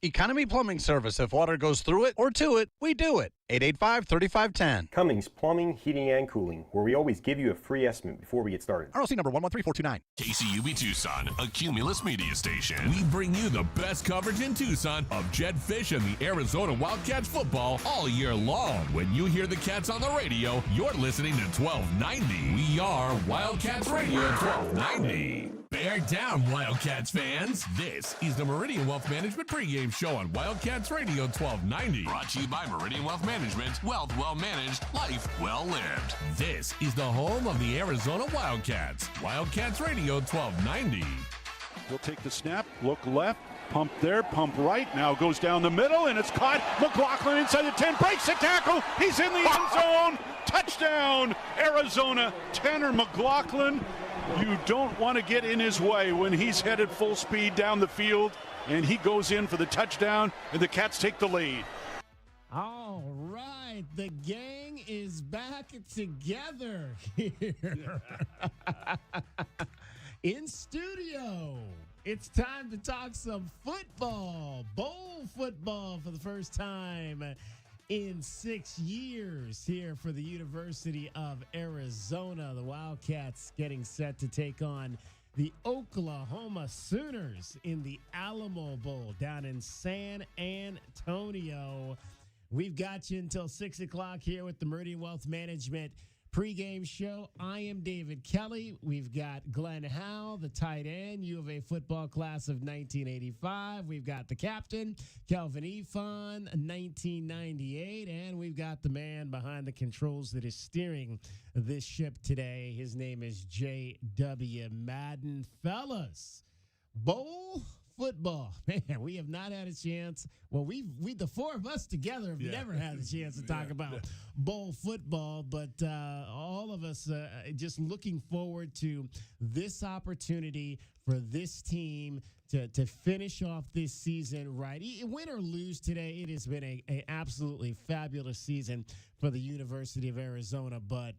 Economy Plumbing Service. If water goes through it or to it, we do it. 885-3510. Cummings Plumbing, Heating, and Cooling, where we always give you a free estimate before we get started. ROC number 113429. KCUB Tucson, a Cumulus media station. We bring you the best coverage in Tucson of Jed Fish and the Arizona Wildcats football all year long. When you hear the Cats on the radio, you're listening to 1290. We are Wildcats Radio 1290. Bear down, Wildcats fans. This is the Meridian Wealth Management pregame show on Wildcats Radio 1290. Brought to you by Meridian Wealth Management. Wealth well managed, life well lived. This is the home of the Arizona Wildcats. Wildcats Radio 1290. He'll take the snap, look left, pump there, pump right. Now goes down the middle, and it's caught. McLaughlin inside the 10, breaks the tackle. He's in the end zone. Touchdown, Arizona. Tanner McLaughlin. You don't want to get in his way when he's headed full speed down the field, and he goes in for the touchdown, and the Cats take the lead. All right, the gang is back together here in studio. It's time to talk some football, bowl football for the first time in 6 years here for the University of Arizona. The Wildcats getting set to take on the Oklahoma Sooners in the Alamo Bowl down in San Antonio. We've got you until 6 o'clock here with the Meridian Wealth Management pregame show. I am David Kelly. We've got Glenn Howe, the tight end, U of A football class of 1985. We've got the captain, Kelvin Efon, 1998. And we've got the man behind the controls that is steering this ship today. His name is J.W. Madden. Fellas, bowl football. Man, we have not had a chance. Well, we the four of us together have never had a chance to talk about bowl football, but all of us just looking forward to this opportunity for this team to finish off this season right. Win or lose today, it has been an absolutely fabulous season for the University of Arizona, but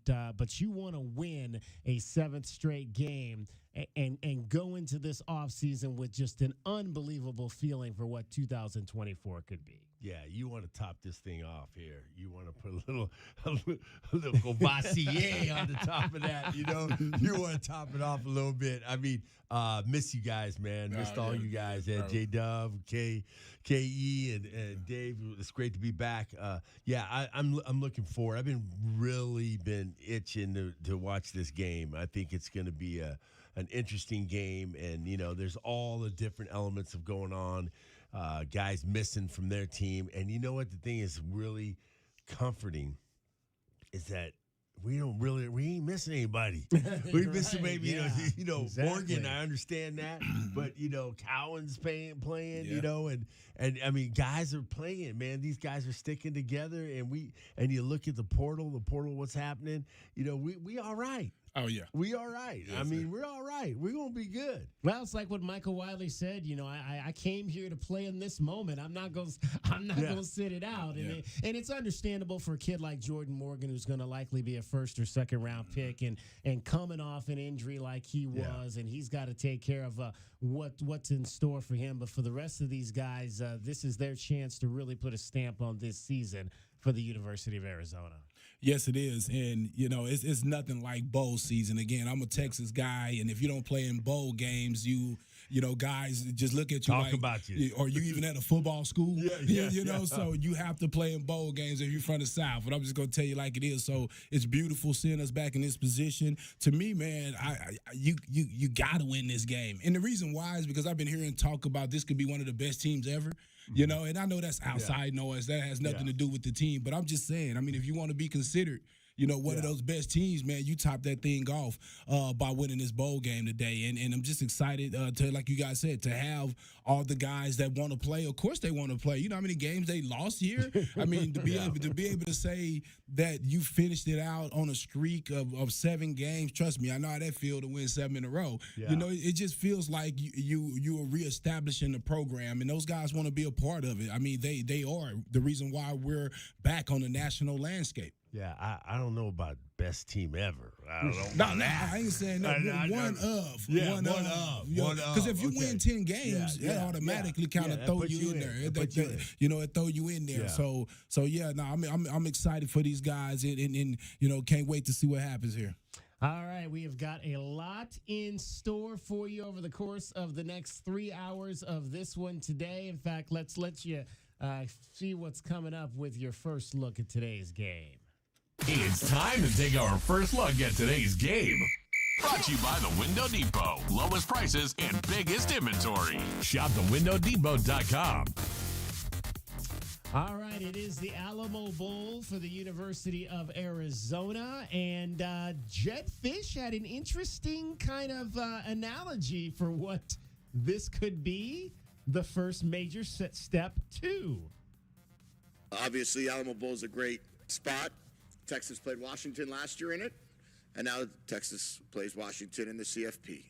you want to win a seventh straight game and go into this offseason with just an unbelievable feeling for what 2024 could be. Yeah, you want to top this thing off here. You want to put a little Courvoisier on the top of that, you know. You want to top it off a little bit. I mean, miss you guys, man. Missed all you guys. J-Dub, K.E., and Dave. It's great to be back. I'm looking forward. I've been really itching to watch this game. I think it's going to be an interesting game, and, you know, there's all the different elements of going on. Guys missing from their team. And you know what the thing is really comforting is that we ain't missing anybody. We missing maybe, exactly. Morgan, I understand that. But, Cowan's playing, and I mean, guys are playing, man. These guys are sticking together, and you look at the portal, what's happening, we all right. Oh, yeah. We all right. Yes, I mean, we're all right. We're going to be good. Well, it's like what Michael Wiley said, I came here to play in this moment. I'm not going to sit it out. And, and it's understandable for a kid like Jordan Morgan, who's going to likely be a first or second round pick and coming off an injury like he was, and he's got to take care of what's in store for him. But for the rest of these guys, this is their chance to really put a stamp on this season for the University of Arizona. Yes, it is. And, it's nothing like bowl season. Again, I'm a Texas guy, and if you don't play in bowl games, guys just look at you Talk about you. Or you even at a football school, so you have to play in bowl games if you're from the South. But I'm just going to tell you like it is. So it's beautiful seeing us back in this position. To me, man, you got to win this game. And the reason why is because I've been hearing talk about this could be one of the best teams ever. And I know that's outside noise. That has nothing to do with the team. But I'm just saying, I mean, if you want to be considered, one of those best teams, man, you top that thing off by winning this bowl game today. And I'm just excited to, like you guys said, to have all the guys that want to play. Of course they want to play. You know how many games they lost here? I mean, to be able to say that you finished it out on a streak of 7 games, trust me, I know how that feels to win 7 in a row. Yeah. It just feels like you are reestablishing the program, and those guys want to be a part of it. I mean, they are the reason why we're back on the national landscape. Yeah, I don't know about best team ever. I don't know. No, I ain't saying that. One of. Because if you win 10 games, that automatically kind of throw you in there. It throw you in there. Yeah. I'm excited for these guys and can't wait to see what happens here. All right, we have got a lot in store for you over the course of the next 3 hours of this one today. In fact, let's let you see what's coming up with your first look at today's game. It's time to take our first look at today's game. Brought to you by the Window Depot. Lowest prices and biggest inventory. Shop thewindowdepot.com. All right, it is the Alamo Bowl for the University of Arizona, and Jed Fish had an interesting kind of analogy for what this could be, the first major step to. Obviously, Alamo Bowl is a great spot. Texas played Washington last year in it, and now Texas plays Washington in the CFP.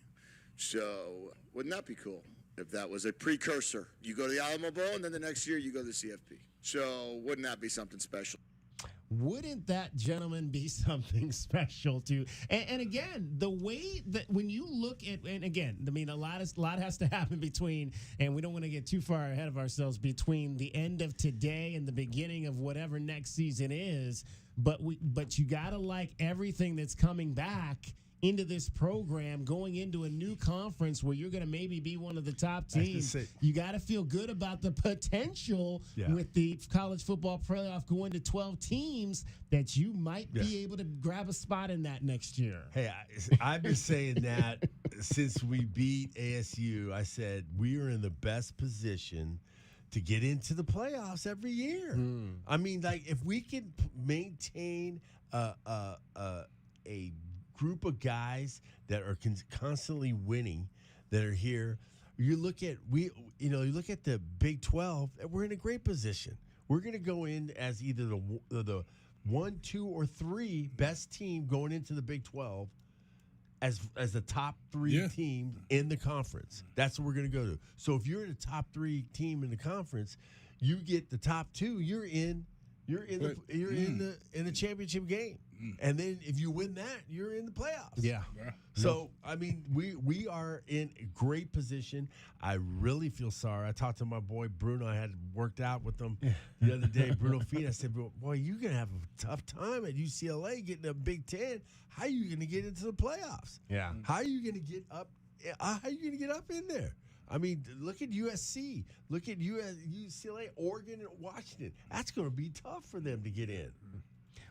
So wouldn't that be cool if that was a precursor? You go to the Alamo Bowl, and then the next year you go to the CFP. So wouldn't that be something special? Wouldn't that, gentleman, be something special too? And again, the way that when you look at, and again, I mean, a lot has to happen between, and we don't want to get too far ahead of ourselves, between the end of today and the beginning of whatever next season is. But you gotta like everything that's coming back into this program, going into a new conference where you're going to maybe be one of the top teams. You got to feel good about the potential with the college football playoff going to 12 teams that you might be able to grab a spot in that next year. Hey, I've been saying that since we beat ASU. I said we are in the best position to get into the playoffs every year. I mean, like, if we can maintain a group of guys that are constantly winning, that are here. You look at the Big 12, and we're in a great position. We're going to go in as either the 1, 2, or 3 best team going into the Big 12 as the top 3 team in the conference. That's what we're going to go to. So if you're the top 3 team in the conference, you get the top 2. You're in the championship game. And then if you win that, you're in the playoffs. Yeah. So, I mean, we are in a great position. I really feel sorry. I talked to my boy Bruno. I had worked out with him the other day, Bruno Feed. I said, boy, you're going to have a tough time at UCLA getting a Big Ten. How are you going to get into the playoffs? Yeah. How are you going to get up? How are you going to get up in there? I mean, look at USC. Look at UCLA, Oregon, and Washington. That's going to be tough for them to get in.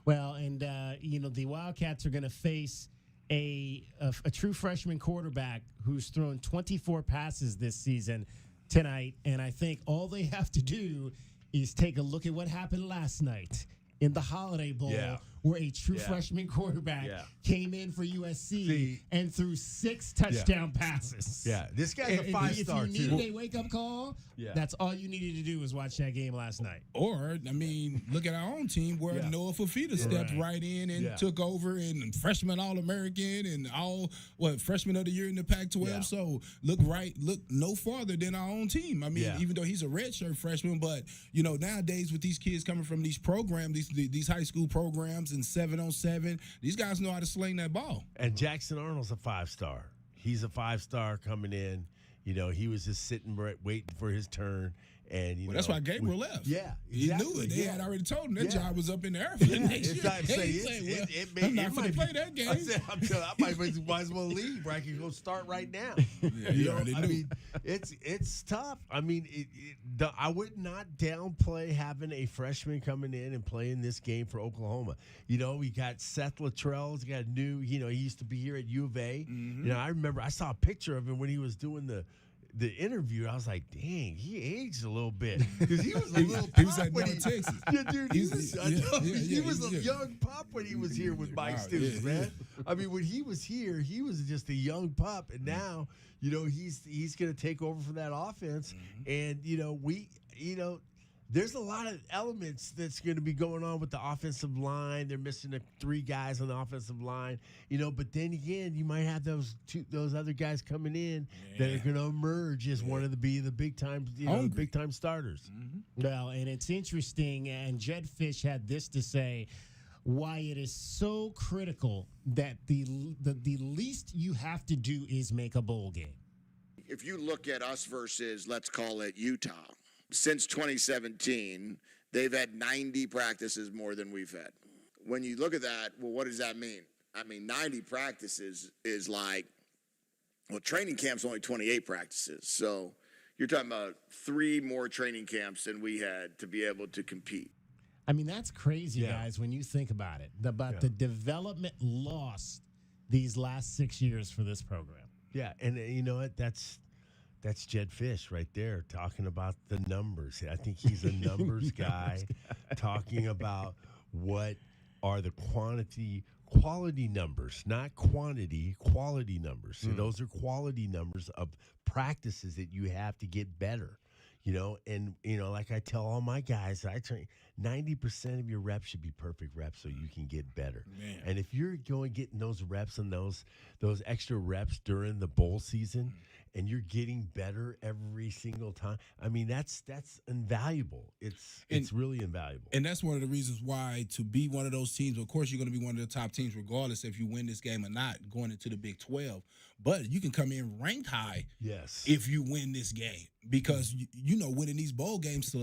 Well, and the Wildcats are going to face a true freshman quarterback who's thrown 24 passes this season tonight, and I think all they have to do is take a look at what happened last night in the Holiday Bowl, where a true freshman quarterback came in for USC and threw 6 touchdown passes. Yeah, this guy's a 5-star, too. If you needed a wake-up call, that's all you needed to do was watch that game last night. Or, I mean, look at our own team where Noah Fafita stepped right in and took over, and freshman All-American and freshman of the year in the Pac-12. Yeah. So look no farther than our own team. I mean, even though he's a redshirt freshman, but, nowadays with these kids coming from these programs, these high school programs and 7-on-7, these guys know how to sling that ball. And Jackson Arnold's a 5-star. He's a 5-star coming in. He was just sitting waiting for his turn. And that's why Gabriel left. Yeah, he knew it. They had already told him that job was up in the air for the next year. I'm not going to play that game. I might as well leave. Right, I can go start right now. I mean, it's tough. I mean, I would not downplay having a freshman coming in and playing this game for Oklahoma. We got Seth Luttrell. He got new. He used to be here at U of A. I remember I saw a picture of him when he was doing the interview. I was like, dang, he aged a little bit, because he was a little pop. He was at Texas. Yeah, dude, he was a young pup when he was here with Mike Stoops, man. I mean, when he was here, he was just a young pup, and now, he's going to take over for that offense, and there's a lot of elements that's going to be going on with the offensive line. They're missing 3 guys on the offensive line, but then again, you might have those other guys coming in that are going to emerge as one of the big time, big time starters. Well, and it's interesting. And Jed Fish had this to say: why it is so critical that the least you have to do is make a bowl game. If you look at us versus, let's call it Utah, since 2017, they've had 90 practices more than we've had. When you look at that, well, what does that mean? I mean, 90 practices is like, well, training camp's only 28 practices. So you're talking about 3 more training camps than we had to be able to compete. I mean, that's crazy, guys, when you think about it, about the development lost these last 6 years for this program. Yeah, and you know what? That's Jed Fish right there talking about the numbers. I think he's a numbers guy talking about what are the quality numbers, not quantity, quality numbers. So those are quality numbers of practices that you have to get better. You know, and, you know, like I tell all my guys, I train 90% of your reps should be perfect reps so you can get better. Man. And if you're getting those reps and those extra reps during the bowl season and you're getting better every single time, I mean, that's invaluable. It's really invaluable. And that's one of the reasons why to be one of those teams, of course, you're going to be one of the top teams regardless if you win this game or not going into the Big 12. But you can come in ranked high if you win this game. Because, you know, winning these bowl games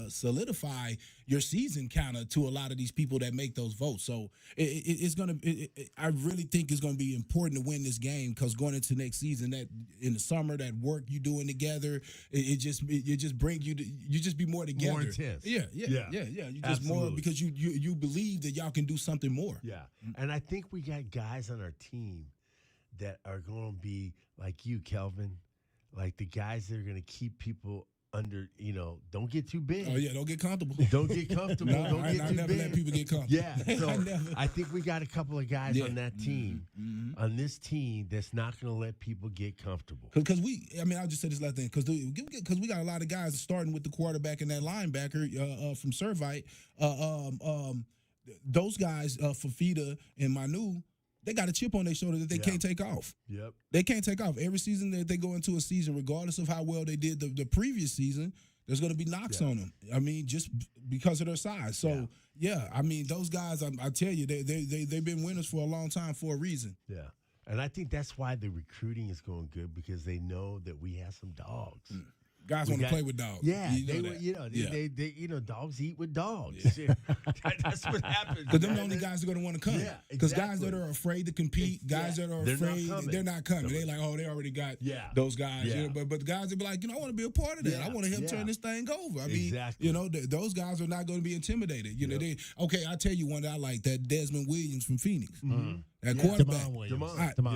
solidify your season counter to a lot of these people that make those votes. So it's going to – I really think it's going to be important to win this game because going into next season, that in the summer, that work you're doing together, it just brings you – you just be more together. More intense. Yeah. You just Absolutely. more because you believe that y'all can do something more. Yeah. And I think we got guys on our team that are going to be like you, Kelvin, like the guys that are going to keep people under, you know, don't get too big. Oh, yeah, don't get comfortable. Don't get comfortable. No, don't get I too never big. let people get comfortable. Yeah, so I think we got a couple of guys on that team, on this team, that's not going to let people get comfortable. Because I'll just say this last thing, because we got a lot of guys starting with the quarterback and that linebacker from Servite. Those guys, Fafita and Manu, they got a chip on their shoulder that they can't take off. Yep. They can't take off. Every season that they go into a season, regardless of how well they did the previous season, there's going to be knocks on them. I mean, just because of their size. So, I mean, those guys, I tell you, they've been winners for a long time for a reason. Yeah. And I think that's why the recruiting is going good, because they know that we have some dogs. Guys want to play with dogs. Yeah, they dogs eat with dogs. That's what happens. Because them the only guys are going to want to come. Yeah, because guys that are afraid to compete, guys that are afraid, they're not coming. They're like, oh, they already got those guys. Yeah. You know, but the guys that be like, I want to be a part of that. I want to help turn this thing over. I mean, those guys are not going to be intimidated. You know, I tell you one that I like, that Desmond Williams from Phoenix. That quarterback.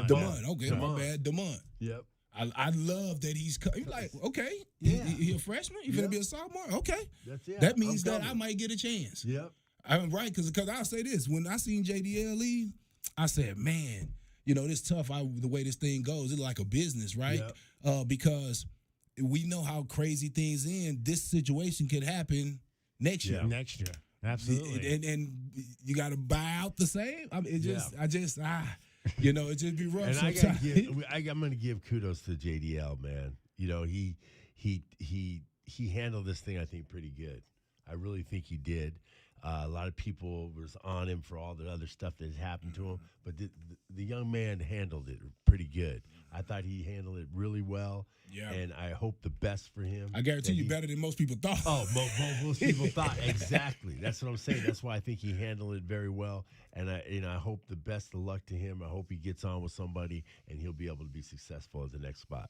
Damon. Okay, my bad. Damon. Yep. I love that he's like, okay, he a freshman? He finna be a sophomore? Okay. That means that I might get a chance. Yep. I'm right, because I'll say this. When I seen JDL leave, I said, man, this tough. The way this thing goes, it's like a business, right? Yep. Because we know how crazy things end. This situation could happen next year. Next year. Absolutely. And you got to buy out the same. I mean, it just be rough. And sometimes. I'm going to give kudos to JDL, man. He handled this thing, I think, pretty good. I really think he did. A lot of people was on him for all the other stuff that has happened to him, but the young man handled it pretty good. I thought he handled it really well, and I hope the best for him. I guarantee you better than most people thought. Oh, most people thought. Exactly. That's what I'm saying. That's why I think he handled it very well, and I hope the best of luck to him. I hope he gets on with somebody, and he'll be able to be successful at the next spot.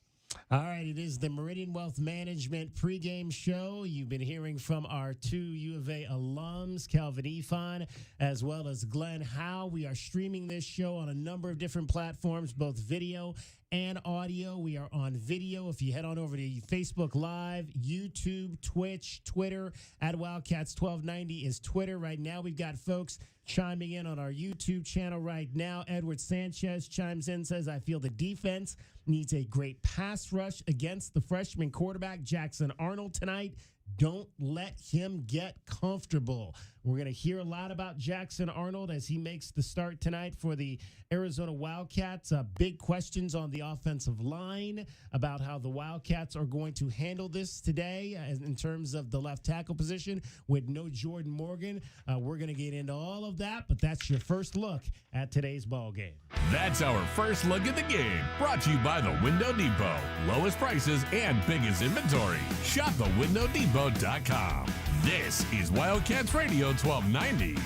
All right, it is the Meridian Wealth Management pregame show. You've been hearing from our 2 U of A alums, Calvin Efon, as well as Glenn Howe. We are streaming this show on a number of different platforms, both video and audio. We are on video. If you head on over to Facebook Live, YouTube, Twitch, Twitter, at Wildcats 1290 is Twitter. Right now, we've got folks chiming in on our YouTube channel right now. Edward Sanchez chimes in, says, I feel the defense needs a great pass rush against the freshman quarterback, Jackson Arnold, tonight. Don't let him get comfortable. We're going to hear a lot about Jackson Arnold as he makes the start tonight for the Arizona Wildcats. Big questions on the offensive line about how the Wildcats are going to handle this today in terms of the left tackle position with no Jordan Morgan. We're going to get into all of that, but that's your first look at today's ball game. That's our first look at the game. Brought to you by the Window Depot. Lowest prices and biggest inventory. Shop thewindow.depot.com. This is Wildcats Radio 1290.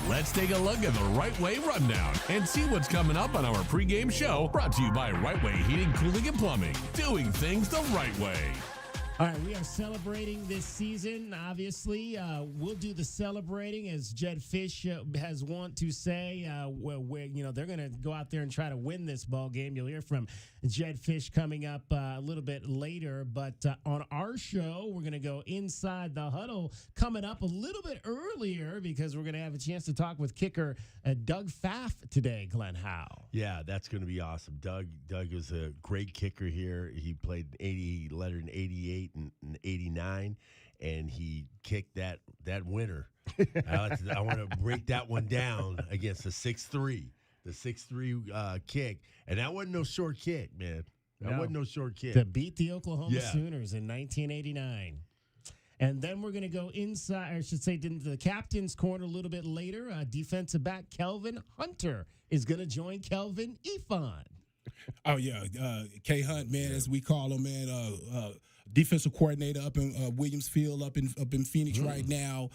Let's take a look at the Right Way Rundown and see what's coming up on our pregame show, brought to you by Right Way Heating, Cooling, and Plumbing. Doing things the right way. All right, we are celebrating this season. Obviously, we'll do the celebrating, as Jed Fish has want to say. Where they're going to go out there and try to win this ball game. You'll hear from Jed Fish coming up a little bit later. But on our show, we're going to go inside the huddle coming up a little bit earlier because we're going to have a chance to talk with kicker Doug Pfaff today. Glenn Howe. Yeah, that's going to be awesome. Doug is a great kicker here. He played 80, lettered in 88. And 89, and he kicked that winner. I want to break that one down against the 6'3", kick, and that wasn't no short kick, man. That wasn't no short kick to beat the Oklahoma Sooners in 1989. And then we're going to go inside, or I should say, to the captain's corner a little bit later. Defensive back Kelvin Hunter is going to join Kelvin Ifan. Oh yeah, K Hunt, man, as we call him, man. Defensive coordinator up in Williams Field, up in Phoenix right now.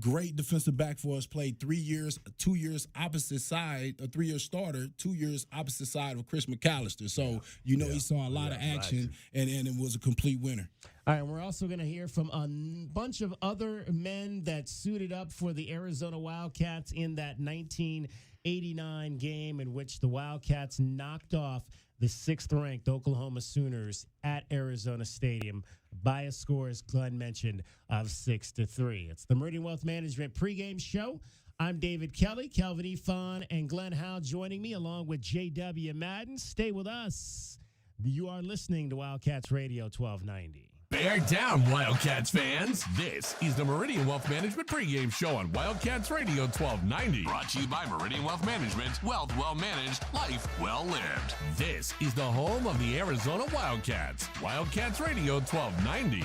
Great defensive back for us. Played 3 years, 2 years opposite side, a 3-year starter, 2 years opposite side of Chris McAllister. So he saw a lot of action and it was a complete winner. All right, we're also going to hear from a bunch of other men that suited up for the Arizona Wildcats in that 1989 game in which the Wildcats knocked off the 6th-ranked Oklahoma Sooners at Arizona Stadium by a score, as Glenn mentioned, of 6-3. It's the Meridian Wealth Management pregame show. I'm David Kelly, Kelvin Ifan, and Glenn Howe joining me, along with J.W. Madden. Stay with us. You are listening to Wildcats Radio 1290. Bear down, Wildcats fans. This is the Meridian Wealth Management pregame show on Wildcats Radio 1290. Brought to you by Meridian Wealth Management. Wealth well managed, life well lived. This is the home of the Arizona Wildcats. Wildcats Radio 1290.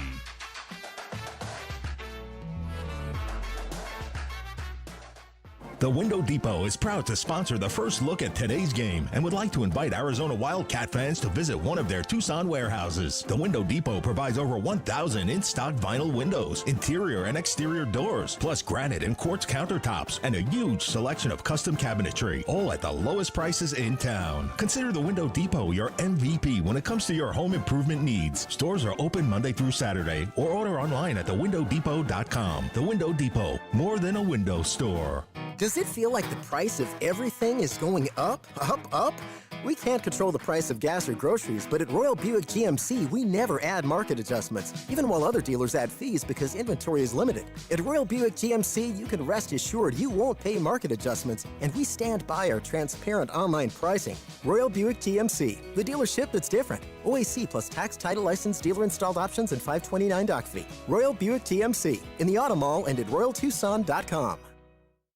The Window Depot is proud to sponsor the first look at today's game and would like to invite Arizona Wildcat fans to visit one of their Tucson warehouses. The Window Depot provides over 1,000 in-stock vinyl windows, interior and exterior doors, plus granite and quartz countertops, and a huge selection of custom cabinetry, all at the lowest prices in town. Consider the Window Depot your MVP when it comes to your home improvement needs. Stores are open Monday through Saturday, or order online at thewindow.depot.com. The Window Depot, more than a window store. Does it feel like the price of everything is going up, up, up? We can't control the price of gas or groceries, but at Royal Buick GMC, we never add market adjustments, even while other dealers add fees because inventory is limited. At Royal Buick GMC, you can rest assured you won't pay market adjustments, and we stand by our transparent online pricing. Royal Buick GMC, the dealership that's different. OAC plus tax, title, license, dealer-installed options, and $529 doc fee. Royal Buick GMC, in the Auto Mall and at RoyalTucson.com.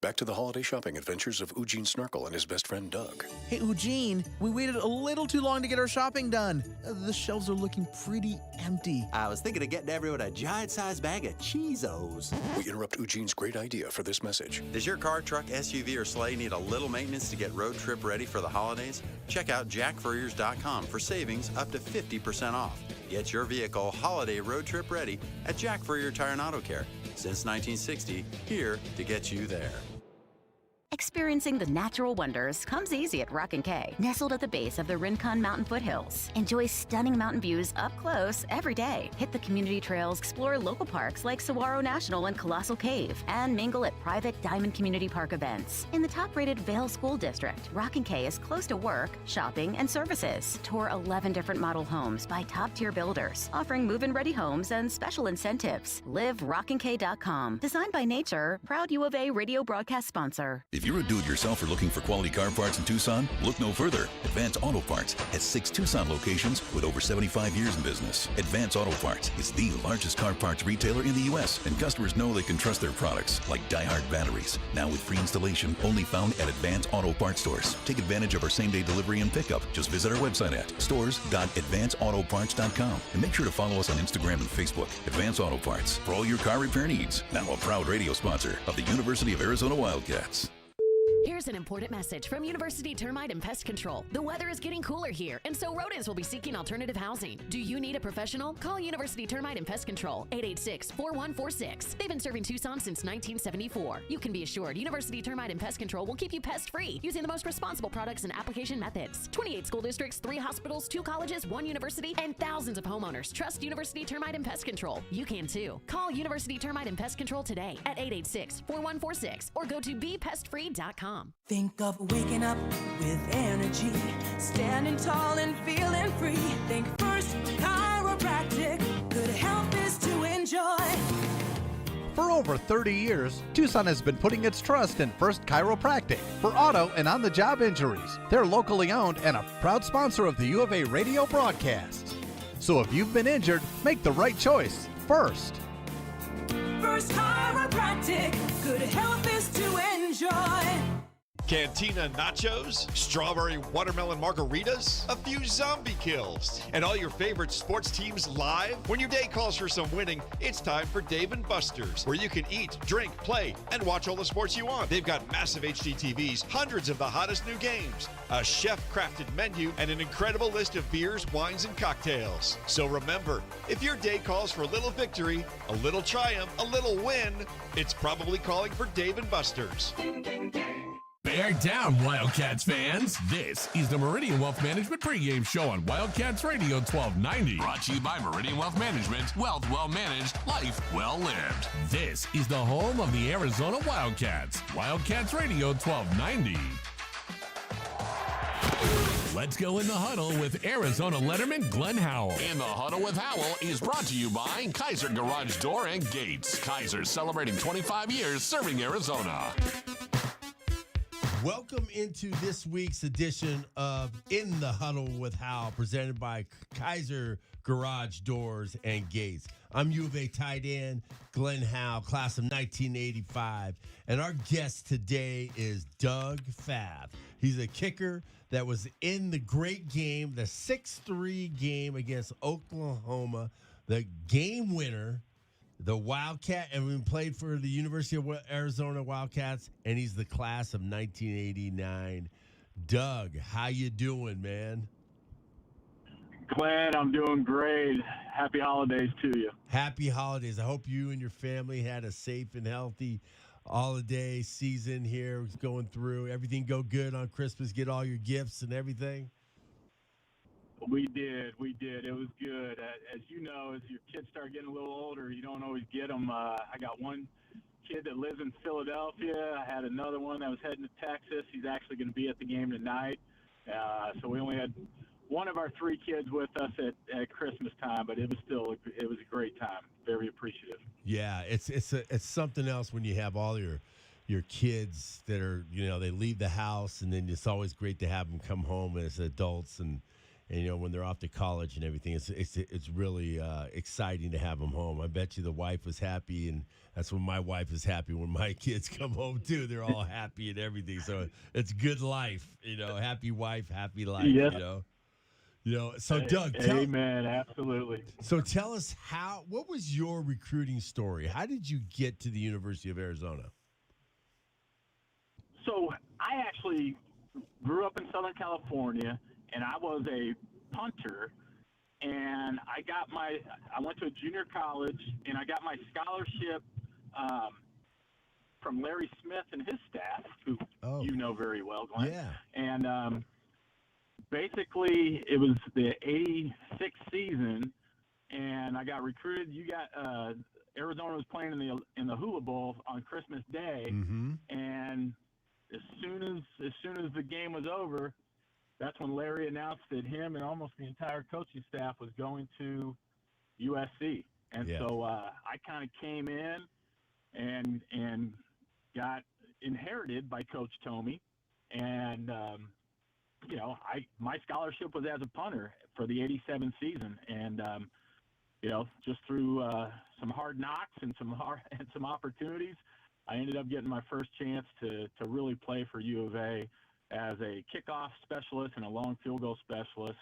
Back to the holiday shopping adventures of Eugene Snarkle and his best friend Doug. Hey, Eugene, we waited a little too long to get our shopping done. The shelves are looking pretty empty. I was thinking of getting everyone a giant-sized bag of Cheezos. We interrupt Eugene's great idea for this message. Does your car, truck, SUV, or sleigh need a little maintenance to get road trip ready for the holidays? Check out jackfurriers.com for savings up to 50% off. Get your vehicle holiday road trip ready at Jack Furrier Tire and Auto Care. Since 1960, here to get you there. Experiencing the natural wonders comes easy at Rock & Kay. Nestled at the base of the Rincon Mountain foothills. Enjoy stunning mountain views up close every day. Hit the community trails, explore local parks like Saguaro National and Colossal Cave, and mingle at private Diamond Community Park events. In the top-rated Vail School District, Rock & Kay is close to work, shopping, and services. Tour 11 different model homes by top-tier builders, offering move-in ready homes and special incentives. Live RockandK.com. Designed by Nature, proud U of A radio broadcast sponsor. If you're a do-it-yourselfer looking for quality car parts in Tucson, look no further. Advance Auto Parts has 6 Tucson locations with over 75 years in business. Advance Auto Parts is the largest car parts retailer in the U.S., and customers know they can trust their products, like Die-Hard batteries. Now with free installation, only found at Advance Auto Parts stores. Take advantage of our same-day delivery and pickup. Just visit our website at stores.advanceautoparts.com. And make sure to follow us on Instagram and Facebook. Advance Auto Parts, for all your car repair needs. Now a proud radio sponsor of the University of Arizona Wildcats. Here's an important message from University Termite and Pest Control. The weather is getting cooler here, and so rodents will be seeking alternative housing. Do you need a professional? Call University Termite and Pest Control, 886-4146. They've been serving Tucson since 1974. You can be assured University Termite and Pest Control will keep you pest-free using the most responsible products and application methods. 28 school districts, 3 hospitals, 2 colleges, 1 university, and thousands of homeowners trust University Termite and Pest Control. You can too. Call University Termite and Pest Control today at 886-4146 or go to bepestfree.com. Think of waking up with energy, standing tall and feeling free. Think First Chiropractic, good health is to enjoy. For over 30 years, Tucson has been putting its trust in First Chiropractic for auto and on-the-job injuries. They're locally owned and a proud sponsor of the U of A radio broadcasts. So if you've been injured, make the right choice first. First Chiropractic, good health is to enjoy. Cantina nachos, strawberry watermelon margaritas, a few zombie kills, and all your favorite sports teams live? When your day calls for some winning, it's time for Dave & Buster's, where you can eat, drink, play, and watch all the sports you want. They've got massive HD TVs, hundreds of the hottest new games, a chef-crafted menu, and an incredible list of beers, wines, and cocktails. So remember, if your day calls for a little victory, a little triumph, a little win, it's probably calling for Dave & Buster's. Bear down, Wildcats fans. This is the Meridian Wealth Management pregame show on Wildcats Radio 1290. Brought to you by Meridian Wealth Management. Wealth well managed, life well lived. This is the home of the Arizona Wildcats. Wildcats Radio 1290. Let's go in the huddle with Arizona letterman Glenn Howell. In the huddle with Howell is brought to you by Kaiser Garage Door and Gates. Kaiser celebrating 25 years serving Arizona. Welcome into this week's edition of In the Huddle with Hal, presented by Kaiser Garage Doors and Gates. I'm U of A tight end Glenn Howell, class of 1985, and our guest today is Doug Fav. He's a kicker that was in the great game, the 6-3 game against Oklahoma, the game winner. The Wildcat, and we played for the University of Arizona Wildcats, and he's the class of 1989. Doug, how you doing, man? Glenn, I'm doing great. Happy holidays to you. Happy holidays. I hope you and your family had a safe and healthy holiday season here going through. Everything go good on Christmas, get all your gifts and everything? We did. It was good. As you know, as your kids start getting a little older, you don't always get them. I got one kid that lives in Philadelphia. I had another one that was heading to Texas. He's actually going to be at the game tonight. So we only had one of our 3 kids with us at Christmas time, but it was a great time. Very appreciative. Yeah, it's something else when you have all your kids that are, they leave the house, and then it's always great to have them come home as adults and when they're off to college and everything, it's really exciting to have them home. I bet you the wife was happy, and that's when my wife is happy when my kids come home too. They're all happy and everything. So it's good life, happy wife, happy life, So Doug, amen, absolutely. So tell us what was your recruiting story? How did you get to the University of Arizona? So I actually grew up in Southern California, and I was a punter, and I went to a junior college, and I got my scholarship from Larry Smith and his staff, who you know very well, Glenn. Yeah. And basically, it was the 86 season, and I got recruited. Arizona was playing in the Hula Bowl on Christmas Day, and as soon as the game was over, that's when Larry announced that him and almost the entire coaching staff was going to USC. And so I kind of came in and got inherited by Coach Tomey, and my scholarship was as a punter for the '87 season, and just through some hard knocks and some opportunities, I ended up getting my first chance to really play for U of A as a kickoff specialist and a long field goal specialist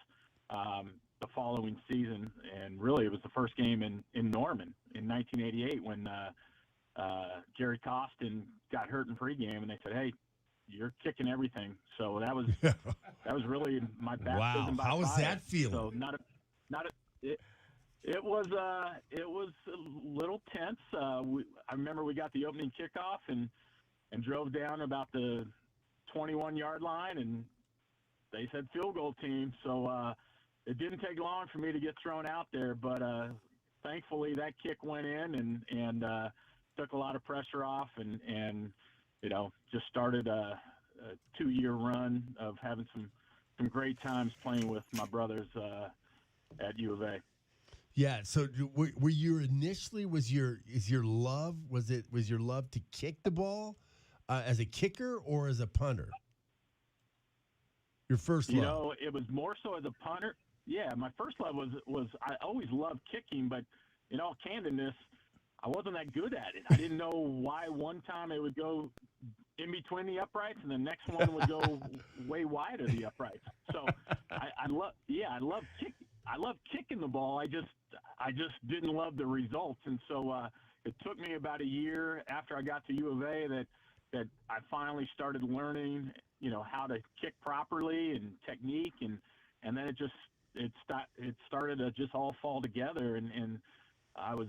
the following season. And really, it was the first game in Norman in 1988 when Jerry Costin got hurt in pregame, and they said, "Hey, you're kicking everything." So that was really my baptism by fire. How was that feeling? So it was a little tense. I remember we got the opening kickoff and drove down about the 21-yard line, and they said field goal team. So it didn't take long for me to get thrown out there, but thankfully that kick went in and took a lot of pressure off, and just started a 2-year run of having some great times playing with my brothers at U of A. Yeah. So were you initially was your love to kick the ball as a kicker or as a punter? Your first love. It was more so as a punter. Yeah, my first love was I always loved kicking, but in all candidness, I wasn't that good at it. I didn't know why one time it would go in between the uprights and the next one would go way wide of the uprights. So I love kicking the ball. I just didn't love the results, and so it took me about a year after I got to U of A that I finally started learning, how to kick properly and technique, and then it started to just all fall together, and I was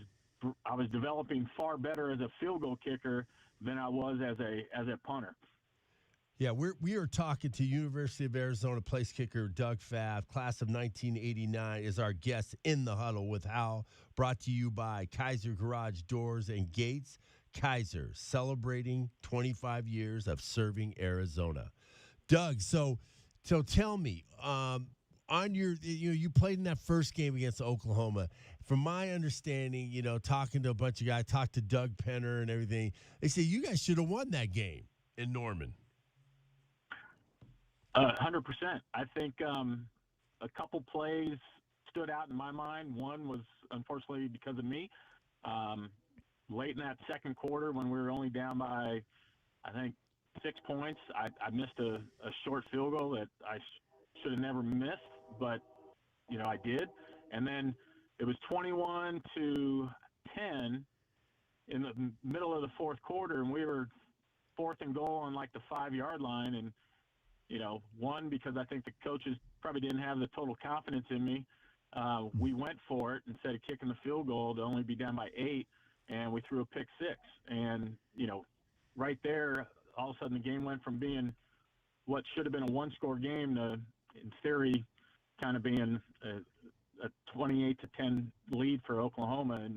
developing far better as a field goal kicker than I was as a punter. Yeah, we are talking to University of Arizona place kicker Doug Pfaff, class of 1989, is our guest in the huddle with Hal, brought to you by Kaiser Garage Doors and Gates. Kaiser, celebrating 25 years of serving Arizona. Doug, so tell me, on your, you played in that first game against Oklahoma. From my understanding, talking to a bunch of guys, talked to Doug Penner and everything, they say you guys should have won that game in Norman. 100%. I think a couple plays stood out in my mind. One was unfortunately because of me. Late in that second quarter, when we were only down by, I think, 6 points, I missed a short field goal that I should have never missed, but I did. And then it was 21-10 in the middle of the fourth quarter, and we were 4th and goal on like the 5-yard line, and one, because I think the coaches probably didn't have the total confidence in me. We went for it instead of kicking the field goal to only be down by 8, and we threw a pick 6. And, right there, all of a sudden the game went from being what should have been a 1-score game to, in theory, kind of being a 28-10 lead for Oklahoma.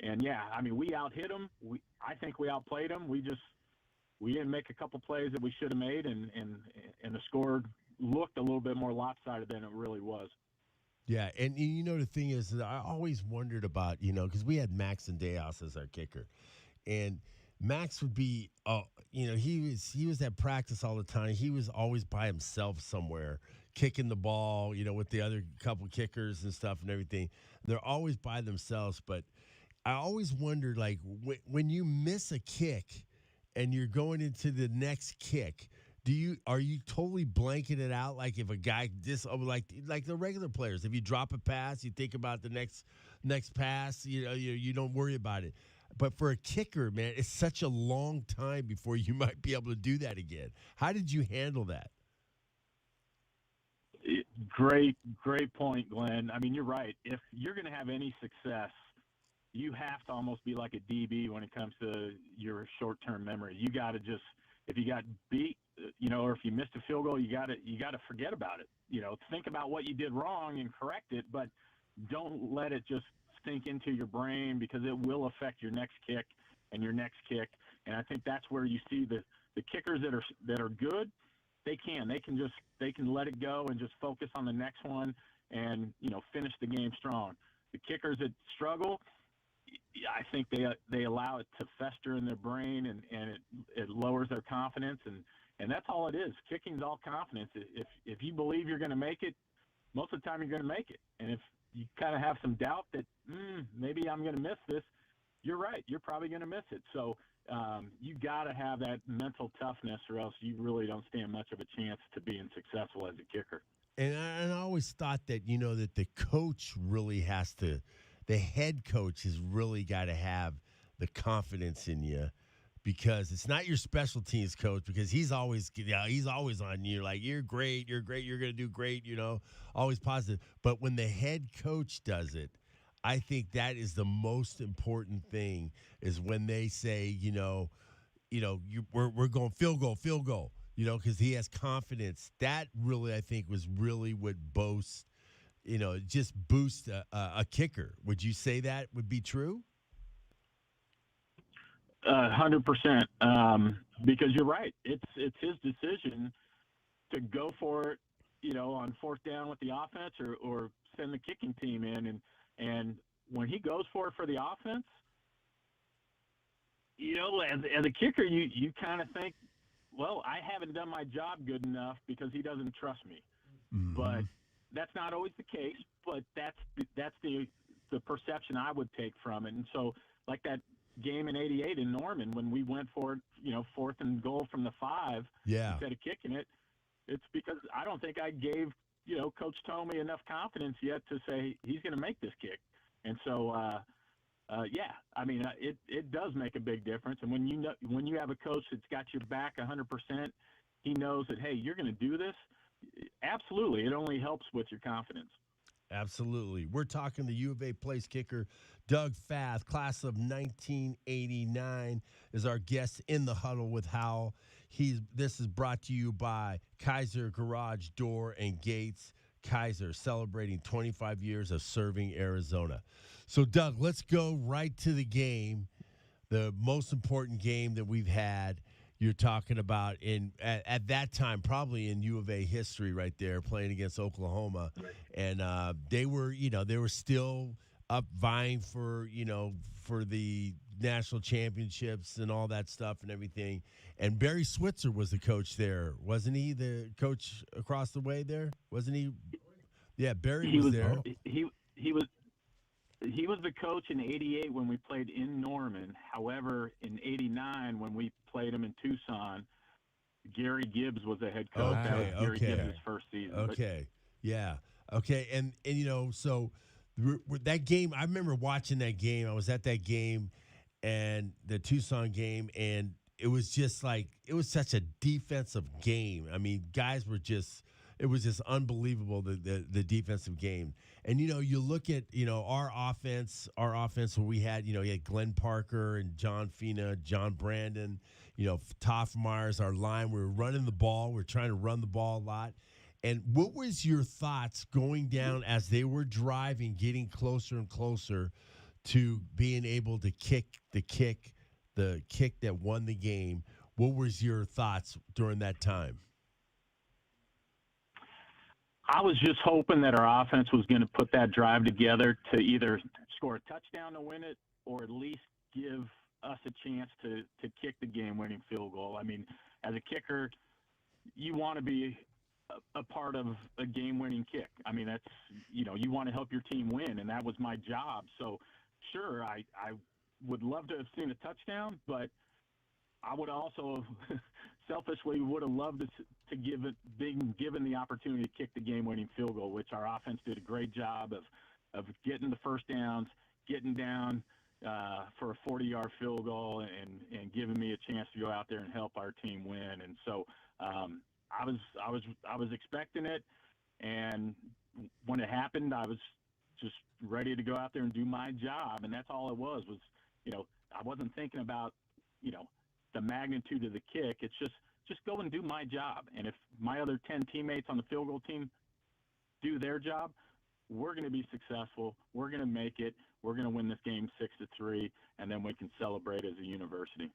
And yeah, I mean, we out-hit them. I think we outplayed them. We didn't make a couple plays that we should have made, and the score looked a little bit more lopsided than it really was. Yeah, and the thing is that I always wondered about, because we had Max and Dejas as our kicker, and Max would be, he was at practice all the time. He was always by himself somewhere, kicking the ball, with the other couple kickers and stuff and everything. They're always by themselves, but I always wondered, like, when you miss a kick and you're going into the next kick, are you totally blanking it out? Like if a guy like the regular players, if you drop a pass, you think about the next pass, you don't worry about it. But for a kicker, man, it's such a long time before you might be able to do that again. How did you handle that? Great point, Glenn. I mean, you're right. If you're going to have any success, you have to almost be like a DB when it comes to your short-term memory. You got to just, if you got beat, or if you missed a field goal, you got to forget about it. Think about what you did wrong and correct it, but don't let it just sink into your brain, because it will affect your next kick and your next kick. And I think that's where you see the kickers that are good. They can let it go and just focus on the next one and finish the game strong. The kickers that struggle, I think they allow it to fester in their brain, and it lowers their confidence, and that's all it is. Kicking's all confidence. If you believe you're going to make it, most of the time you're going to make it. And if you kind of have some doubt that maybe I'm going to miss this, you're right. You're probably going to miss it. So you got to have that mental toughness, or else you really don't stand much of a chance to being successful as a kicker. And I always thought that, that the coach really has to, the head coach has really got to have the confidence in you, because it's not your special teams coach, because he's always on you, like, you're great, you're going to do great, always positive. But when the head coach does it, I think that is the most important thing, is when they say, we're going field goal, because he has confidence. That really, I think, was really what boasts, just boost a kicker. Would you say that would be true? 100%. Because you're right. It's his decision to go for it, on fourth down with the offense, or send the kicking team in. And when he goes for it for the offense, as a kicker, you kind of think, well, I haven't done my job good enough because he doesn't trust me. Mm-hmm. But that's not always the case. But that's the perception I would take from it. And so, like that game in '88 in Norman, when we went for it, fourth and goal from the 5, instead of kicking it, it's because I don't think I gave Coach Tomey enough confidence yet to say he's going to make this kick. And so, it does make a big difference. And when you have a coach that's got your back 100%, he knows that, hey, you're going to do this. Absolutely, it only helps with your confidence. Absolutely. We're talking the U of A place kicker, Doug Fath, class of 1989, is our guest in the huddle with Howell. This is brought to you by Kaiser Garage Door and Gates. Kaiser, celebrating 25 years of serving Arizona. So, Doug, let's go right to the game, the most important game that we've had. You're talking about at that time, probably in U of A history, right there, playing against Oklahoma, and they were still up vying for the national championships and all that stuff and everything. And Barry Switzer was the coach there, wasn't he? The coach across the way there, wasn't he? Yeah, Barry was there. He was the coach in '88 when we played in Norman. However, in '89 when we played him in Tucson, Gary Gibbs was the head coach. That was Gary Gibbs' first season. Okay, yeah, okay, and so that game, I remember watching that game. I was at that game, and the Tucson game, and it was just like, it was such a defensive game. I mean, guys were just. It was just unbelievable, the defensive game. And, you look at, our offense where we had, you had Glenn Parker and John Fina, John Brandon, Toph Myers, our line. We were running the ball. We were trying to run the ball a lot. And what was your thoughts going down as they were driving, getting closer and closer to being able to kick the kick that won the game? What was your thoughts during that time? I was just hoping that our offense was going to put that drive together to either score a touchdown to win it, or at least give us a chance to kick the game-winning field goal. I mean, as a kicker, you want to be a part of a game-winning kick. I mean, that's, you want to help your team win, and that was my job. So, sure, I would love to have seen a touchdown, but I would also selfishly would have loved to being given the opportunity to kick the game-winning field goal, which our offense did a great job of getting the first downs, getting down for a 40-yard field goal, and giving me a chance to go out there and help our team win. And so I was expecting it, and when it happened, I was just ready to go out there and do my job, and that's all it was I wasn't thinking about the magnitude of the kick. It's just go and do my job. And if my other 10 teammates on the field goal team do their job, we're going to be successful. We're going to make it. We're going to win this game 6-3, and then we can celebrate as a university.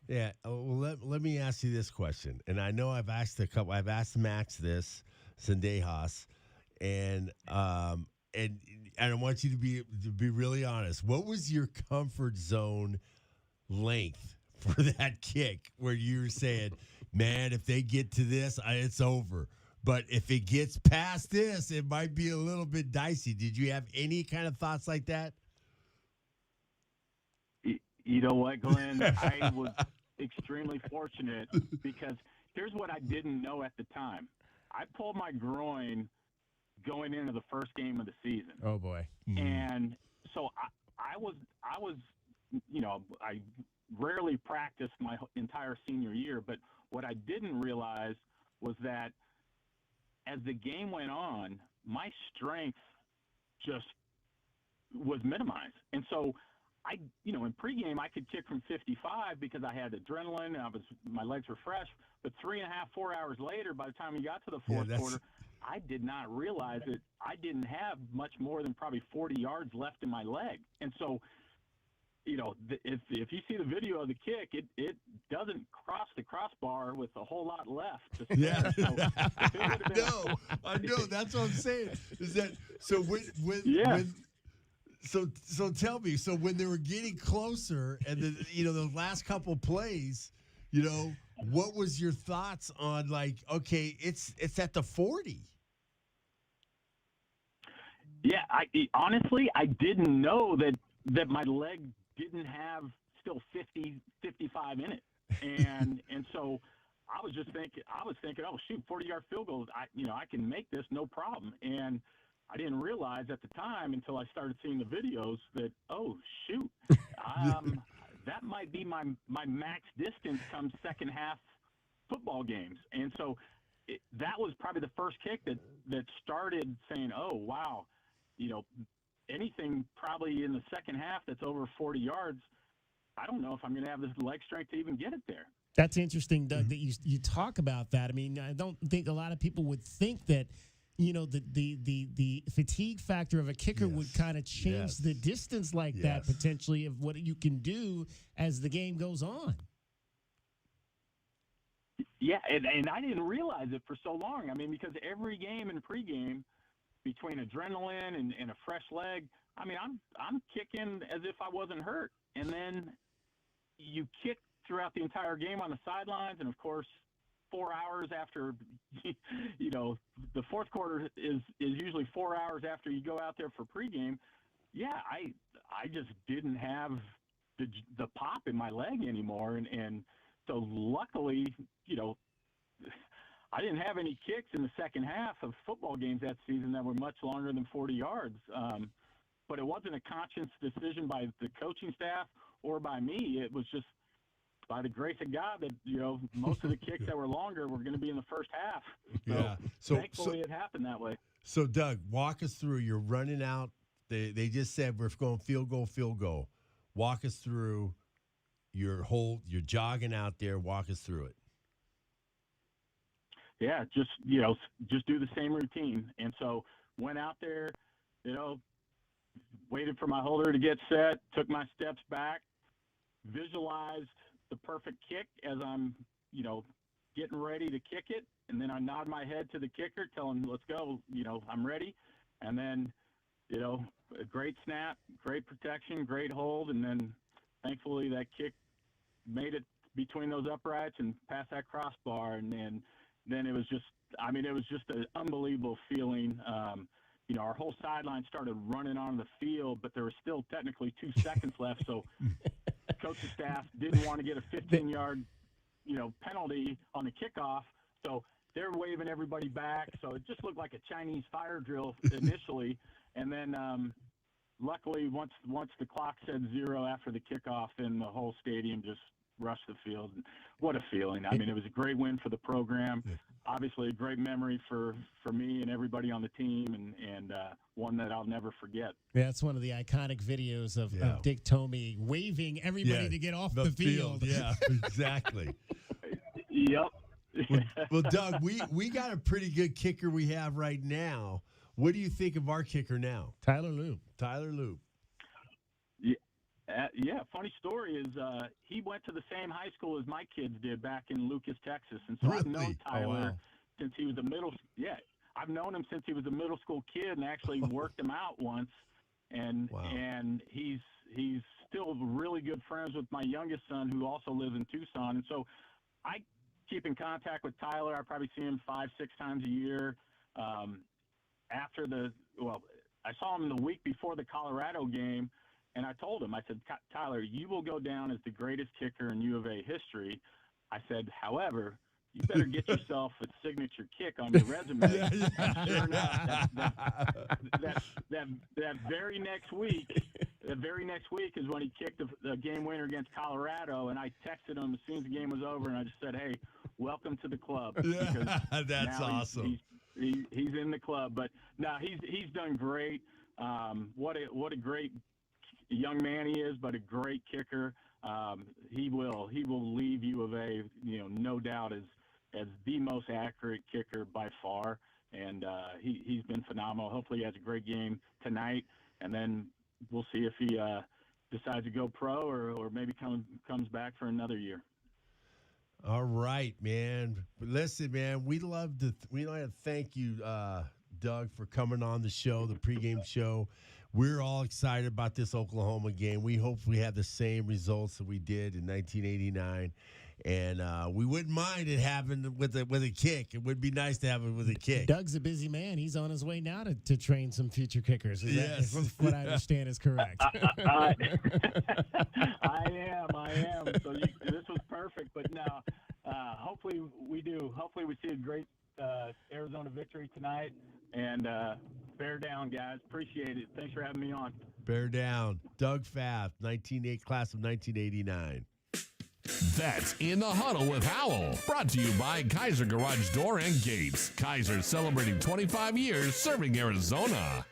Yeah. Well, let me ask you this question. And I know I've asked Max this, Sendejas, and and I want you to be really honest. What was your comfort zone length for that kick where you were saying, man, if they get to this, it's over. But if it gets past this, it might be a little bit dicey. Did you have any kind of thoughts like that? You know what, Glenn? I was extremely fortunate because here's what I didn't know at the time. I pulled my groin going into the first game of the season. Oh boy! And so I was, I rarely practiced my entire senior year, but what I didn't realize was that as the game went on, my strength just was minimized. And so in pregame, I could kick from 55 because I had adrenaline and my legs were fresh. But 3.5, 4 hours later, by the time we got to the fourth quarter, I did not realize that I didn't have much more than probably 40 yards left in my leg. And so, if you see the video of the kick, it doesn't cross the crossbar with a whole lot left. Yeah, I know. That's what I'm saying. Is that so? So tell me. So when they were getting closer, and the last couple plays, what was your thoughts on okay, it's at the 40? Yeah, honestly, I didn't know that my leg didn't have still 50, 55 in it, and so I was thinking, oh shoot, 40-yard field goal, I can make this no problem, and I didn't realize at the time until I started seeing the videos that, oh shoot, that might be my max distance come second half football games, and so that was probably the first kick that started saying, oh wow, anything probably in the second half that's over 40 yards, I don't know if I'm going to have this leg strength to even get it there. That's interesting, Doug, that you talk about that. I mean, I don't think a lot of people would think that, the fatigue factor of a kicker would kind of change the distance like that, potentially, of what you can do as the game goes on. Yeah, and I didn't realize it for so long. I mean, because every game in pregame, between adrenaline and a fresh leg, I mean, I'm kicking as if I wasn't hurt. And then you kick throughout the entire game on the sidelines, and of course, 4 hours after, the fourth quarter is usually 4 hours after you go out there for pregame. Yeah, I just didn't have the pop in my leg anymore, and so luckily, I didn't have any kicks in the second half of football games that season that were much longer than 40 yards. But it wasn't a conscious decision by the coaching staff or by me. It was just by the grace of God that, most of the kicks that were longer were going to be in the first half. So thankfully it happened that way. So, Doug, walk us through. You're running out. They just said we're going field goal. Walk us through you're jogging out there. Walk us through it. Yeah, just do the same routine. And so went out there, waited for my holder to get set, took my steps back, visualized the perfect kick as I'm, getting ready to kick it. And then I nod my head to the kicker, tell him, let's go, I'm ready. And then, a great snap, great protection, great hold. And then thankfully that kick made it between those uprights and past that crossbar. And then it was just an unbelievable feeling. Our whole sideline started running on the field, but there was still technically 2 seconds left. So coaching staff didn't want to get a 15-yard, penalty on the kickoff. So they're waving everybody back. So it just looked like a Chinese fire drill initially. And then luckily, once the clock said 0 after the kickoff, then the whole stadium just rushed the field. What a feeling. I mean, it was a great win for the program. Obviously a great memory for me and everybody on the team, and one that I'll never forget. Yeah, it's one of the iconic videos of Dick Tomey waving everybody to get off the field. Yeah, exactly. Yep. Well, Doug, we got a pretty good kicker we have right now. What do you think of our kicker now? Tyler Loop. Yeah, funny story is he went to the same high school as my kids did back in Lucas, Texas, and so I've known Tyler since he was a middle. Yeah, I've known him since he was a middle school kid, and actually worked him out once. And he's still really good friends with my youngest son, who also lives in Tucson. And so I keep in contact with Tyler. I probably see him 5-6 times a year. I saw him the week before the Colorado game, and I told him, I said, Tyler, you will go down as the greatest kicker in U of A history. I said, however, you better get yourself a signature kick on your resume. Sure enough, that very next week is when he kicked the game winner against Colorado, and I texted him as soon as the game was over, and I just said, hey, welcome to the club. That's awesome. He's in the club, but no, he's done great. What a great young man he is, but a great kicker. He will leave U of A, no doubt, as the most accurate kicker by far, and he's been phenomenal. Hopefully he has a great game tonight, and then we'll see if he decides to go pro or maybe comes back for another year. All right, man. Listen, man, we'd like to thank you, Doug, for coming on the show, the pregame show. We're all excited about this Oklahoma game. We hope we have the same results that we did in 1989. And we wouldn't mind it happening with a kick. It would be nice to have it with a kick. Doug's a busy man. He's on his way now to train some future kickers. Is that what I understand is correct? I am. So this was perfect. But no, hopefully we do. Hopefully we see a great Arizona victory tonight. And bear down, guys. Appreciate it. Thanks for having me on. Bear down. Doug Pfaff, class of 1989. That's In the Huddle with Howell. Brought to you by Kaiser Garage Door and Gates. Kaiser celebrating 25 years serving Arizona.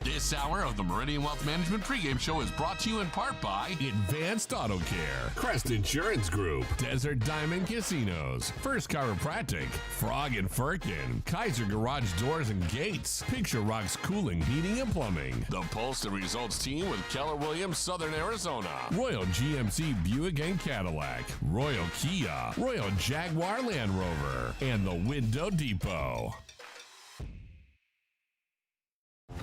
This hour of the Meridian Wealth Management pregame show is brought to you in part by Advanced Auto Care, Crest Insurance Group, Desert Diamond Casinos, First Chiropractic, Frog and Firkin, Kaiser Garage Doors and Gates, Picture Rocks Cooling, Heating and Plumbing, the Pulse the Results team with Keller Williams, Southern Arizona, Royal GMC Buick and Cadillac, Royal Kia, Royal Jaguar Land Rover, and the Window Depot.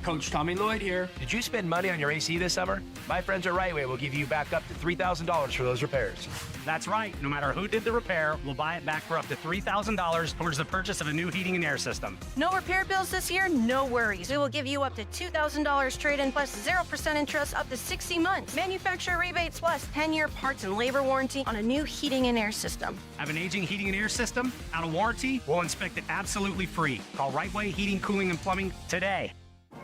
Coach Tommy Lloyd here. Did you spend money on your AC this summer? My friends at Rightway will give you back up to $3,000 for those repairs. That's right. No matter who did the repair, we'll buy it back for up to $3,000 towards the purchase of a new heating and air system. No repair bills this year? No worries. We will give you up to $2,000 trade-in plus 0% interest up to 60 months. Manufacturer rebates plus 10-year parts and labor warranty on a new heating and air system. Have an aging heating and air system? Out of warranty? We'll inspect it absolutely free. Call Rightway Heating, Cooling, and Plumbing today.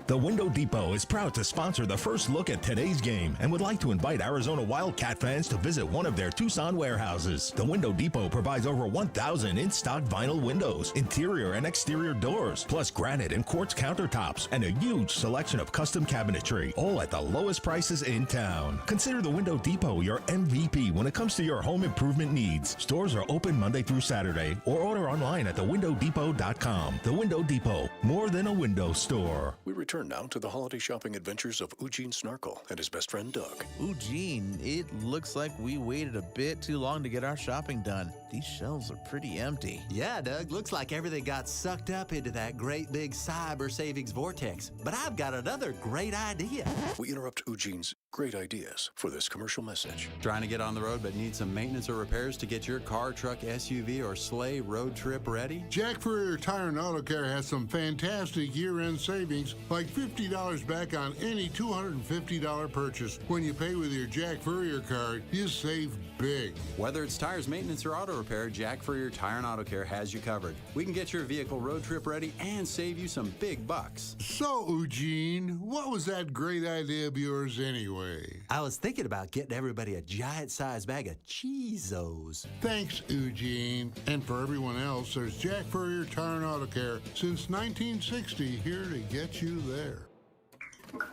The Window Depot is proud to sponsor the first look at today's game and would like to invite Arizona Wildcat fans to visit one of their Tucson warehouses. The Window Depot provides over 1,000 in-stock vinyl windows, interior and exterior doors, plus granite and quartz countertops, and a huge selection of custom cabinetry, all at the lowest prices in town. Consider the Window Depot your MVP when it comes to your home improvement needs. Stores are open Monday through Saturday, or order online at thewindowdepot.com. The Window Depot, more than a window store. We return now to the holiday shopping adventures of Eugene Snarkle and his best friend Doug. Eugene, it looks like we waited a bit too long to get our shopping done. These shelves are pretty empty. Yeah, Doug, looks like everything got sucked up into that great big cyber savings vortex. But I've got another great idea. We interrupt Eugene's great ideas for this commercial message. Trying to get on the road but need some maintenance or repairs to get your car, truck, SUV, or sleigh road trip ready? Jack Furrier Tire and Auto Care has some fantastic year-end savings, like $50 back on any $250 purchase. When you pay with your Jack Furrier card, you save big. Whether it's tires, maintenance, or auto repair, Jack Furrier Tire and Auto Care has you covered. We can get your vehicle road trip ready and save you some big bucks. So, Eugene, what was that great idea of yours anyway? I was thinking about getting everybody a giant-sized bag of Cheezos. Thanks, Eugene. And for everyone else, there's Jack Furrier Tire and Auto Care since 1960, here to get you there.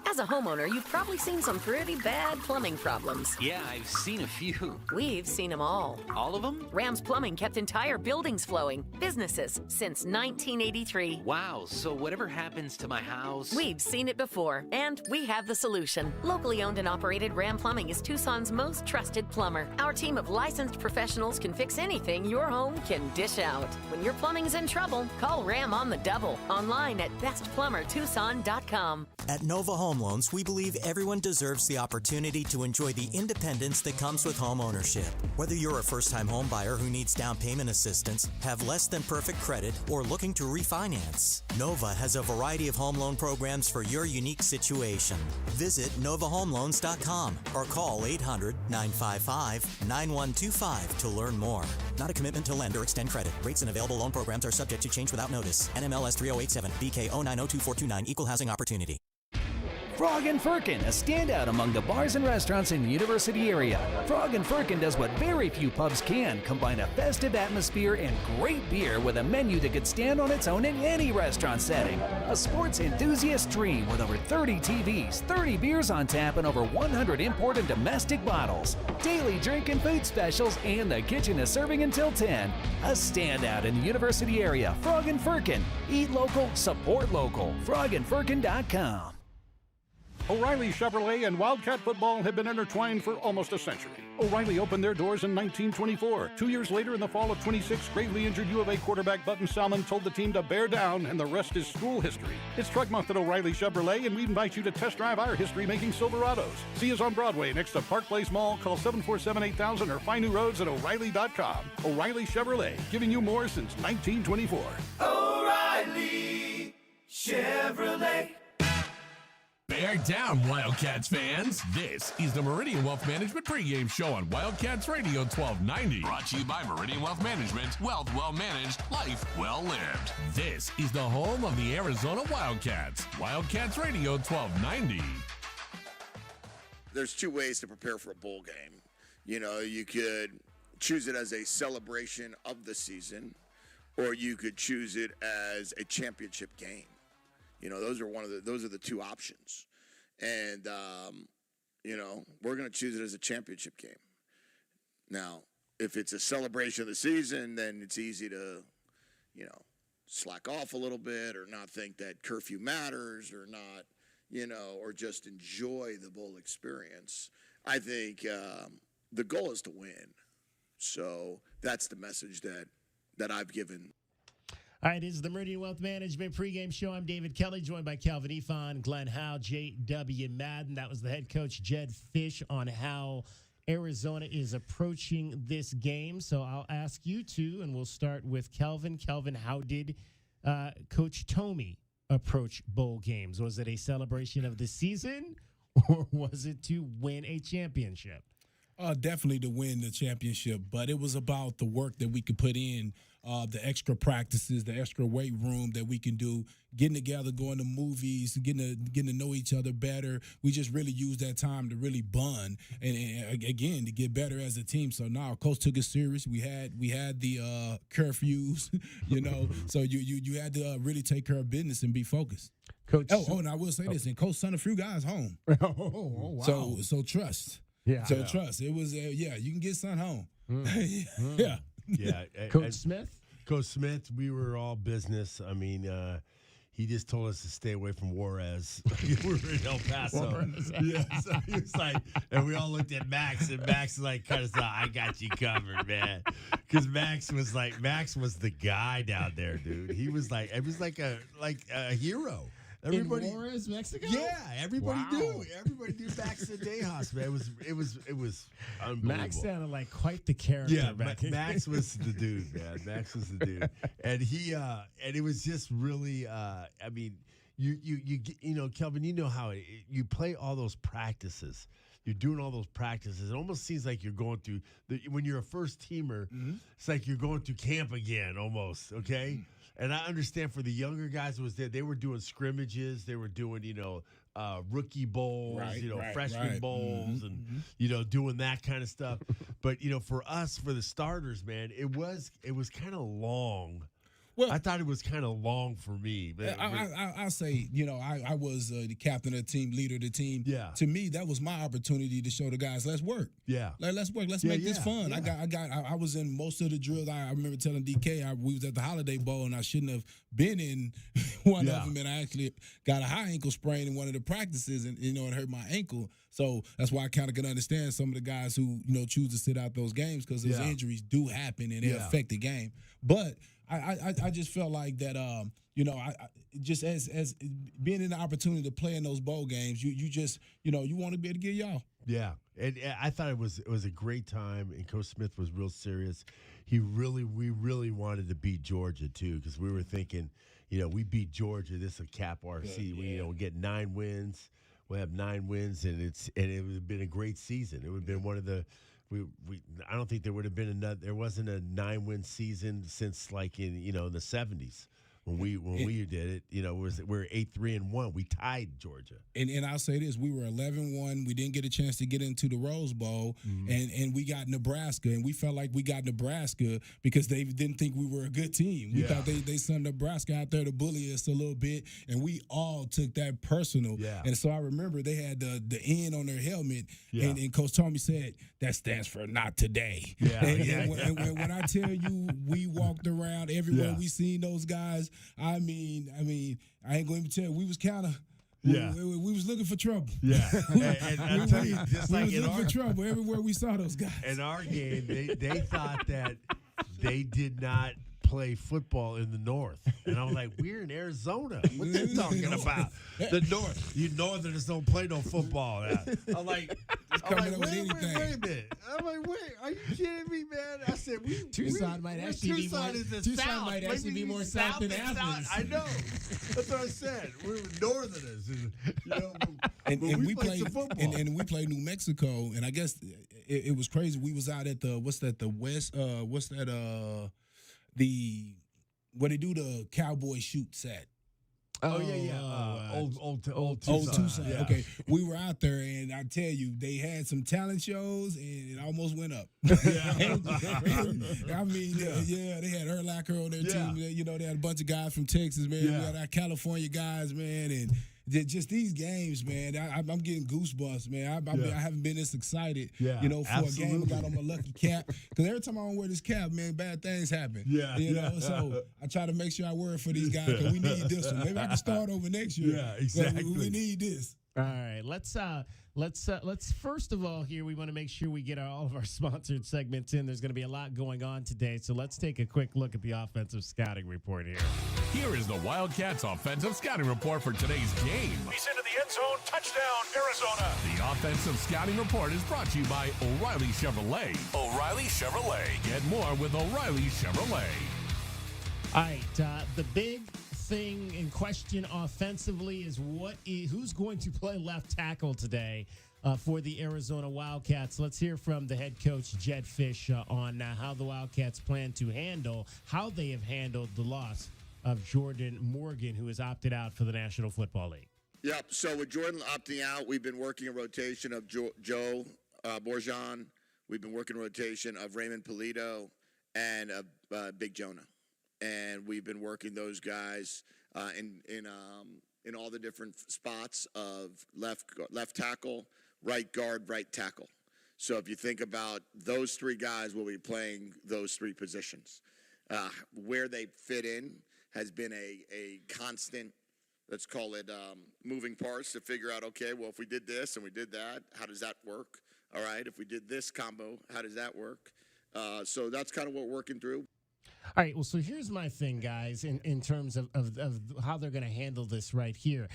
As a homeowner, you've probably seen some pretty bad plumbing problems. Yeah, I've seen a few. We've seen them all. All of them? Rams Plumbing kept entire buildings flowing. Businesses since 1983. Wow, so whatever happens to my house... We've seen it before, and we have the solution. Locally owned and operated Ram Plumbing is Tucson's most trusted plumber. Our team of licensed professionals can fix anything your home can dish out. When your plumbing's in trouble, call Ram on the double. Online at bestplumbertucson.com. At Nova Home Loans, we believe everyone deserves the opportunity to enjoy the independence that comes with home ownership. Whether you're a first-time home buyer who needs down payment assistance, have less than perfect credit, or looking to refinance, Nova has a variety of home loan programs for your unique situation. Visit novahomeloans.com or call 800-955-9125 to learn more. Not a commitment to lend or extend credit. Rates and available loan programs are subject to change without notice. NMLS 3087, BK 0902429, Equal Housing Opportunity. Frog and Firkin, a standout among the bars and restaurants in the University area. Frog and Firkin does what very few pubs can, combine a festive atmosphere and great beer with a menu that could stand on its own in any restaurant setting. A sports enthusiast dream with over 30 TVs, 30 beers on tap, and over 100 import and domestic bottles. Daily drink and food specials, and the kitchen is serving until 10. A standout in the University area. Frog and Firkin. Eat local, support local. frogandfirkin.com. O'Reilly Chevrolet and Wildcat football have been intertwined for almost a century. O'Reilly opened their doors in 1924. 2 years later, in the fall of 26, gravely injured U of A quarterback Button Salmon told the team to bear down, and the rest is school history. It's Truck Month at O'Reilly Chevrolet, and we invite you to test drive our history-making Silverados. See us on Broadway next to Park Place Mall. Call 747-8000 or find new roads at O'Reilly.com. O'Reilly Chevrolet, giving you more since 1924. O'Reilly Chevrolet. Bear down, Wildcats fans. This is the Meridian Wealth Management pregame show on Wildcats Radio 1290. Brought to you by Meridian Wealth Management. Wealth well managed, life well lived. This is the home of the Arizona Wildcats. Wildcats Radio 1290. There's two ways to prepare for a bowl game. You know, you could choose it as a celebration of the season, or you could choose it as a championship game. You know, those are the two options. And, you know, we're going to choose it as a championship game. Now, if it's a celebration of the season, then it's easy to, you know, slack off a little bit or not think that curfew matters or not, you know, or just enjoy the bowl experience. I think the goal is to win. So that's the message that I've given. All right, this is the Meridian Wealth Management pregame show. I'm David Kelly, joined by Calvin Efon, Glenn Howe, J.W. Madden. That was the head coach, Jed Fish, on how Arizona is approaching this game. So I'll ask you two, and we'll start with Calvin. Calvin, how did Coach Tomey approach bowl games? Was it a celebration of the season, or was it to win a championship? Definitely to win the championship, but it was about the work that we could put in, the extra practices, the extra weight room that we can do, getting together, going to movies, getting to know each other better. We just really used that time to really bond and again to get better as a team. So now Coach took it serious. We had the curfews, you know, so you had to really take care of business and be focused. Coach, and I will say this, and Coach sent a few guys home. Wow. So trust. Yeah. So trust. It was, you can get son home. Yeah. Coach Smith? Coach Smith, we were all business. I mean, he just told us to stay away from Juarez. We were in El Paso. Yeah, so he was like, and we all looked at Max, and Max like kind of said, I got you covered, man. Because Max was the guy down there, dude. He was like, it was like a hero. Everybody, in Juarez, Mexico? Yeah, everybody knew. Everybody knew Max Dejas, man. It was unbelievable. Max sounded like quite the character. Yeah, back Max was the dude, man. Max was the dude, and and it was just really. I mean, you know, Kelvin, you know how you play all those practices. You're doing all those practices. It almost seems like you're going through when you're a first teamer. Mm-hmm. It's like you're going through camp again, almost. Okay. Mm-hmm. And I understand for the younger guys who was there, they were doing scrimmages. They were doing, you know, rookie bowls, freshman bowls, and, you know, doing that kind of stuff. But, you know, for us, for the starters, man, it was kind of long Well, I thought it was kind of long for me. But I'll say, I was the captain of the team, leader of the team. Yeah. To me, that was my opportunity to show the guys, let's work. Yeah. Let's work. Let's make this fun. Yeah. I was in most of the drills. I remember telling DK we was at the Holiday Bowl and I shouldn't have been in one of them, and I actually got a high ankle sprain in one of the practices, and it hurt my ankle. So that's why I kind of can understand some of the guys who choose to sit out those games, because those injuries do happen and they affect the game. But I just felt like that. I just as being in the opportunity to play in those bowl games, you just you want to be able to get y'all. Yeah, and I thought it was a great time, and Coach Smith was real serious. We really wanted to beat Georgia too, because we were thinking, we beat Georgia, this will cap our season. We get 9 wins. We'll have 9 wins, and it would have been a great season. It would have been one of the. I don't think there would have been another. There wasn't a 9-win season since like in the 70s. When we did it, we were 8-3-1. We tied Georgia. And I'll say this: we were 11-1. We didn't get a chance to get into the Rose Bowl, and we got Nebraska, and we felt like we got Nebraska because they didn't think we were a good team. We thought they sent Nebraska out there to bully us a little bit, and we all took that personal. Yeah. And so I remember they had the N on their helmet, and Coach Tommy said that stands for not today. Yeah. And when I tell you, we walked around everywhere we seen those guys. I mean, I ain't going to tell you, we was kind of. Yeah, we was looking for trouble. Yeah, and I'll tell you, just like we was looking for trouble everywhere we saw those guys. In our game, they thought that they did not play football in the North, and I was like, we're in Arizona. What are you talking about? The North. You Northerners don't play no football. I'm like, wait a minute. I'm like, wait, are you kidding me, man? I said, Tucson might actually be more south than Athens. I know. That's what I said. We were Northerners, and we played football. And we played New Mexico, and I guess it was crazy. We was out at the where they do the cowboy shoots at. Old Tucson. Tucson. Yeah. Okay, we were out there, and I tell you, they had some talent shows, and it almost went up. I mean, they had Urlacher on their team. They had a bunch of guys from Texas, man. We had our California guys, man, and just these games, man. I'm getting goosebumps, man. I haven't been this excited, for a game. I got on my lucky cap, because every time I don't wear this cap, man, bad things happen. So I try to make sure I wear it for these guys, because we need this one. Maybe I can start over next year. Yeah, exactly. We need this. All right, let's first of all here, we want to make sure we get all of our sponsored segments in. There's going to be a lot going on today, so let's take a quick look at the offensive scouting report here. Here is the Wildcats offensive scouting report for today's game. He's into the end zone. Touchdown, Arizona. The offensive scouting report is brought to you by O'Reilly Chevrolet. O'Reilly Chevrolet. Get more with O'Reilly Chevrolet. All right, the big thing in question offensively is who's going to play left tackle today for the Arizona Wildcats. Let's hear from the head coach, Jed Fish, on how the Wildcats plan to how they have handled the loss of Jordan Morgan, who has opted out for the National Football League. Yep, so with Jordan opting out, we've been working a rotation of Joe Borjan. We've been working a rotation of Raymond Polito and Big Jonah. And we've been working those guys in all the different spots of left tackle, right guard, right tackle. So if you think about those 3 guys, will be playing those 3 positions. Where they fit in has been a constant, let's call it moving parts to figure out, okay, well, if we did this and we did that, how does that work? All right, if we did this combo, how does that work? So that's kind of what we're working through. All right, well, so here's my thing, guys, in terms of how they're going to handle this right here.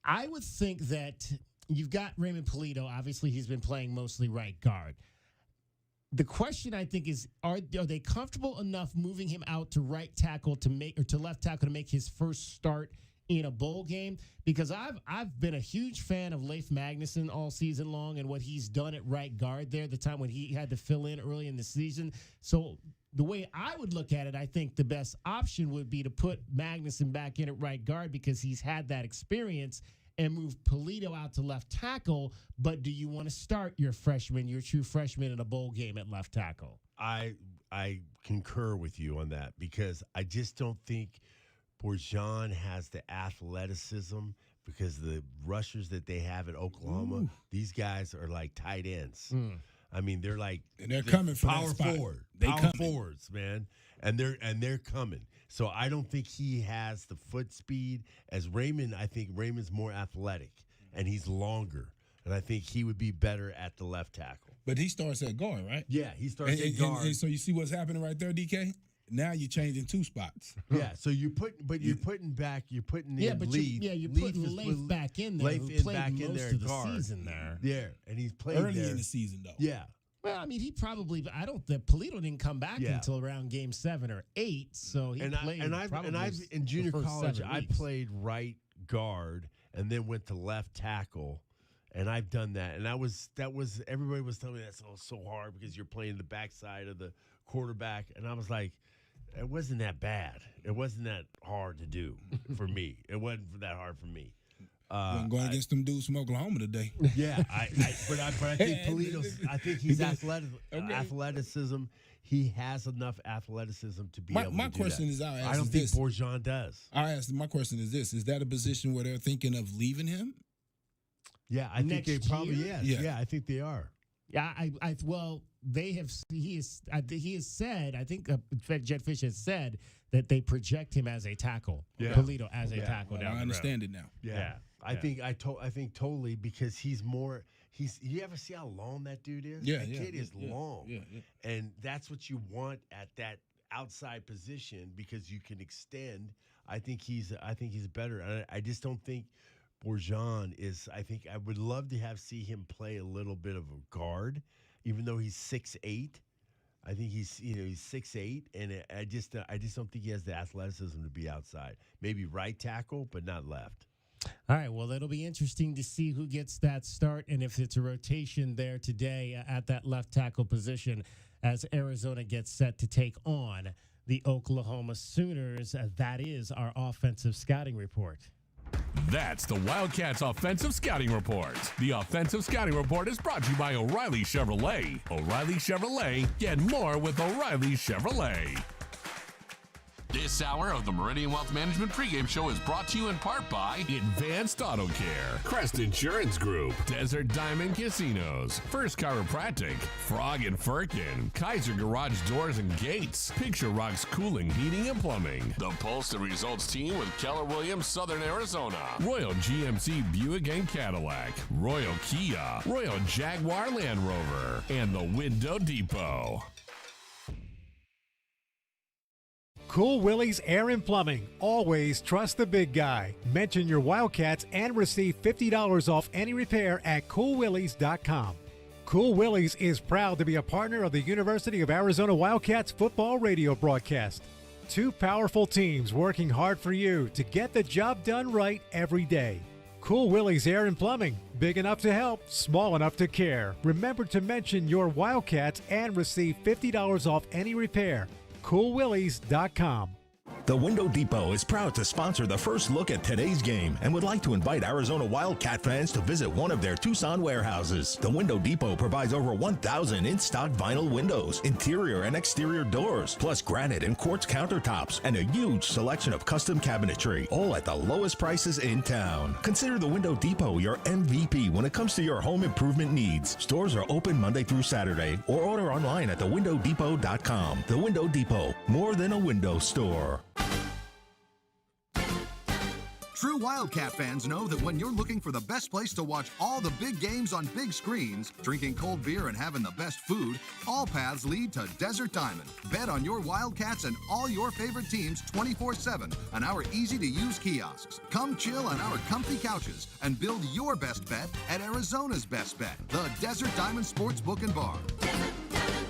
I would think that you've got Raymond Polito. Obviously, he's been playing mostly right guard. The question, I think, is are they comfortable enough moving him out to right tackle to left tackle to make his first start in a bowl game? Because I've been a huge fan of Leif Magnuson all season long and what he's done at right guard there, the time when he had to fill in early in the season. So the way I would look at it, I think the best option would be to put Magnuson back in at right guard because he's had that experience, and move Polito out to left tackle. But do you want to start your true freshman in a bowl game at left tackle? I concur with you on that because I just don't think Bourgeon has the athleticism because the rushers that they have at Oklahoma, these guys are like tight ends. I mean, they're like and they're coming for power that spot. forward, They power coming. forwards, man, and they're coming. So I don't think he has the foot speed as Raymond. I think Raymond's more athletic and he's longer, and I think he would be better at the left tackle. But he starts at guard, right? Yeah, he starts at guard. And so you see what's happening right there, DK? Now you're changing 2 spots. Yeah, so you're putting in you're putting Leif back in there. Leif Who in played back most in there of the guard. season there. Yeah, and he's played early there. in the season though. Yeah. Well, I mean, he probably. I don't. The Polito didn't come back until around game 7 or 8. So he played. I've in junior college I played right guard and then went to left tackle. And I've done that, and that was everybody was telling me that's so hard because you're playing the backside of the quarterback, and I was like, it wasn't that bad. It wasn't that hard to do for me. It wasn't that hard for me. I'm going against them dudes from Oklahoma today. Yeah, but I think Polito's. I think he's athletic. Athleticism. He has enough athleticism to be able to do my question that. is, I don't think Bourgeon does. My question is this: is that a position where they're thinking of leaving him? Yeah, I think they probably year? Yeah, I think they are. Yeah, well, they have. He has said. I think Jed Fish has said that they project him as a tackle. Yeah. Polito as a tackle. Well, down I the understand road. it now. Yeah. I think totally because he's more. You ever see how long that dude is? Yeah, that yeah, kid is yeah, long, yeah. and that's what you want at that outside position because you can extend. I think he's better. I just don't think Bourgeon is. I think I would love to see him play a little bit of a guard, even though he's 6'8". I think he's 6'8", and I just don't think he has the athleticism to be outside. Maybe right tackle, but not left. All right, well, it'll be interesting to see who gets that start and if it's a rotation there today at that left tackle position as Arizona gets set to take on the Oklahoma Sooners. That is our offensive scouting report. That's the Wildcats Offensive Scouting Report. The Offensive Scouting Report is brought to you by O'Reilly Chevrolet. O'Reilly Chevrolet, get more with O'Reilly Chevrolet. This hour of the Meridian Wealth Management pregame show is brought to you in part by Advanced Auto Care, Crest Insurance Group, Desert Diamond Casinos, First Chiropractic, Frog and Firkin, Kaiser Garage Doors and Gates, Picture Rocks Cooling, Heating and Plumbing, the Pulse the Results team with Keller Williams, Southern Arizona, Royal GMC Buick and Cadillac, Royal Kia, Royal Jaguar Land Rover, and the Window Depot. Cool Willie's Air and Plumbing. Always trust the big guy. Mention your Wildcats and receive $50 off any repair at coolwillies.com. Cool Willie's is proud to be a partner of the University of Arizona Wildcats football radio broadcast. 2 powerful teams working hard for you to get the job done right every day. Cool Willie's Air and Plumbing. Big enough to help, small enough to care. Remember to mention your Wildcats and receive $50 off any repair. coolwillies.com. The Window Depot is proud to sponsor the first look at today's game and would like to invite Arizona Wildcat fans to visit one of their Tucson warehouses. The Window Depot provides over 1,000 in-stock vinyl windows, interior and exterior doors, plus granite and quartz countertops, and a huge selection of custom cabinetry, all at the lowest prices in town. Consider the Window Depot your MVP when it comes to your home improvement needs. Stores are open Monday through Saturday, or order online at thewindowdepot.com. The Window Depot, more than a window store. True Wildcat fans know that when you're looking for the best place to watch all the big games on big screens, drinking cold beer and having the best food, all paths lead to Desert Diamond. Bet on your Wildcats and all your favorite teams 24/7 on our easy-to-use kiosks. Come chill on our comfy couches and build your best bet at Arizona's best bet, the Desert Diamond Sportsbook and Bar.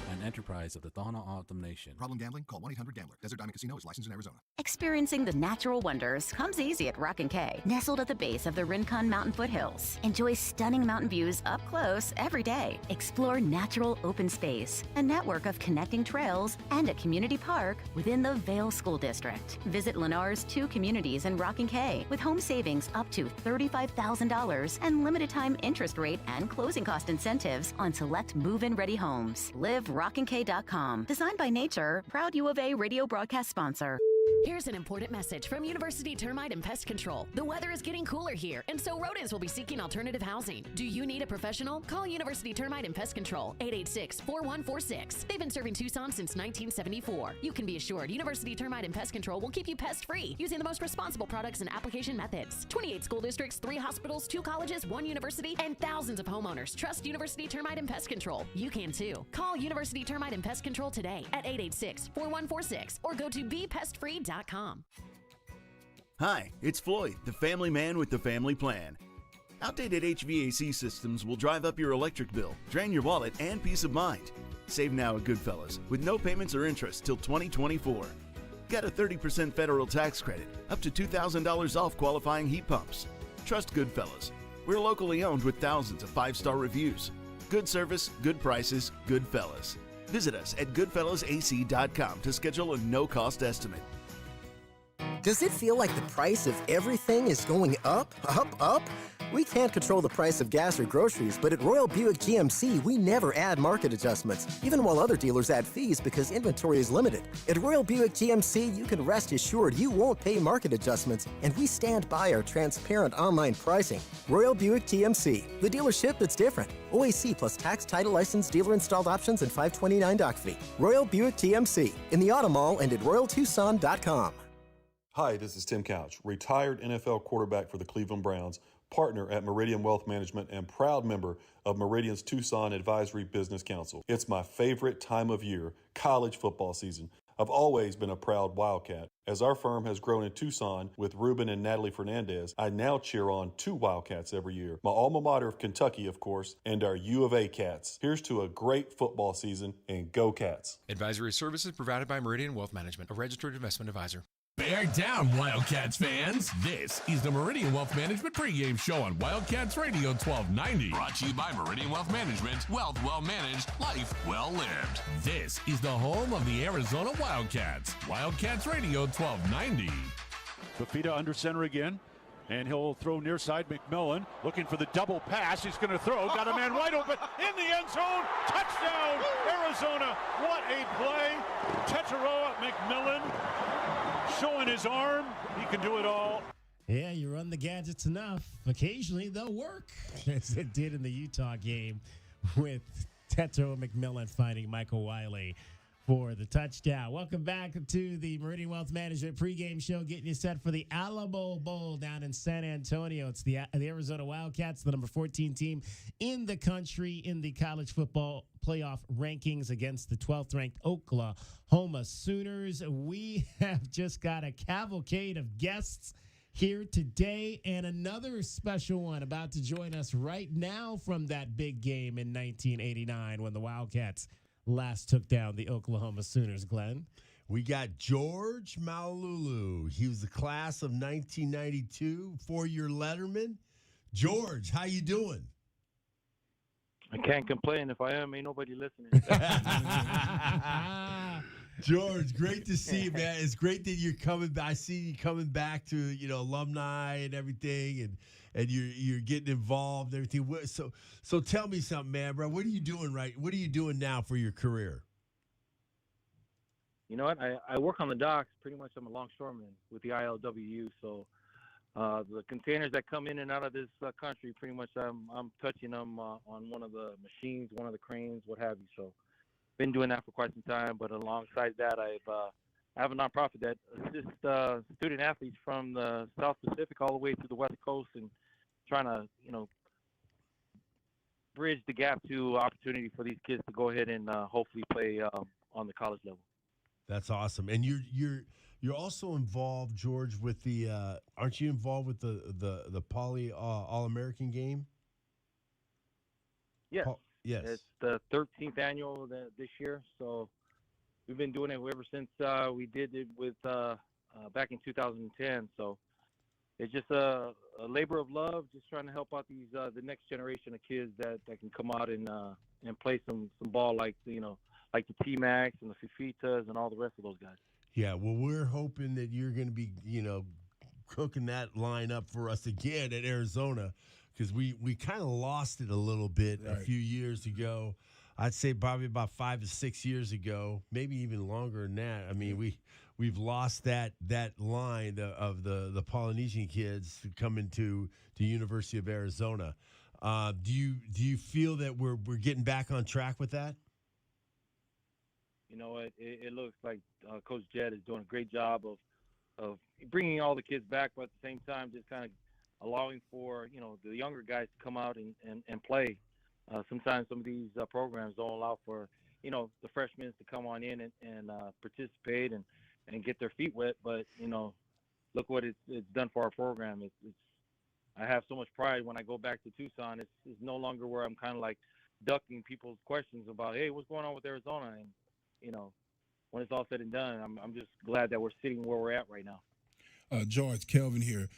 An enterprise of the Thana Autumn Nation. Problem gambling? Call 1-800-GAMBLER. Desert Diamond Casino is licensed in Arizona. Experiencing the natural wonders comes easy at Rock and K. Nestled at the base of the Rincon Mountain foothills. Enjoy stunning mountain views up close every day. Explore natural open space, a network of connecting trails, and a community park within the Vail School District. Visit Lennar's 2 communities in Rock and K with home savings up to $35,000 and limited time interest rate and closing cost incentives on select move-in ready homes. Live Rock rockandk.com. Designed by Nature, proud U of A radio broadcast sponsor. Here's an important message from University Termite and Pest Control. The weather is getting cooler here, and so rodents will be seeking alternative housing. Do you need a professional? Call University Termite and Pest Control, 886-4146. They've been serving Tucson since 1974. You can be assured University Termite and Pest Control will keep you pest-free using the most responsible products and application methods. 28 school districts, 3 hospitals, 2 colleges, 1 university, and thousands of homeowners trust University Termite and Pest Control. You can too. Call University Termite and Pest Control today at 886-4146 or go to bepestfree.com. Hi, it's Floyd, the family man with the family plan. Outdated HVAC systems will drive up your electric bill, drain your wallet, and peace of mind. Save now at Goodfellas with no payments or interest till 2024. Get a 30% federal tax credit, up to $2,000 off qualifying heat pumps. Trust Goodfellas. We're locally owned with thousands of 5-star reviews. Good service, good prices, Goodfellas. Visit us at goodfellasac.com to schedule a no-cost estimate. Does it feel like the price of everything is going up, up, up? We can't control the price of gas or groceries, but at Royal Buick GMC, we never add market adjustments, even while other dealers add fees because inventory is limited. At Royal Buick GMC, you can rest assured you won't pay market adjustments, and we stand by our transparent online pricing. Royal Buick GMC, the dealership that's different. OAC plus tax, title, license, dealer-installed options, and $529 doc fee. Royal Buick GMC, in the Auto Mall and at RoyalTucson.com. Hi, this is Tim Couch, retired NFL quarterback for the Cleveland Browns, partner at Meridian Wealth Management, and proud member of Meridian's Tucson Advisory Business Council. It's my favorite time of year, college football season. I've always been a proud Wildcat. As our firm has grown in Tucson with Ruben and Natalie Fernandez, I now cheer on 2 Wildcats every year. My alma mater of Kentucky, of course, and our U of A Cats. Here's to a great football season, and go Cats. Advisory services provided by Meridian Wealth Management, a registered investment advisor. Bear down, Wildcats fans. This is the Meridian Wealth Management pregame show on Wildcats Radio 1290. Brought to you by Meridian Wealth Management. Wealth well managed, life well lived. This is the home of the Arizona Wildcats. Wildcats Radio 1290. Fafita under center again, and he'll throw near side. McMillan looking for the double pass. He's going to throw. Got a man wide open in the end zone. Touchdown, Arizona. What a play. Tetairoa McMillan showing his arm. He can do it all. Yeah, you run the gadgets enough. Occasionally, they'll work, as it did in the Utah game with Tetairoa McMillan finding Michael Wiley for the touchdown. Welcome back to the Meridian Wealth Management pregame show, getting you set for the Alamo Bowl down in San Antonio. It's the Arizona Wildcats, the number 14 team in the country in the college football playoff rankings against the 12th-ranked Oklahoma Sooners. We have just got a cavalcade of guests here today, and another special one about to join us right now from that big game in 1989 when the Wildcats last took down the Oklahoma Sooners. Glenn? We got George Malulu. He was the class of 1992, 4-year letterman. George, how you doing? I can't complain. If I am, ain't nobody listening. George, great to see you, man. It's great that you're coming back. I see you coming back to, alumni and everything, and you're getting involved and everything. So tell me something, man, bro. What are you doing What are you doing now for your career? You know what? I work on the docks. Pretty much I'm a longshoreman with the ILWU. So the containers that come in and out of this country, pretty much I'm touching them on one of the machines, one of the cranes, what have you. So been doing that for quite some time. But alongside that, I have a nonprofit that assists student athletes from the South Pacific all the way to the West Coast, and trying to bridge the gap to opportunity for these kids to go ahead and hopefully play on the college level. That's awesome. And you're also involved, George, with the aren't you involved with the Poly All-American game? Yes. Yes. It's the 13th annual this year. So we've been doing it ever since we did it with back in 2010. So it's just a labor of love, just trying to help out these the next generation of kids that can come out and play some ball like the T-Max and the Fifitas and all the rest of those guys. Yeah, well, we're hoping that you're going to be, cooking that line up for us again at Arizona, because we kind of lost it a little bit a few years ago. I'd say probably about 5 to 6 years ago, maybe even longer than that. I mean, we've lost that line of the Polynesian kids coming to the University of Arizona. Do you feel that we're getting back on track with that? You know, it looks like Coach Jed is doing a great job of bringing all the kids back, but at the same time, just kind of allowing for, the younger guys to come out and play. Sometimes some of these programs don't allow for, the freshmen to come on in and participate and get their feet wet. But, look what it's done for our program. I have so much pride when I go back to Tucson. It's no longer where I'm kind of like ducking people's questions about, hey, what's going on with Arizona? And, when it's all said and done, I'm just glad that we're sitting where we're at right now. George, Kelvin here.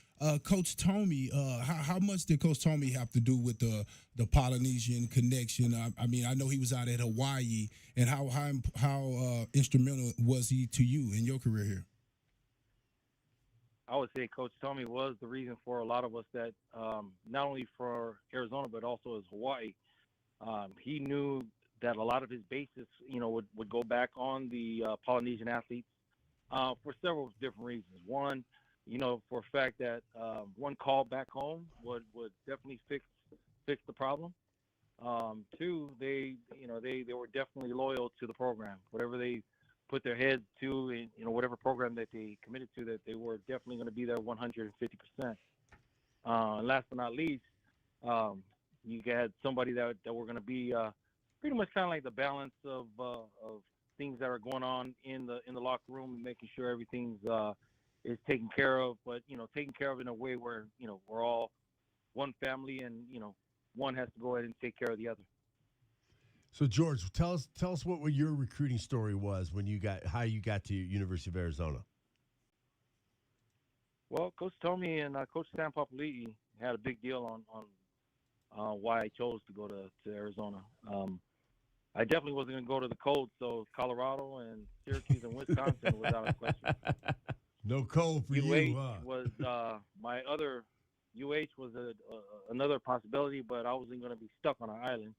Coach Tomey, how much did Coach Tomey have to do with the Polynesian connection? I mean, I know he was out at Hawaii, and how instrumental was he to you in your career here? I would say Coach Tomey was the reason for a lot of us that not only for Arizona but also as Hawaii. He knew that a lot of his basis, would go back on the Polynesian athletes for several different reasons. One, for a fact that one call back home would definitely fix the problem. Two, they were definitely loyal to the program. Whatever they put their heads to, in whatever program that they committed to, that they were definitely going to be there 150%. And last but not least, you had somebody that were going to be pretty much kind of like the balance of things that are going on in the locker room and making sure everything's is taken care of, but taken care of in a way where we're all one family and one has to go ahead and take care of the other. So George, tell us what your recruiting story was when how you got to University of Arizona. Well, Coach Tomey and Coach Sam Papoliti had a big deal on why I chose to go to Arizona. I definitely wasn't going to go to the cold, so Colorado and Syracuse and Wisconsin was out of question. No cold for you, huh? was my other. UH was another possibility, but I wasn't going to be stuck on an island.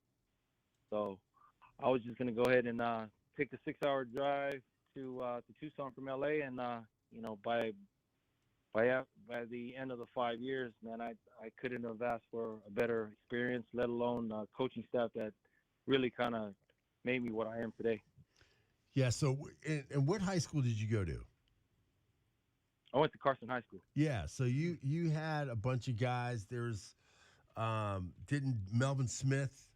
So I was just going to go ahead and take the 6-hour drive to Tucson from LA, and by the end of the 5 years, man, I couldn't have asked for a better experience, let alone coaching staff that really kind of made me what I am today. Yeah. So, and what high school did you go to? I went to Carson High School. Yeah. So you had a bunch of guys. There's didn't Melvin Smith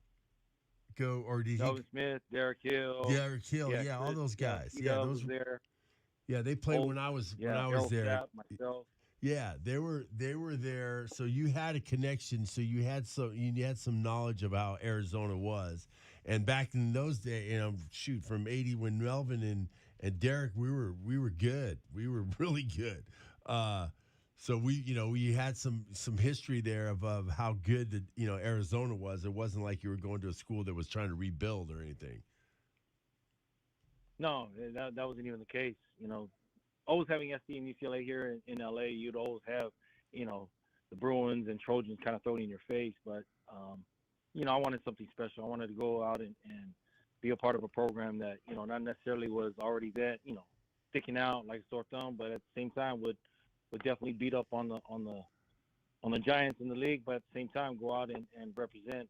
go, or did Melvin Smith, Derek Hill, yeah, all those guys. Yeah, those was there. Yeah, they played when I was there. Myself. Yeah, they were there. So you had a connection. So you had some knowledge of how Arizona was. And back in those days, from '80 when Melvin and Derek, we were good. We were really good. So we had some history there of how good Arizona was. It wasn't like you were going to a school that was trying to rebuild or anything. No, that wasn't even the case. Always having SC and UCLA here in LA, you'd always have, the Bruins and Trojans kind of thrown in your face. But, I wanted something special. I wanted to go out and be a part of a program that, not necessarily was already that, sticking out like a sore thumb, but at the same time would definitely beat up on the giants in the league, but at the same time go out and represent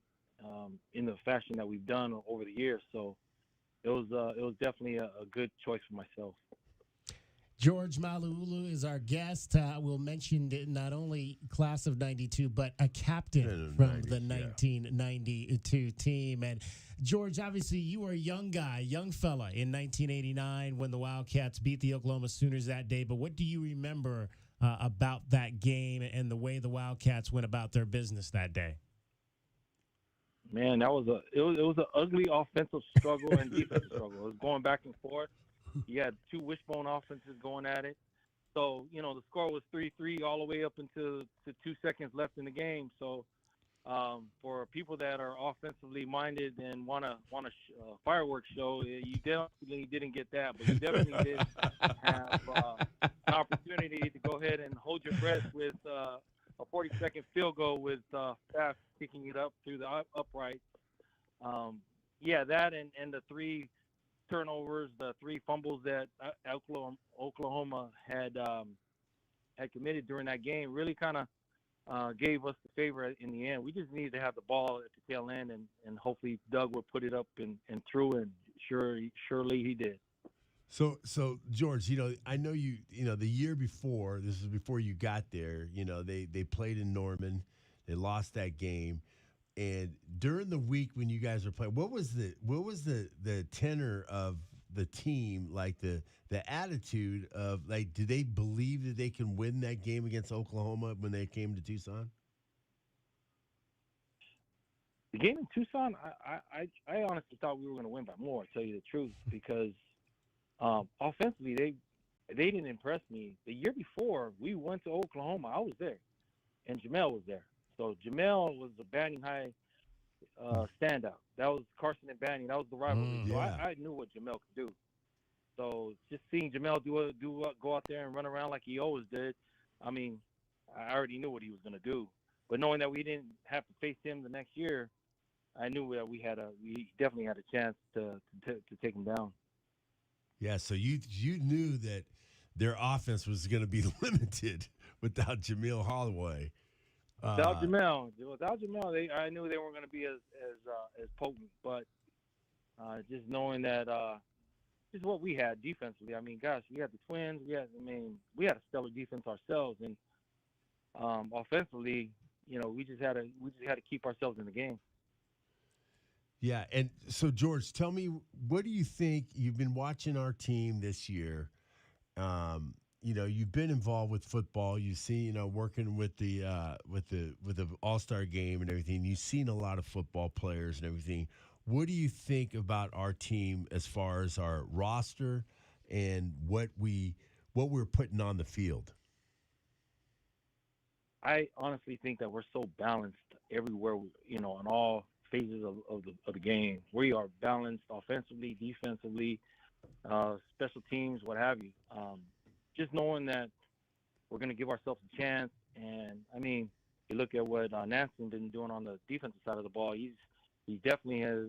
in the fashion that we've done over the years. So it was definitely a good choice for myself. George Malauulu is our guest. We'll mention not only class of 92, but a captain from the 1992 team. And George, obviously you were a young fella in 1989 when the Wildcats beat the Oklahoma Sooners that day. But what do you remember about that game and the way the Wildcats went about their business that day? Man, it was an ugly offensive struggle and defensive struggle. It was going back and forth. You had two wishbone offenses going at it. So, the score was 3-3 all the way up until 2 seconds left in the game. So, for people that are offensively minded and want a fireworks show, you definitely didn't get that. But you definitely did have an opportunity to go ahead and hold your breath with a 40-second field goal with Staff kicking it up through the upright. Yeah, that and the 3 turnovers, the 3 fumbles that Oklahoma had committed during that game really kind of gave us the favor in the end. We just needed to have the ball at the tail end, and hopefully Doug would put it up and through, and surely he did. So George, I know the year before, this is before you got there, they played in Norman. They lost that game. And during the week when you guys were playing, what was the tenor of the team, like the attitude of, like, do they believe that they can win that game against Oklahoma when they came to Tucson? The game in Tucson, I honestly thought we were going to win by more, to tell you the truth, because offensively they didn't impress me. The year before we went to Oklahoma, I was there, and Jamel was there. So Jamel was the Banning High standout. That was Carson and Banning. That was the rivalry. So I knew what Jamel could do. So just seeing Jamel go out there and run around like he always did, I mean, I already knew what he was going to do. But knowing that we didn't have to face him the next year, I knew that we definitely had a chance to take him down. Yeah, so you knew that their offense was going to be limited without Jamil Holloway. Without Jamel, I knew they weren't going to be as potent. But just knowing that, just what we had defensively. I mean, gosh, we had the Twins. We had a stellar defense ourselves, and offensively, we just had to keep ourselves in the game. Yeah, and so George, tell me, what do you think? You've been watching our team this year. You've been involved with football. You've seen, working with the All-Star game and everything. You've seen a lot of football players and everything. What do you think about our team as far as our roster and what we're putting on the field? I honestly think that we're so balanced everywhere, on all phases of the game. We are balanced offensively, defensively, special teams, what have you. Just knowing that we're going to give ourselves a chance. And, I mean, you look at what Nansen been doing on the defensive side of the ball. He definitely has,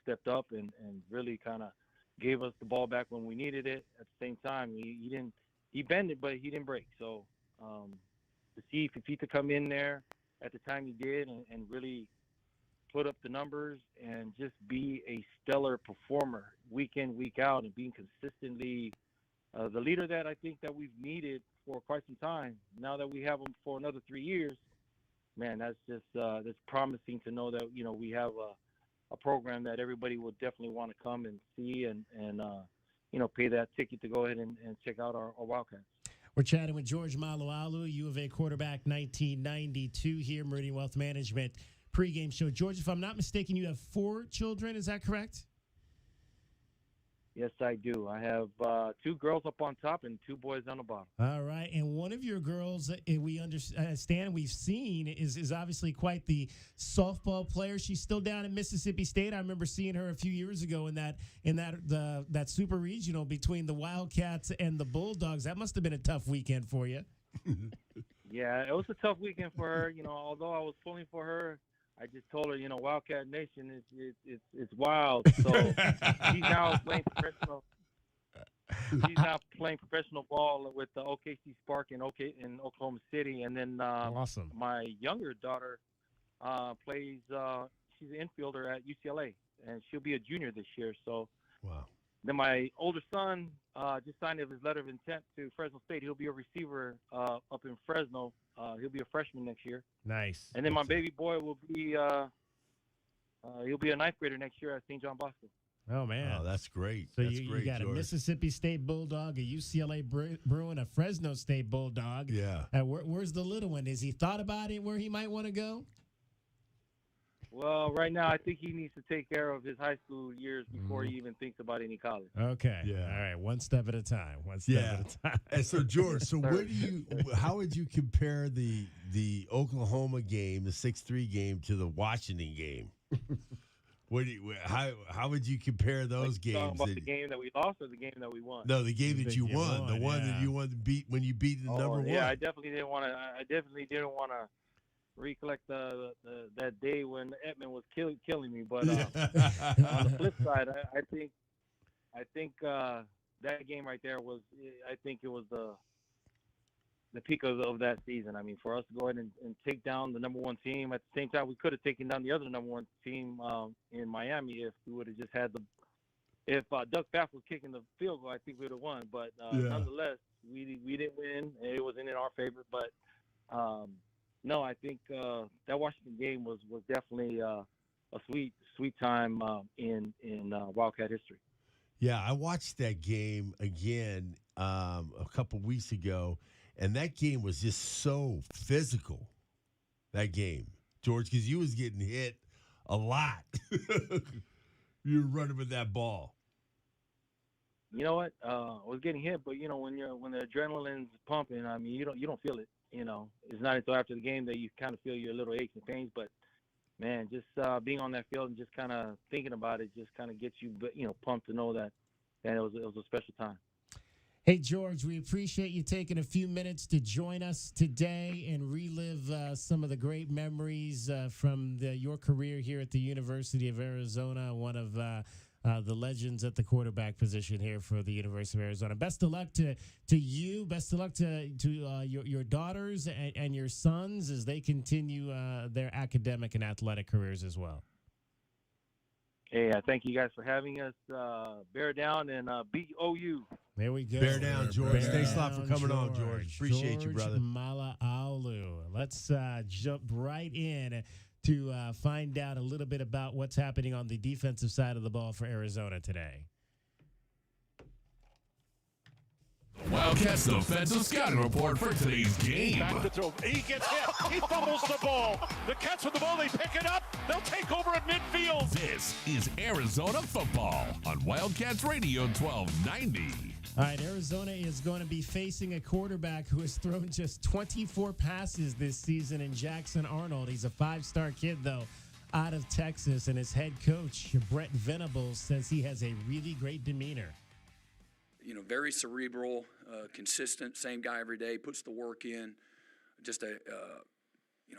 stepped up and really kind of gave us the ball back when we needed it. At the same time, he bended, but he didn't break. So to see Fifita come in there at the time he did and really put up the numbers and just be a stellar performer week in, week out, and being consistently the leader that I think that we've needed for quite some time. Now that we have him for another 3 years, man, that's just that's promising to know that we have a program that everybody will definitely want to come and see and pay that ticket to go ahead and check out our Wildcats. We're chatting with George Malualu, U of A quarterback, 1992 here, Meridian Wealth Management pregame show. George, if I'm not mistaken, you have 4 children. Is that correct? Yes, I do. I have 2 girls up on top and 2 boys on the bottom. All right. And one of your girls, we understand, we've seen, is obviously quite the softball player. She's still down in Mississippi State. I remember seeing her a few years ago in that super regional between the Wildcats and the Bulldogs. That must have been a tough weekend for you. Yeah, it was a tough weekend for her. Although I was pulling for her, I just told her, Wildcat Nation it's wild. So she's now playing professional. She's now playing professional ball with the OKC Spark in Oklahoma City, and then awesome. My younger daughter plays. She's an infielder at UCLA, and she'll be a junior this year. So wow. Then my older son just signed his letter of intent to Fresno State. He'll be a receiver up in Fresno. He'll be a freshman next year. Nice. And then my baby boy will be he'll be a 9th grader next year at St. John Bosco. Oh, man. Oh, that's great. So that's you great, got George. a Mississippi State Bulldog, a UCLA Bruin, a Fresno State Bulldog. Yeah. Where's the little one? Has he thought about it where he might want to go? Well, right now I think he needs to take care of his high school years before he even thinks about any college. Okay. Yeah. All right. One step at a time. One step at a time. And so, George, how would you compare the Oklahoma game, the 6-3 game, to the Washington game? How would you compare those games? About the game that we lost or the game that we won? No, the game that you won. The one that you won to beat when you beat the number one. Yeah, I definitely didn't want to recollect that day when Edmund was killing me. But on the flip side, I think that game right there was, I think it was the peak of that season. I mean, for us to go ahead and take down the number one team at the same time, we could have taken down the other number one team in Miami if we would have just had if Doug Pfaff was kicking the field goal, I think we would have won. But nonetheless, we didn't win. It wasn't in our favor. But no, I think that Washington game was definitely a sweet time in Wildcat history. Yeah, I watched that game again a couple weeks ago, and that game was just so physical. That game, George, because you was getting hit a lot. You were running with that ball. You know what? I was getting hit, but when the adrenaline's pumping, I mean, you don't feel it. It's not until after the game that you kind of feel your little aches and pains. But man, just being on that field and just kind of thinking about it just kind of gets you, pumped to know that it was a special time. Hey, George, we appreciate you taking a few minutes to join us today and relive some of the great memories from your career here at the University of Arizona, one of the legends at the quarterback position here for the University of Arizona. Best of luck to you. Best of luck to your daughters and your sons as they continue their academic and athletic careers as well. Hey, thank you guys for having us. Bear down and BOU. There we go. Bear down, George. Thanks a lot for coming on, George. Appreciate you, brother. Mala'aulu. Let's jump right in to find out a little bit about what's happening on the defensive side of the ball for Arizona today. Wildcats defensive scouting report for today's game. Back to throw. He gets hit. He fumbles the ball. The Cats with the ball. They pick it up. They'll take over at midfield. This is Arizona football on Wildcats Radio 1290. All right, Arizona is going to be facing a quarterback who has thrown just 24 passes this season in Jackson Arnold. He's a five-star kid, though, out of Texas, and his head coach, Brett Venables, says he has a really great demeanor. Very cerebral, consistent, same guy every day, puts the work in. Just a,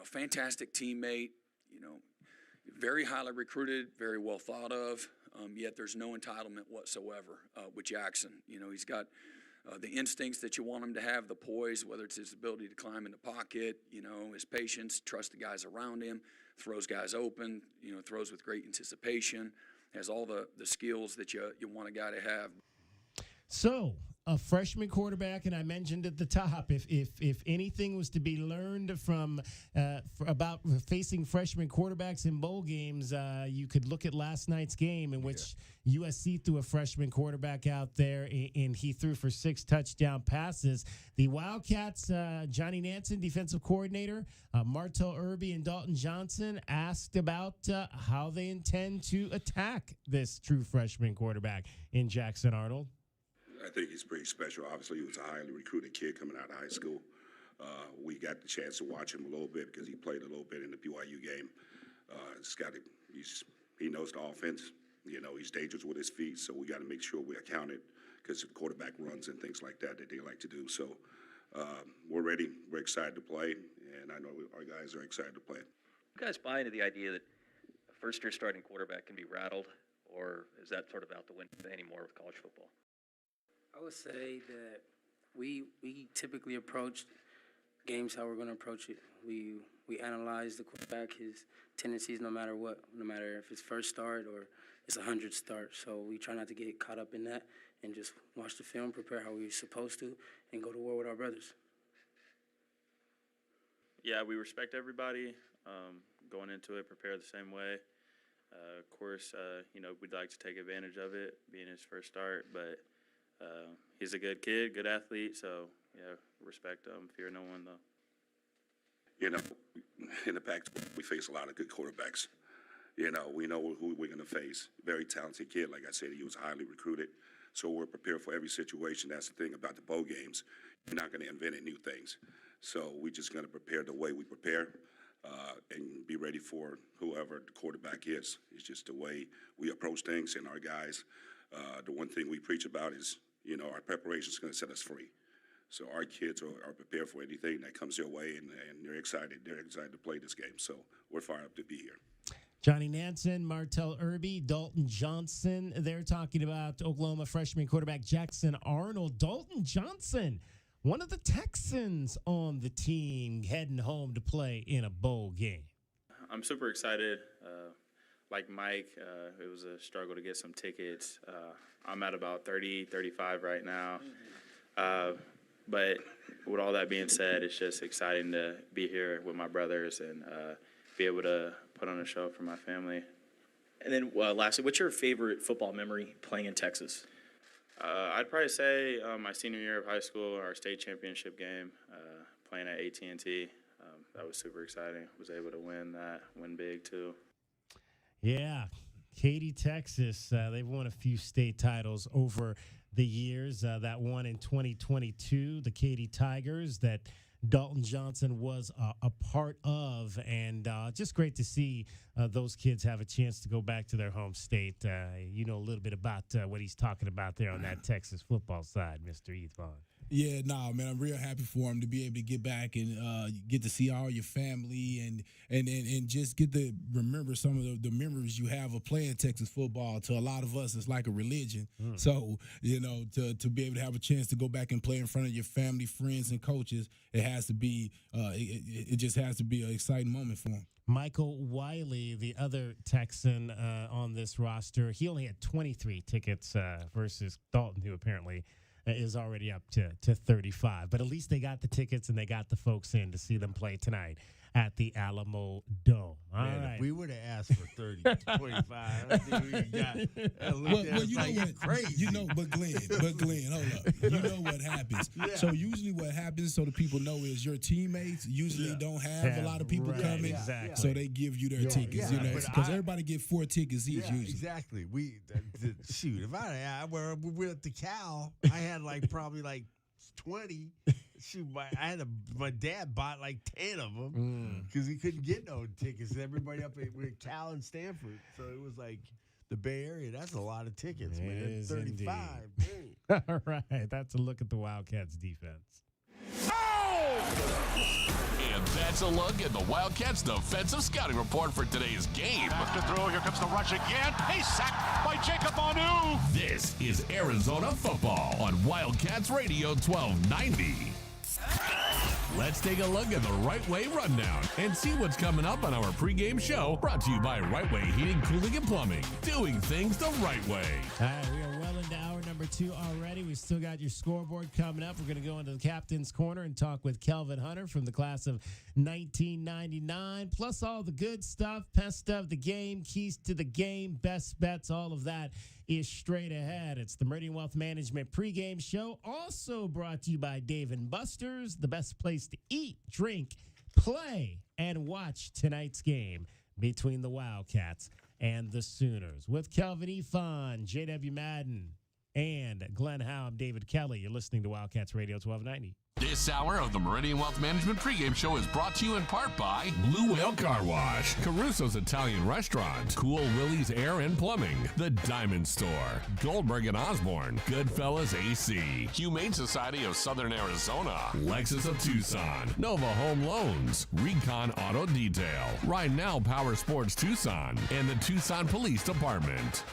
fantastic teammate, very highly recruited, very well thought of, yet there's no entitlement whatsoever with Jackson. He's got the instincts that you want him to have, the poise, whether it's his ability to climb in the pocket, his patience, trust the guys around him, throws guys open, throws with great anticipation, has all the skills that you want a guy to have. So, a freshman quarterback, and I mentioned at the top, if anything was to be learned from about facing freshman quarterbacks in bowl games, you could look at last night's game in which USC threw a freshman quarterback out there, and he threw for 6 touchdown passes. The Wildcats, Johnny Nansen, defensive coordinator, Martell Irby and Dalton Johnson asked about how they intend to attack this true freshman quarterback in Jackson Arnold. I think he's pretty special. Obviously, he was a highly recruited kid coming out of high school. We got the chance to watch him a little bit because he played a little bit in the BYU game. He knows the offense. He's dangerous with his feet, so we got to make sure we account it because quarterback runs and things like that they like to do. So we're ready. We're excited to play, and I know our guys are excited to play. You guys buy into the idea that a first-year starting quarterback can be rattled, or is that sort of out the window anymore with college football? I would say that we typically approach games how we're going to approach it. We analyze the quarterback, his tendencies, no matter what, no matter if it's first start or it's 100 start. So we try not to get caught up in that and just watch the film, prepare how we're supposed to, and go to war with our brothers. Yeah, we respect everybody. Going into it, prepare the same way. Of course, we'd like to take advantage of it, being his first start, but he's a good kid, good athlete, so, respect him, fear no one, though. In the Pac, we face a lot of good quarterbacks. We know who we're going to face. Very talented kid. Like I said, he was highly recruited, so we're prepared for every situation. That's the thing about the bowl games. You're not going to invent new things. So we're just going to prepare the way we prepare and be ready for whoever the quarterback is. It's just the way we approach things, and our guys, the one thing we preach about is, our preparation is going to set us free. So our kids are prepared for anything that comes their way, and they're excited. They're excited to play this game. So we're fired up to be here. Johnny Nansen, Martell Irby, Dalton Johnson. They're talking about Oklahoma freshman quarterback Jackson Arnold. Dalton Johnson, one of the Texans on the team, heading home to play in a bowl game. I'm super excited. Like Mike, it was a struggle to get some tickets. I'm at about 30, 35 right now. But with all that being said, it's just exciting to be here with my brothers and be able to put on a show for my family. And then lastly, what's your favorite football memory playing in Texas? I'd probably say my senior year of high school, our state championship game, playing at AT&T. That was super exciting. Was able to win big too. Yeah, Katy, Texas, they've won a few state titles over the years. That one in 2022, the Katy Tigers that Dalton Johnson was a part of, and just great to see those kids have a chance to go back to their home state. You know a little bit about what he's talking about there on that Texas football side, Mr. Ethan. Yeah, man, I'm real happy for him to be able to get back and get to see all your family and just get to remember some of the memories you have of playing Texas football. To a lot of us, it's like a religion. So, you know, to be able to have a chance to go back and play in front of your family, friends, and coaches, it has to be, it just has to be an exciting moment for him. Michael Wiley, the other Texan on this roster, he only had 23 tickets versus Dalton, who apparently is already up to 35. But at least they got the tickets and they got the folks in to see them play tonight at the Alamo Dome. All right. If we would have asked for 30, 25, I think we got well, you know what? Crazy. You know, but Glenn, hold up. You know what happens. Yeah. So usually what happens, so the people know, is your teammates usually don't have a lot of people coming. Exactly. So they give you their tickets, you know, because everybody get 4 tickets each usually. Exactly. Shoot, if we're at the Cal, I had probably 20. Shoot, my dad bought 10 of them because he couldn't get no tickets. Everybody up with Cal and Stanford, so it was the Bay Area. That's a lot of tickets, man. 35. All right, that's a look at the Wildcats defense. And that's a look at the Wildcats defensive scouting report for today's game. Back to throw. Here comes the rush again. He's sacked by Jacob Anu. This is Arizona football on Wildcats Radio 1290. Let's take a look at the Right Way Rundown and see what's coming up on our pregame show, brought to you by Right Way Heating, Cooling, and Plumbing. Doing things the right way. All right, we are well into hour number 2 already. We still got your scoreboard coming up. We're going to go into the captain's corner and talk with Kelvin Hunter from the class of 1999, plus all the good stuff, best of the game, keys to the game, best bets, all of that is straight ahead. It's the Meridian Wealth Management pregame show, also brought to you by Dave & Buster's, the best place to eat, drink, play, and watch tonight's game between the Wildcats and the Sooners. With Kelvin Efon, J.W. Madden, and Glenn Howe, I'm David Kelly. You're listening to Wildcats Radio 1290. This hour of the Meridian Wealth Management pregame show is brought to you in part by Blue Whale Car Wash, Caruso's Italian Restaurant, Cool Willie's Air and Plumbing, The Diamond Store, Goldberg and Osborne, Goodfellas AC, Humane Society of Southern Arizona, Lexus of Tucson, Nova Home Loans, Recon Auto Detail, Ride Now Power Sports Tucson, and the Tucson Police Department.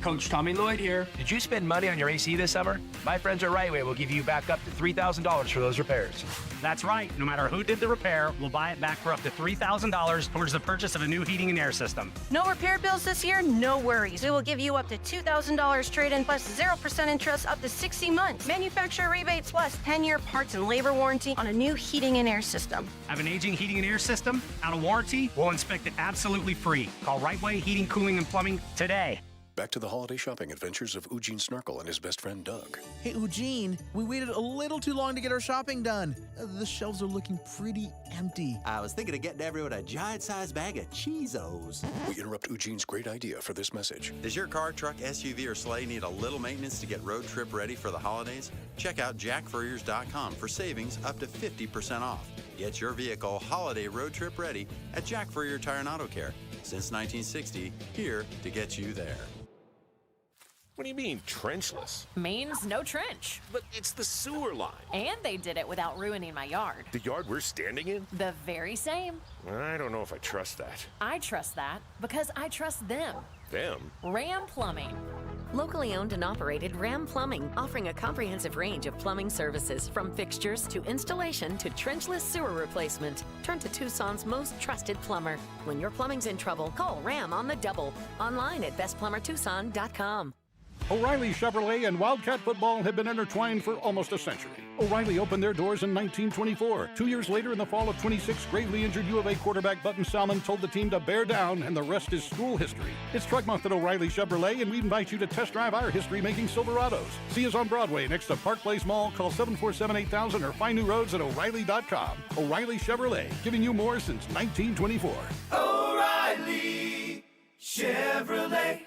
Coach Tommy Lloyd here. Did you spend money on your AC this summer? My friends at Right Way will give you back up to $3,000 for those repairs. That's right. No matter who did the repair, we'll buy it back for up to $3,000 towards the purchase of a new heating and air system. No repair bills this year? No worries. We will give you up to $2,000 trade-in plus 0% interest up to 60 months. Manufacturer rebates plus 10-year parts and labor warranty on a new heating and air system. Have an aging heating and air system? Out of warranty? We'll inspect it absolutely free. Call Right Way Heating, Cooling, and Plumbing today. Back to the holiday shopping adventures of Eugene Snarkle and his best friend Doug. Hey, Eugene, we waited a little too long to get our shopping done. The shelves are looking pretty empty. I was thinking of getting everyone a giant-sized bag of Cheezos. We interrupt Eugene's great idea for this message. Does your car, truck, SUV, or sleigh need a little maintenance to get road trip ready for the holidays? Check out jackfurriers.com for savings up to 50% off. Get your vehicle holiday road trip ready at Jack Furrier Tire and Auto Care. Since 1960, here to get you there. What do you mean, trenchless? Means no trench. But it's the sewer line. And they did it without ruining my yard. The yard we're standing in? The very same. I don't know if I trust that. I trust that because I trust them. Them? Ram Plumbing. Locally owned and operated Ram Plumbing, offering a comprehensive range of plumbing services from fixtures to installation to trenchless sewer replacement. Turn to Tucson's most trusted plumber. When your plumbing's in trouble, call Ram on the double. Online at bestplumbertucson.com. O'Reilly Chevrolet and Wildcat football have been intertwined for almost a century. O'Reilly opened their doors in 1924. 2 years later, in the fall of '26, gravely injured U of A quarterback Button Salmon told the team to bear down, and the rest is school history. It's Truck Month at O'Reilly Chevrolet, and we invite you to test drive our history-making Silverados. See us on Broadway next to Park Place Mall. Call 747-8000 or find new roads at O'Reilly.com. O'Reilly Chevrolet, giving you more since 1924. O'Reilly Chevrolet.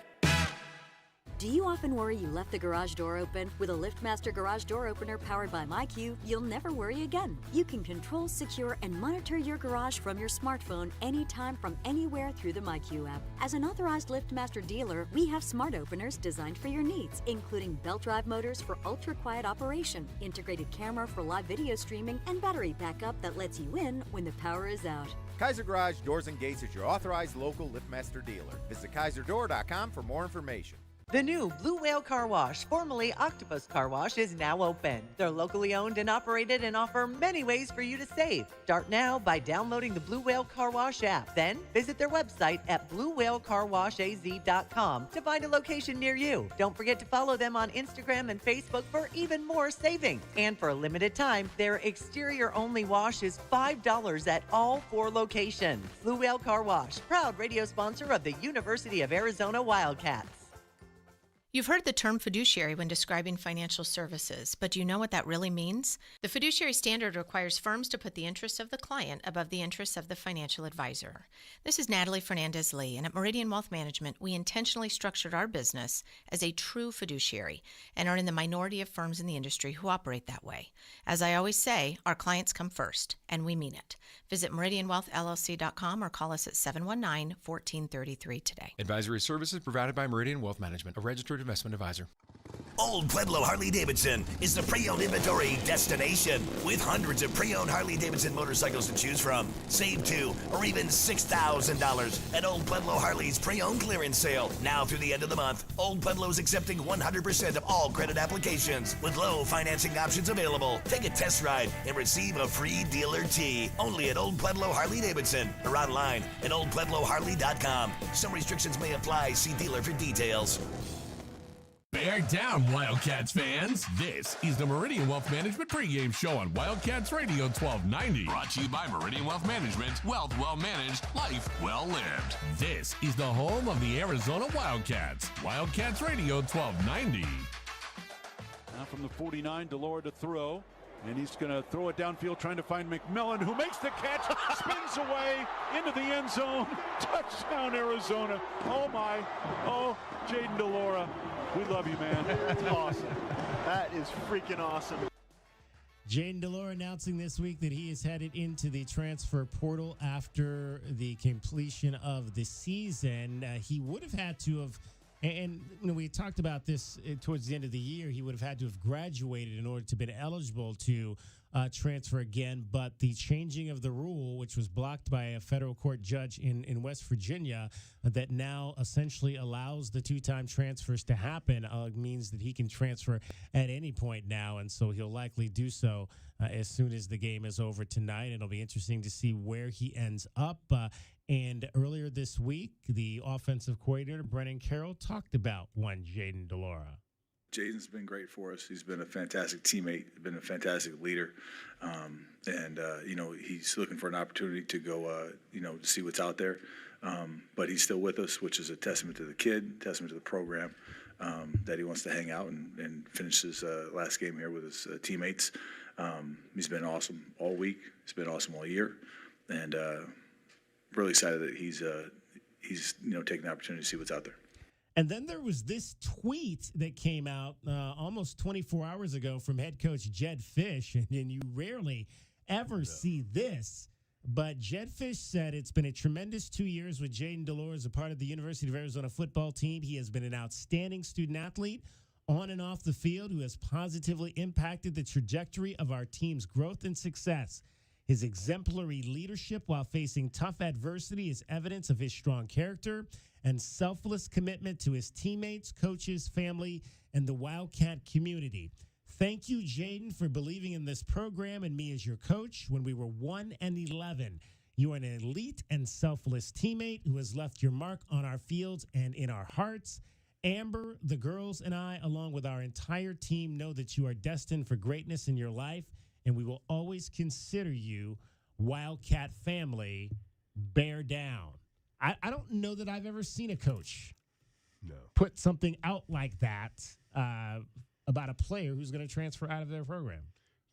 Do you often worry you left the garage door open? With a LiftMaster garage door opener powered by MyQ, you'll never worry again. You can control, secure, and monitor your garage from your smartphone anytime from anywhere through the MyQ app. As an authorized LiftMaster dealer, we have smart openers designed for your needs, including belt drive motors for ultra-quiet operation, integrated camera for live video streaming, and battery backup that lets you in when the power is out. Kaiser Garage Doors and Gates is your authorized local LiftMaster dealer. Visit KaiserDoor.com for more information. The new Blue Whale Car Wash, formerly Octopus Car Wash, is now open. They're locally owned and operated and offer many ways for you to save. Start now by downloading the Blue Whale Car Wash app. Then visit their website at bluewhalecarwashaz.com to find a location near you. Don't forget to follow them on Instagram and Facebook for even more savings. And for a limited time, their exterior-only wash is $5 at all 4 locations. Blue Whale Car Wash, proud radio sponsor of the University of Arizona Wildcats. You've heard the term fiduciary when describing financial services, but do you know what that really means? The fiduciary standard requires firms to put the interests of the client above the interests of the financial advisor. This is Natalie Fernandez-Lee, and at Meridian Wealth Management, we intentionally structured our business as a true fiduciary and are in the minority of firms in the industry who operate that way. As I always say, our clients come first, and we mean it. Visit meridianwealthllc.com or call us at 719-1433 today. Advisory services provided by Meridian Wealth Management, a registered investment advisor. Old Pueblo Harley-Davidson is the pre-owned inventory destination with hundreds of pre-owned Harley-Davidson motorcycles to choose from. Save $2,000 or even $6,000 at Old Pueblo Harley's pre-owned clearance sale. Now through the end of the month, Old Pueblo is accepting 100% of all credit applications with low financing options available. Take a test ride and receive a free dealer tee. Only at Old Pueblo Harley-Davidson or online at oldpuebloharley.com. Some restrictions may apply. See dealer for details. Bear down, Wildcats fans. This is the Meridian Wealth Management pregame show on Wildcats Radio 1290. Brought to you by Meridian Wealth Management. Wealth well managed, life well lived. This is the home of the Arizona Wildcats. Wildcats Radio 1290. Now from the 49, Delora to throw. And he's going to throw it downfield, trying to find McMillan, who makes the catch, spins away into the end zone. Touchdown, Arizona. Oh, my. Oh, Jaden Delora. We love you, man. That's awesome. That is freaking awesome. Jaden Delora announcing this week that he is headed into the transfer portal after the completion of the season. He would have had to have, and we talked about this towards the end of the year, he would have had to have graduated in order to have been eligible to transfer again. But the changing of the rule, which was blocked by a federal court judge in West Virginia, that now essentially allows the two-time transfers to happen, means that he can transfer at any point now. And so he'll likely do so as soon as the game is over tonight. It'll be interesting to see where he ends up. And earlier this week, the offensive coordinator, Brennan Carroll, talked about one Jaden Delora. Jaden's been great for us. He's been a fantastic teammate, been a fantastic leader. He's looking for an opportunity to go, to see what's out there. But he's still with us, which is a testament to the kid, testament to the program, that he wants to hang out and finish his last game here with his teammates. He's been awesome all week. He's been awesome all year. And really excited that he's taking the opportunity to see what's out there. And then there was this tweet that came out almost 24 hours ago from head coach Jed Fish, and you rarely ever see this. But Jed Fish said it's been a tremendous 2 years with Jaden Delore as a part of the University of Arizona football team. He has been an outstanding student athlete on and off the field who has positively impacted the trajectory of our team's growth and success. His exemplary leadership while facing tough adversity is evidence of his strong character and selfless commitment to his teammates, coaches, family, and the Wildcat community. Thank you, Jaden, for believing in this program and me as your coach when we were 1-11. You are an elite and selfless teammate who has left your mark on our fields and in our hearts. Amber, the girls, and I, along with our entire team, know that you are destined for greatness in your life, and we will always consider you Wildcat family. Bear down. I don't know that I've ever seen a coach put something out like that about a player who's going to transfer out of their program.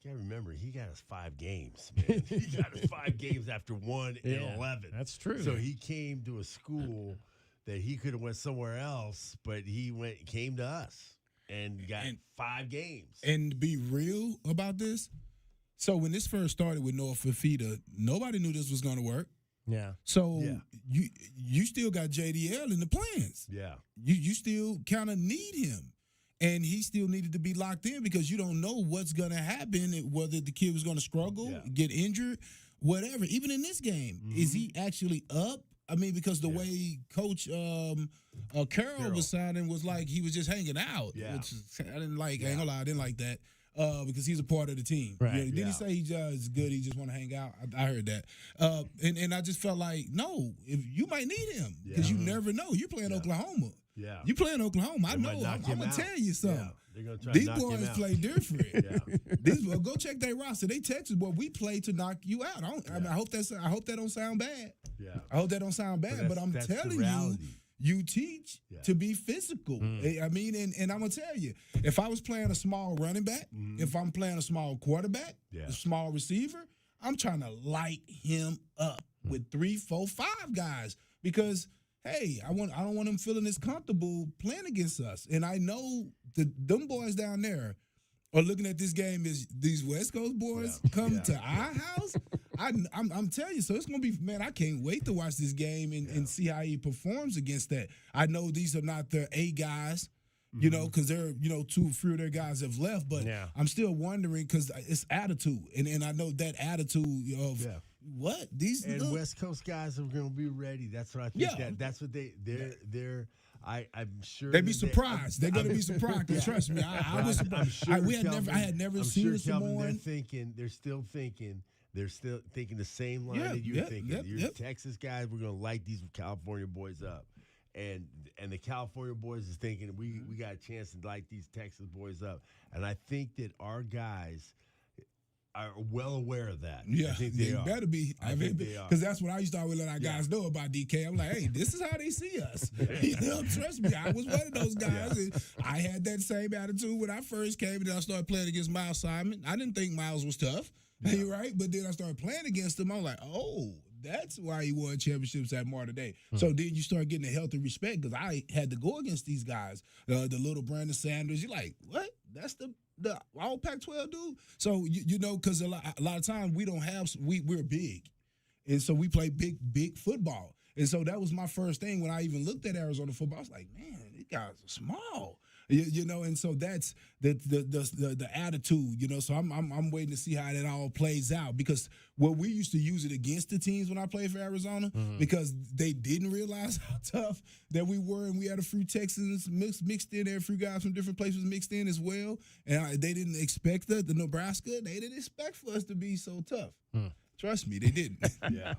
You got to remember, he got us 5 games, man. He got us 5 games after 1-11. That's true. So he came to a school that he could have went somewhere else, but he came to us and got 5 games. And to be real about this, so when this first started with Noah Fafita, nobody knew this was going to work. Yeah. So you still got JDL in the plans. Yeah. You still kind of need him. And he still needed to be locked in because you don't know what's going to happen, whether the kid was going to struggle, get injured, whatever. Even in this game, is he actually up? I mean, because the way Coach Carroll was sounding was like he was just hanging out. Yeah. Which I didn't like. I ain't gonna lie, I didn't like that because he's a part of the team. Right. Did he say he's good? He just want to hang out? I heard that. And I just felt like, no, you might need him because you never know. You're playing Oklahoma. Yeah. You playing Oklahoma. I know. I'm going to tell you something. They're gonna try These to knock him boys out. play different. Go check their roster. They Texas boy. We play to knock you out. I mean, I hope that don't sound bad. Yeah. I hope that don't sound bad. But I'm telling you, you teach to be physical. I mean, and I'm gonna tell you, if I was playing a small running back, if I'm playing a small quarterback, a small receiver, I'm trying to light him up with 3, 4, 5 guys because. Hey, I don't want him feeling as comfortable playing against us. And I know them boys down there are looking at this game as these West Coast boys come to our house. I'm telling you, so it's going to be, man, I can't wait to watch this game and see how he performs against that. I know these are not the A guys, you know, because they're, too few of their guys have left. But I'm still wondering because it's attitude. And I know that attitude of – what these West Coast guys are going to be ready. That's what I think. That's what they're. I'm sure they'd be surprised. They're going to be surprised. Trust me, I was. I'm sure I had never seen this more. They're still thinking the same line that you're thinking. You're Texas guys. We're going to light these California boys up, and the California boys is thinking we got a chance to light these Texas boys up. And I think that our guys are well aware of that. Yeah, I think they are. Better be. I think they are. Because that's what I used to always let our guys know about DK. I'm like, hey, this is how they see us. Trust me, I was one of those guys. And I had that same attitude when I first came, and then I started playing against Miles Simon. I didn't think Miles was tough, right? But then I started playing against him. I was like, oh, that's why he won championships at Marta Day. So then you start getting a healthy respect because I had to go against these guys. The little Brandon Sanders. You're like, what? That's the all Pac-12 dude. So because a lot of times we don't have we're big, and so we play big football. And so that was my first thing when I even looked at Arizona football. I was like, man, these guys are small, And so that's the attitude, So I'm waiting to see how that all plays out because we used to use it against the teams when I played for Arizona because they didn't realize how tough that we were, and we had a few Texans mixed in there, a few guys from different places mixed in as well, and they didn't expect the Nebraska. They didn't expect for us to be so tough. Trust me, they didn't. Yeah.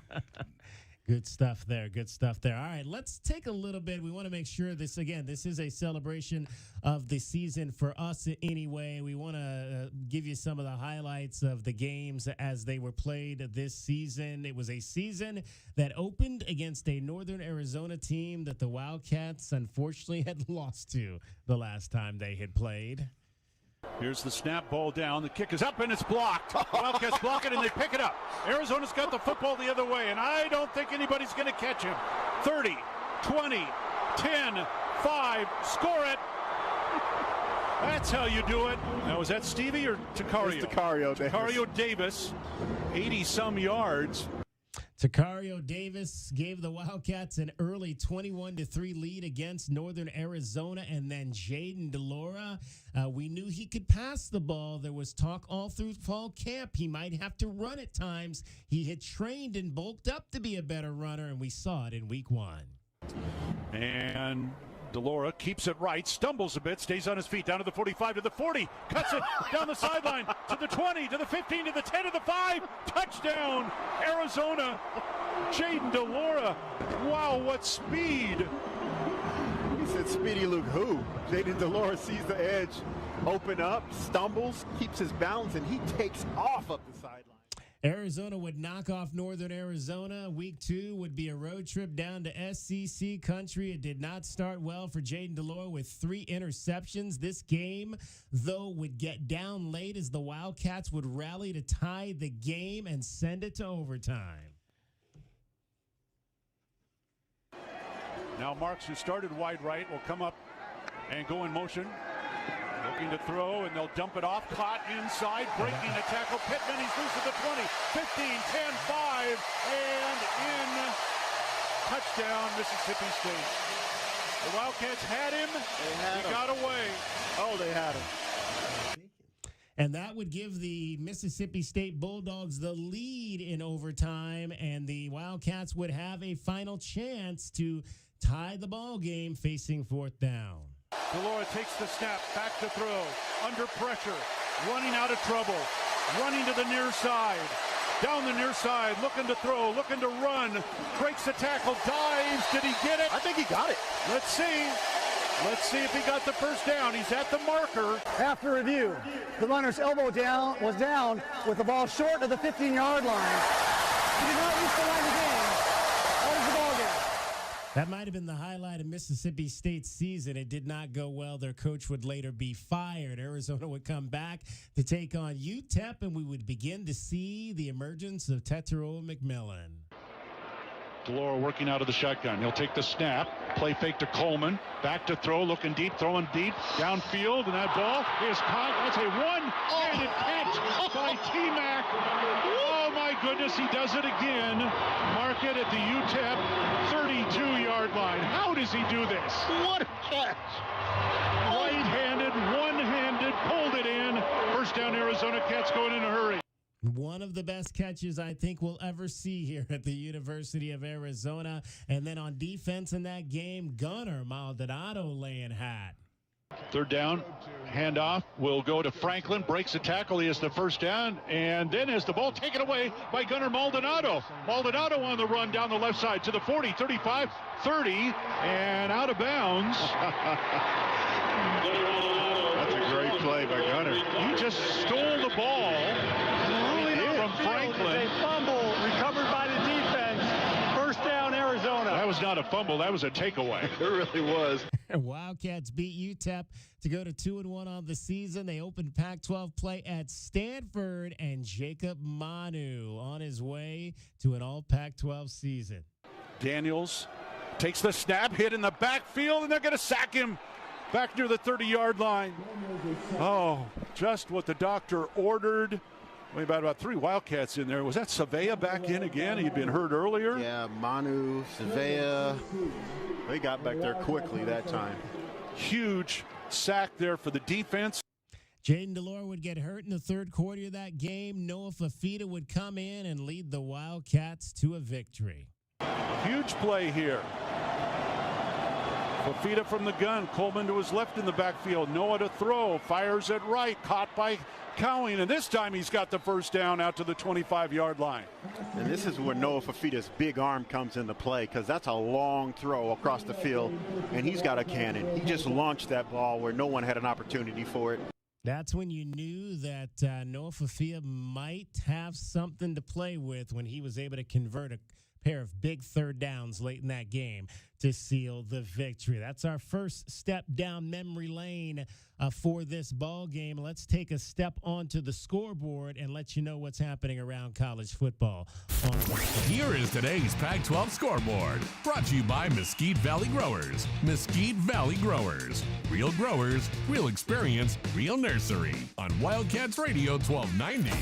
Good stuff there. Good stuff there. All right, let's take a little bit. We want to make sure this is a celebration of the season for us anyway. We want to give you some of the highlights of the games as they were played this season. It was a season that opened against a Northern Arizona team that the Wildcats unfortunately had lost to the last time they had played. Here's the snap, ball down. The kick is up and it's blocked. Wildcats block it and they pick it up. Arizona's got the football the other way, and I don't think anybody's going to catch him. 30, 20, 10, 5, score it. That's how you do it. Now, was that Stevie or Takario? It's Takario Davis. Takario Davis, 80-some yards. Tacario Davis gave the Wildcats an early 21-3 lead against Northern Arizona, and then Jaden DeLora. We knew he could pass the ball. There was talk all through fall camp he might have to run at times. He had trained and bulked up to be a better runner, and we saw it in week 1. And DeLora keeps it right, stumbles a bit, stays on his feet, down to the 45, to the 40, cuts it down the sideline, to the 20, to the 15, to the 10, to the 5, touchdown, Arizona, Jaden DeLora. Wow, what speed. He said Speedy Luke who? Jaden DeLora sees the edge, open up, stumbles, keeps his balance, and he takes off up the sideline. Arizona would knock off Northern Arizona. Week 2 would be a road trip down to SEC country. It did not start well for Jaden DeLora with 3 interceptions. This game, though, would get down late as the Wildcats would rally to tie the game and send it to overtime. Now Marks, who started wide right, will come up and go in motion. Looking to throw, and they'll dump it off. Caught inside, breaking a tackle. Pittman, he's loose at the 20, 15, 10, 5, and in. Touchdown, Mississippi State. The Wildcats had him. He got away. Oh, they had him. And that would give the Mississippi State Bulldogs the lead in overtime, and the Wildcats would have a final chance to tie the ball game facing 4th down. DeLora takes the snap, back to throw, under pressure, running out of trouble, running to the near side, down the near side, looking to throw, looking to run, breaks the tackle, dives. Did he get it? I think he got it. Let's see. Let's see if he got the first down. He's at the marker. After review, the runner's elbow was down with the ball short of the 15-yard line. He did not reach the line again. That is the ball game. That might have been the highlight of Mississippi State's season. It did not go well. Their coach would later be fired. Arizona would come back to take on UTEP, and we would begin to see the emergence of Tetero McMillan. DeLora working out of the shotgun. He'll take the snap, play fake to Coleman, back to throw, looking deep, throwing deep, downfield, and that ball is caught. That's a one-handed catch by T-Mac. Oh, my goodness, he does it again. Mark it at the UTEP 32-yard line. How does he do this? What a catch. Right-handed, one-handed, pulled it in. First down, Arizona. Cats going in a hurry. One of the best catches I think we'll ever see here at the University of Arizona. And then on defense in that game, Gunnar Maldonado laying hat. 3rd down, handoff will go to Franklin, breaks a tackle, he has the first down, and then has the ball taken away by Gunnar Maldonado. Maldonado on the run down the left side to the 40, 35, 30, and out of bounds. That's a great play by Gunnar. He just stole the ball from Franklin. A fumble recovered by the defense. First down, Arizona. That was not a fumble, that was a takeaway. It really was. Wildcats beat UTEP to go to 2-1 on the season. They opened Pac-12 play at Stanford, and Jacob Manu on his way to an all Pac-12 season. Daniels takes the snap, hit in the backfield, and they're going to sack him back near the 30-yard line. Oh, just what the doctor ordered. About 3 Wildcats in there. Was that Savea back in again? He'd been hurt earlier. Yeah, Manu, Savea. They got back there quickly that time. Huge sack there for the defense. Jaden DeLora would get hurt in the 3rd quarter of that game. Noah Fafita would come in and lead the Wildcats to a victory. Huge play here. Fafita from the gun. Coleman to his left in the backfield. Noah to throw. Fires it right. Caught by Cowing, and this time he's got the first down out to the 25-yard line. And this is where Noah Fafita's big arm comes into play, because that's a long throw across the field, and he's got a cannon. He just launched that ball where no one had an opportunity for it. That's when you knew that Noah Fafita might have something to play with when he was able to convert a pair of big 3rd downs late in that game to seal the victory. That's our first step down memory lane for this ball game. Let's take a step onto the scoreboard and let you know what's happening around college football. Here is today's Pac-12 scoreboard, brought to you by Mesquite Valley Growers. Mesquite Valley Growers. Real growers, real experience, real nursery. On Wildcats Radio 1290.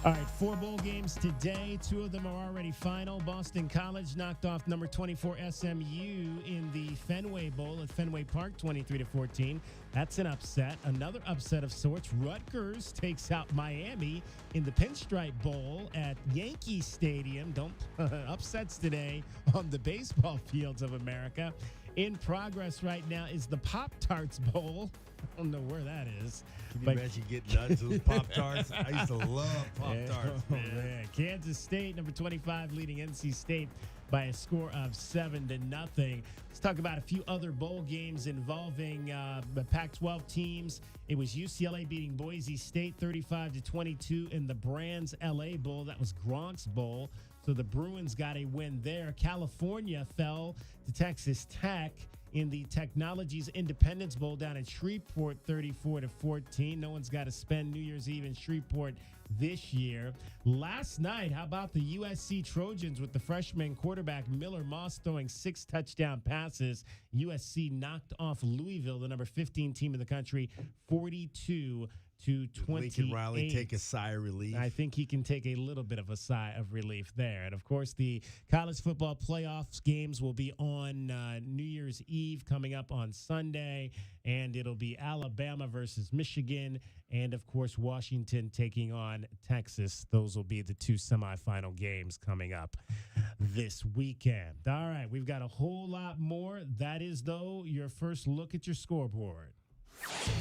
All right, 4 bowl games today. 2 of them are already final. Boston College knocked off number 24 SMU in the Fenway Bowl at Fenway Park, 23-14. That's an upset. Another upset of sorts. Rutgers takes out Miami in the Pinstripe Bowl at Yankee Stadium. Don't upsets today on the baseball fields of America. In progress right now is the Pop-Tarts Bowl. I don't know where that is. Can you imagine getting nuts with Pop-Tarts? I used to love Pop-Tarts, man. Kansas State, number 25, leading NC State by a score of 7-0. Let's talk about a few other bowl games involving the Pac-12 teams. It was UCLA beating Boise State 35-22 in the Brands LA Bowl. That was Gronk's Bowl. So the Bruins got a win there. California fell to Texas Tech in the Technologies Independence Bowl down in Shreveport, 34-14. No one's got to spend New Year's Eve in Shreveport this year. Last night, how about the USC Trojans with the freshman quarterback Miller Moss throwing 6 touchdown passes? USC knocked off Louisville, the number 15 team in the country, 42-28. Lincoln Riley take a sigh of relief? I think he can take a little bit of a sigh of relief there. And, of course, the college football playoffs games will be on New Year's Eve coming up on Sunday. And it'll be Alabama versus Michigan. And, of course, Washington taking on Texas. Those will be the 2 semifinal games coming up this weekend. All right, we've got a whole lot more. That is, though, your first look at your scoreboard.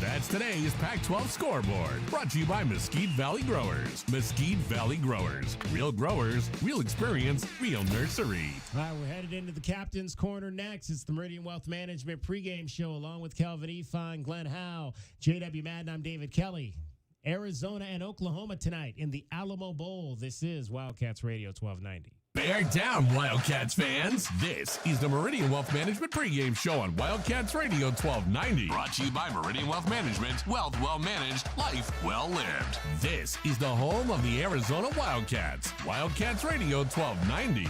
That's today's Pac-12 scoreboard, brought to you by Mesquite Valley Growers. Mesquite Valley Growers. Real growers, real experience, real nursery. All right, we're headed into the Captain's Corner next. It's the Meridian Wealth Management pregame show along with Kelvin Efon, Glenn Howe, J.W. Madden. I'm David Kelly. Arizona and Oklahoma tonight in the Alamo Bowl. This is Wildcats Radio 1290. Bear down, Wildcats fans. This is the Meridian Wealth Management pregame show on Wildcats Radio 1290. Brought to you by Meridian Wealth Management. Wealth well managed, life well lived. This is the home of the Arizona Wildcats. Wildcats Radio 1290.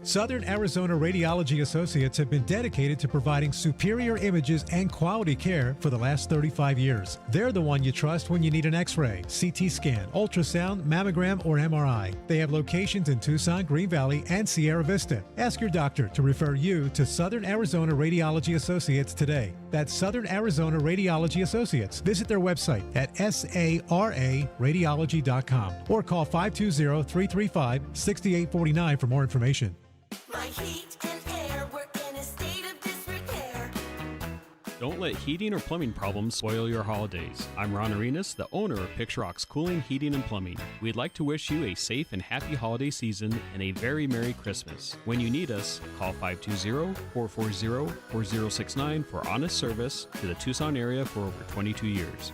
Southern Arizona Radiology Associates have been dedicated to providing superior images and quality care for the last 35 years. They're the one you trust when you need an X-ray, CT scan, ultrasound, mammogram, or MRI. They have locations in Tucson, Green Valley, and Sierra Vista. Ask your doctor to refer you to Southern Arizona Radiology Associates today. That's Southern Arizona Radiology Associates. Visit their website at sararadiology.com or call 520-335-6849 for more information. My heat and air were in a state of disrepair. Don't let heating or plumbing problems spoil your holidays. I'm Ron Arenas, the owner of Picture Rocks Cooling, Heating, and Plumbing. We'd like to wish you a safe and happy holiday season and a very Merry Christmas. When you need us, call 520-440-4069 for honest service to the Tucson area for over 22 years.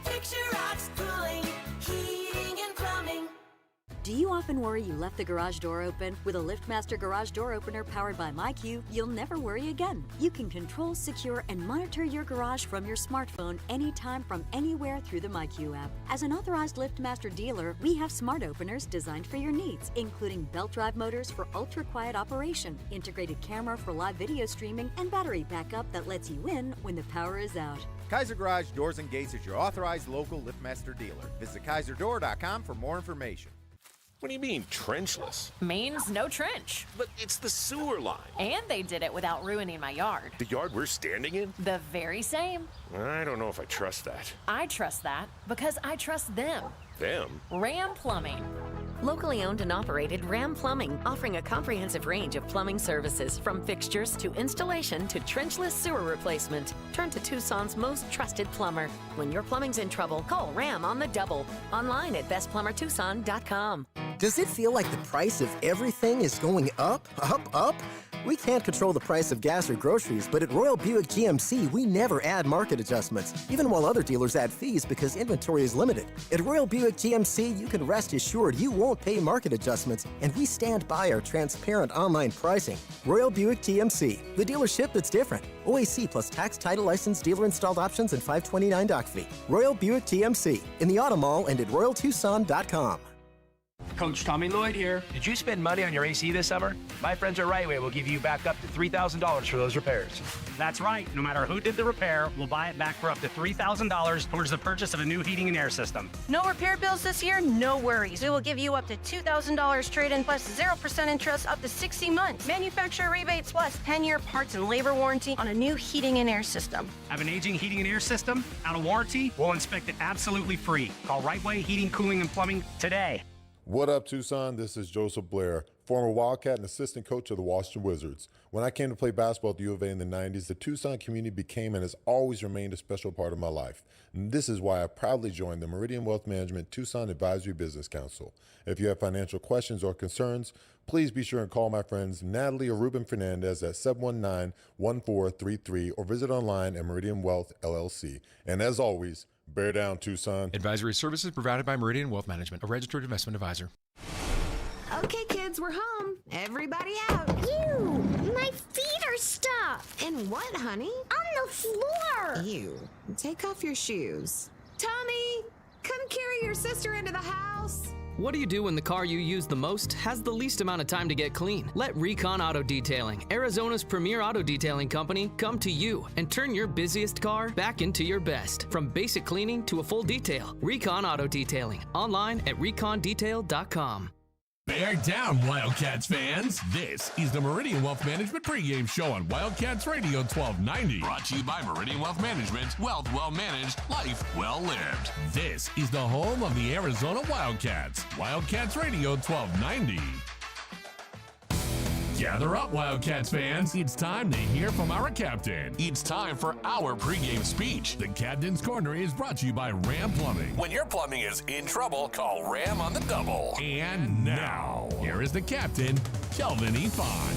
Picture Rocks Cooling, Heating, and Plumbing. Do you often worry you left the garage door open? With a LiftMaster garage door opener powered by MyQ, you'll never worry again. You can control, secure, and monitor your garage from your smartphone anytime from anywhere through the MyQ app. As an authorized LiftMaster dealer, we have smart openers designed for your needs, including belt drive motors for ultra-quiet operation, integrated camera for live video streaming, and battery backup that lets you in when the power is out. Kaiser Garage Doors and Gates is your authorized local LiftMaster dealer. Visit KaiserDoor.com for more information. What do you mean, trenchless? Means no trench. But it's the sewer line. And they did it without ruining my yard. The yard we're standing in? The very same. I don't know if I trust that. I trust that because I trust them. Them? Ram Plumbing. Locally owned and operated Ram Plumbing, offering a comprehensive range of plumbing services from fixtures to installation to trenchless sewer replacement. Turn to Tucson's most trusted plumber. When your plumbing's in trouble, call Ram on the double. Online at bestplumbertucson.com. Does it feel like the price of everything is going up, up, up? We can't control the price of gas or groceries, but at Royal Buick GMC, we never add market adjustments, even while other dealers add fees because inventory is limited. At Royal Buick GMC, you can rest assured you won't pay market adjustments, and we stand by our transparent online pricing. Royal Buick GMC, the dealership that's different. OAC plus tax, title, license, dealer installed options, and $529 doc fee. Royal Buick GMC, in the Auto Mall and at RoyalTucson.com. Coach Tommy Lloyd here. Did you spend money on your AC this summer? My friends at Rightway will give you back up to $3,000 for those repairs. That's right. No matter who did the repair, we'll buy it back for up to $3,000 towards the purchase of a new heating and air system. No repair bills this year? No worries. We will give you up to $2,000 trade-in plus 0% interest up to 60 months. Manufacturer rebates plus 10-year parts and labor warranty on a new heating and air system. Have an aging heating and air system? Out of warranty? We'll inspect it absolutely free. Call Rightway Heating, Cooling, and Plumbing today. What up, Tucson? This is Joseph Blair, former Wildcat and assistant coach of the Washington Wizards. When I came to play basketball at the U of A in the 90s, the Tucson community became and has always remained a special part of my life. And this is why I proudly joined the Meridian Wealth Management Tucson Advisory Business Council. If you have financial questions or concerns, please be sure and call my friends Natalie or Ruben Fernandez at 719-1433 or visit online at Meridian Wealth LLC. And as always, bear down, Tucson. Advisory services provided by Meridian Wealth Management, a registered investment advisor. Okay, kids, we're home. Everybody out. Ew, my feet are stuck. In what, honey? On the floor. Ew. Take off your shoes. Tommy, come carry your sister into the house. What do you do when the car you use the most has the least amount of time to get clean? Let Recon Auto Detailing, Arizona's premier auto detailing company, come to you and turn your busiest car back into your best. From basic cleaning to a full detail, Recon Auto Detailing. Online at recondetail.com. Bear down, Wildcats fans. This is the Meridian Wealth Management pregame show on Wildcats Radio 1290. Brought to you by Meridian Wealth Management. Wealth well managed, life well lived. This is the home of the Arizona Wildcats. Wildcats Radio 1290. Gather up, Wildcats fans. It's time to hear from our captain. It's time for our pregame speech. The Captain's Corner is brought to you by Ram Plumbing. When your plumbing is in trouble, call Ram on the double. And now, here is the captain, Kelvin Ifan.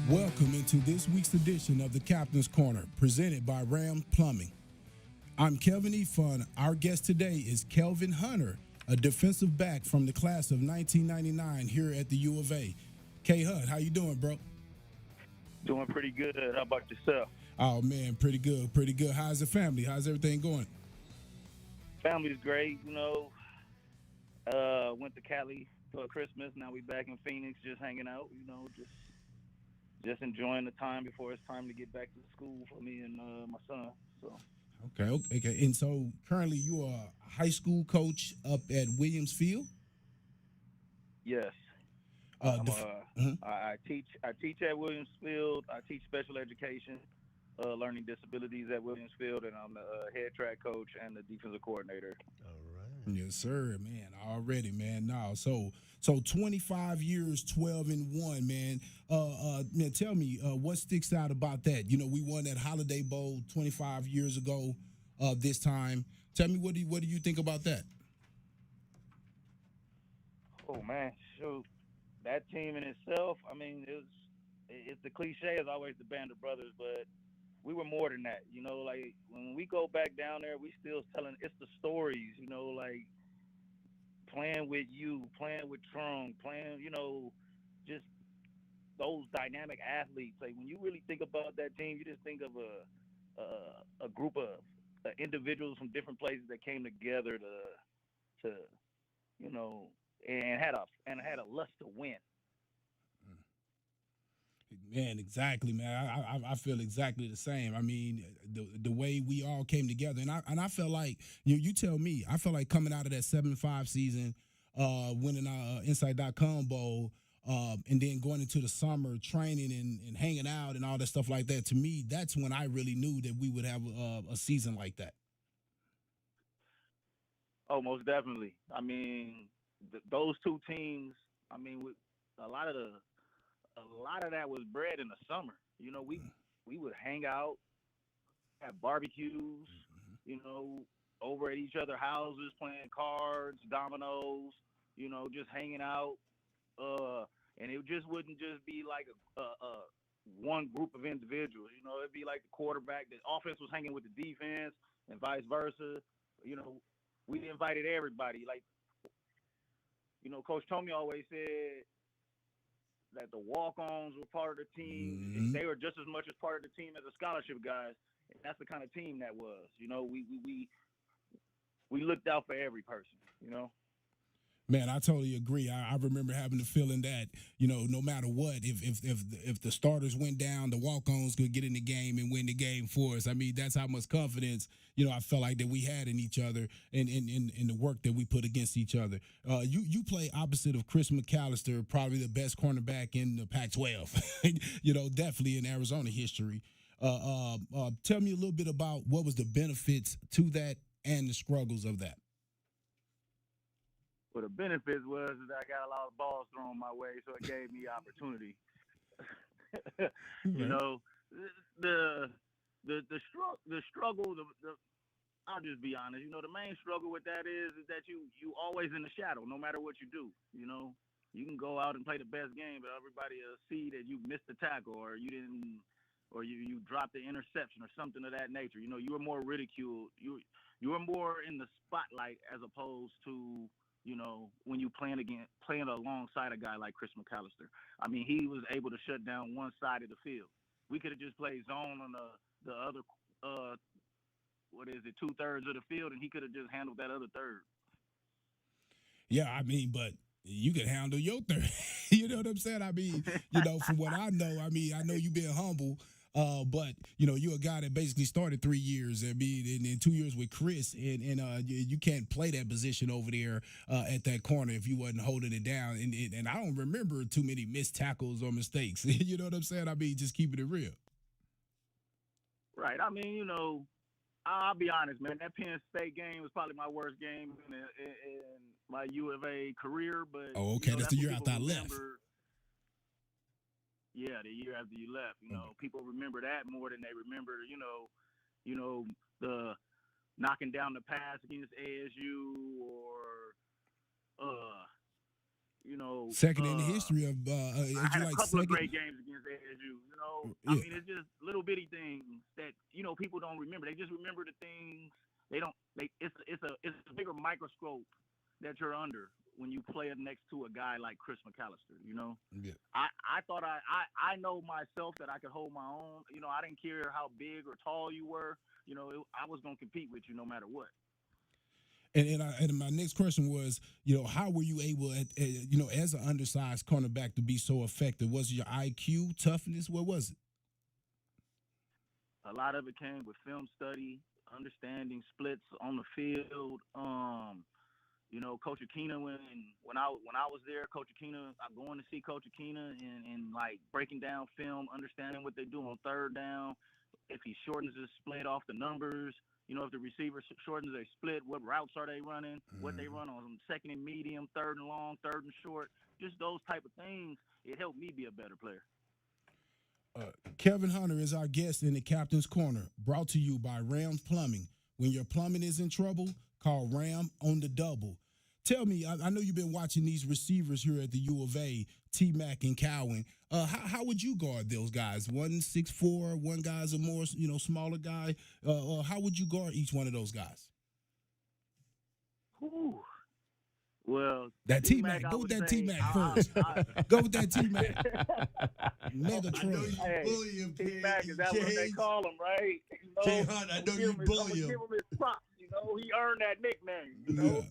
Welcome into this week's edition of the Captain's Corner, presented by Ram Plumbing. I'm Kelvin Ifan. Our guest today is Kelvin Hunter, a defensive back from the class of 1999 here at the U of A. K-Hud, how you doing, bro? Doing pretty good. How about yourself? Oh, man, pretty good, pretty good. How's the family? How's everything going? Family's great, you know. Went to Cali for Christmas. Now we back in Phoenix just hanging out, you know, just enjoying the time before it's time to get back to school for me and my son. So. Okay. And so currently you are a high school coach up at Williams Field? Yes. I teach at Williams Field. I teach special education, learning disabilities at Williams Field, and I'm the head track coach and the defensive coordinator. All right. Yes, sir, man. Already, man. Now, so 25 years, 12-1, man. Man, tell me what sticks out about that. You know, we won that Holiday Bowl 25 years ago. This time, tell me what do you think about that? Oh man, shoot. That team in itself, I mean, it's the cliche is always the band of brothers, but we were more than that. You know, like when we go back down there, we still telling it's the stories. You know, like playing with you, playing with Trung, playing, you know, just those dynamic athletes. Like when you really think about that team, you just think of a group of individuals from different places that came together to you know. And had a lust to win. Man, exactly, man. I feel exactly the same. I mean, the way we all came together, and I felt like you tell me. I felt like coming out of that 7-5 season, winning our Inside.com Bowl, and then going into the summer training and hanging out and all that stuff like that. To me, that's when I really knew that we would have a season like that. Oh, most definitely. I mean. Those two teams, I mean, a lot of that was bred in the summer. You know, we would hang out, have barbecues, you know, over at each other's houses, playing cards, dominoes, you know, just hanging out. And it just wouldn't just be like a one group of individuals. You know, it'd be like the quarterback. The offense was hanging with the defense and vice versa. You know, we invited everybody. Like, you know, Coach Tomey always said that the walk-ons were part of the team. Mm-hmm. They were just as much as part of the team as the scholarship guys. And that's the kind of team that was. You know, we looked out for every person, you know. Man, I totally agree. I remember having the feeling that, no matter what, if the starters went down, the walk-ons could get in the game and win the game for us. I mean, that's how much confidence, I felt like that we had in each other and in the work that we put against each other. You play opposite of Chris McAllister, probably the best cornerback in the Pac-12, definitely in Arizona history. Tell me a little bit about what was the benefits to that and the struggles of that. Well, the benefits was that I got a lot of balls thrown my way, so it gave me opportunity. You know, the struggle. I'll just be honest. The main struggle with that is that you always in the shadow, no matter what you do. You can go out and play the best game, but everybody will see that you missed the tackle or you didn't, or you dropped the interception or something of that nature. You were more ridiculed. You were more in the spotlight as opposed to, when you playing alongside a guy like Chris McAllister. I mean, he was able to shut down one side of the field. We could have just played zone on the other, 2/3 of the field, and he could have just handled that other third. Yeah, I mean, but you could handle your third. You know what I'm saying? I mean, from what I know, I know you being humble. But you're a guy that basically started 3 years. I mean, in 2 years with Chris, and you can't play that position over there at that corner if you wasn't holding it down. And I don't remember too many missed tackles or mistakes. You know what I'm saying? I mean, just keeping it real. Right. I mean, I'll be honest, man. That Penn State game was probably my worst game in my U of A career. But okay, that's the year after I left. Yeah, the year after you left, people remember that more than they remember, the knocking down the pass against ASU or, second in the history of. I had a couple of great games against ASU. I mean, it's just little bitty things that people don't remember. They just remember the things they don't. It's a bigger microscope that you're under when you play next to a guy like Chris McAllister, Yeah. I thought I know myself that I could hold my own. I didn't care how big or tall you were. I was going to compete with you no matter what. And my next question was, how were you able, as an undersized cornerback to be so effective? Was it your IQ, toughness? What was it? A lot of it came with film study, understanding splits on the field. Coach Akina, when I was there, Coach Akina, I'm going to see Coach Akina and like breaking down film, understanding what they do on third down. If he shortens his split off the numbers, if the receiver shortens their split, what routes are they running, what they run on second and medium, third and long, third and short, just those type of things. It helped me be a better player. Kevin Hunter is our guest in the Captain's Corner, brought to you by Ram Plumbing. When your plumbing is in trouble, call Ram on the double. Tell me, I know you've been watching these receivers here at the U of A, T-Mac and Cowan. How would you guard those guys? 1-6'4", one guy's a more smaller guy. How would you guard each one of those guys? Ooh. Well, that T-Mac. Go with that T-Mac first. Go with that T-Mac. Megatron. T-Mac, is that what they call him, right? K-Hunt, I know you bully him. Give him his props. He earned that nickname. Yeah.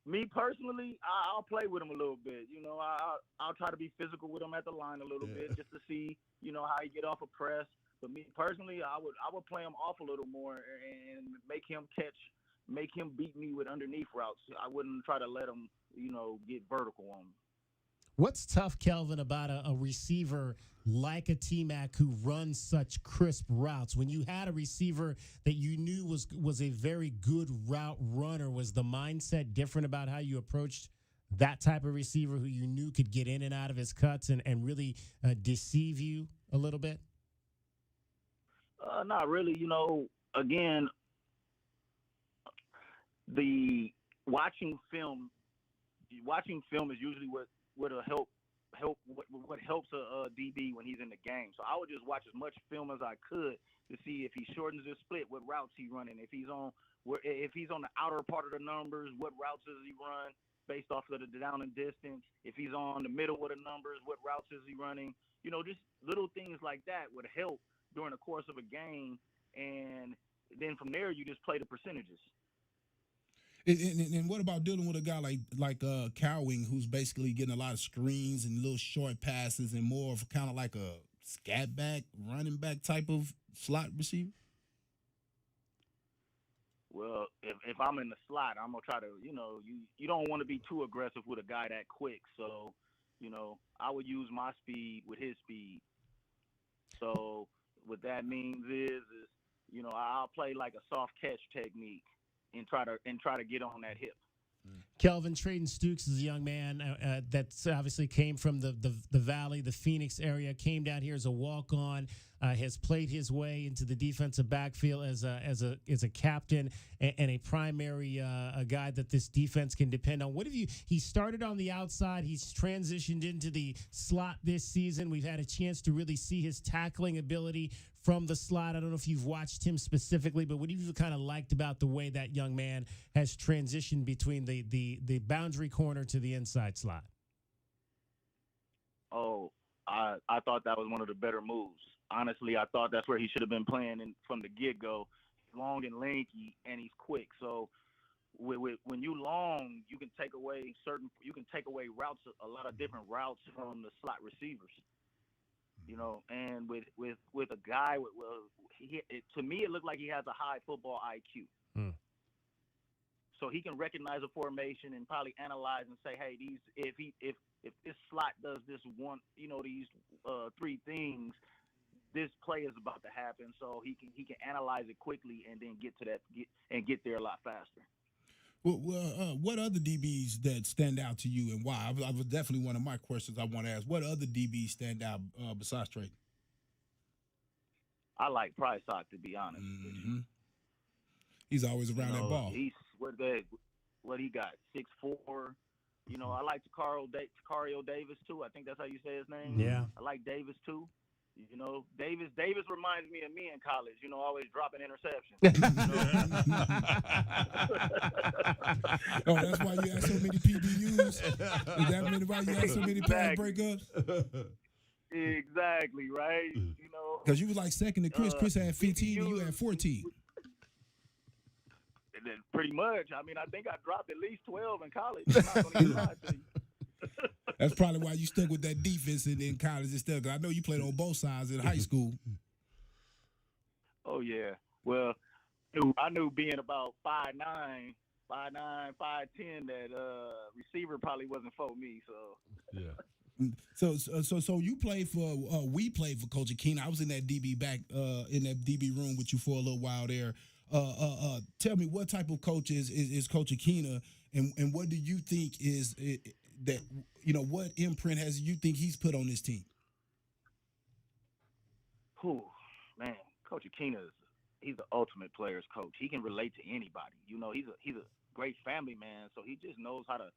Me personally, I'll play with him a little bit. I'll try to be physical with him at the line a little bit just to see, how he get off a press. But me personally, I would play him off a little more and make him beat me with underneath routes. I wouldn't try to let him, get vertical on me. What's tough, Kelvin, about a receiver like a T-Mac who runs such crisp routes? When you had a receiver that you knew was a very good route runner, was the mindset different about how you approached that type of receiver who you knew could get in and out of his cuts and really deceive you a little bit? Not really. Again, the watching film is usually what'll help what helps a DB when he's in the game. So I would just watch as much film as I could to see if he shortens his split, what routes he running. If he's on the outer part of the numbers, what routes does he run based off of the down and distance? If he's on the middle of the numbers, what routes is he running? Just little things like that would help during the course of a game, and then from there you just play the percentages. And what about dealing with a guy like Cowing, who's basically getting a lot of screens and little short passes and more of kind of like a scat back, running back type of slot receiver? Well, if I'm in the slot, I'm gonna try to, you don't want to be too aggressive with a guy that quick. So, I would use my speed with his speed. So what that means is I'll play like a soft catch technique and try to get on that hip. Kelvin Trayton Stukes is a young man that's obviously came from the Valley, the Phoenix area, came down here as a walk-on, has played his way into the defensive backfield as a captain and a primary a guy that this defense can depend on. What have you? He started on the outside. He's transitioned into the slot this season. We've had a chance to really see his tackling ability from the slot. I don't know if you've watched him specifically, but what have you kind of liked about the way that young man has transitioned between the boundary corner to the inside slot? Oh, I thought that was one of the better moves. Honestly, I thought that's where he should have been playing from the get-go. He's long and lanky, and he's quick. So when you long, you can take away routes, a lot of different routes from the slot receivers. And with a guy to me it looked like he has a high football IQ. So he can recognize a formation and probably analyze and say, hey, if this slot does this one, these three things, this play is about to happen. So he can analyze it quickly and then get there a lot faster. Well, what other DBs that stand out to you and why? I was definitely one of my questions I want to ask. What other DBs stand out besides Trayton? I like Prysock, to be honest. Mm-hmm. He's always around that ball. He's what he got, 6'4". I like Tacario Davis too. I think that's how you say his name. Yeah. I like Davis too. Davis reminds me of me in college, always dropping interceptions. Oh, that's why you had so many PBUs? Is that why you had so many pass breakups? Exactly, right? Because you was like second to Chris. Chris had 15 and you had 14. And then pretty much. I mean, I think I dropped at least 12 in college. I'm not gonna even lie to you. That's probably why you stuck with that defense in college and stuff. Because I know you played on both sides in high school. Oh, yeah. Well, I knew being about 5'9", 5'10", that receiver probably wasn't for me. So yeah. So you played for we played for Coach Akina. I was in that DB back in that DB room with you for a little while there. Tell me, what type of coach is Coach Akina, and what do you think is that what imprint has you think he's put on this team? Man, Coach Akina he's the ultimate player's coach. He can relate to anybody. He's a great family man, so he just knows how to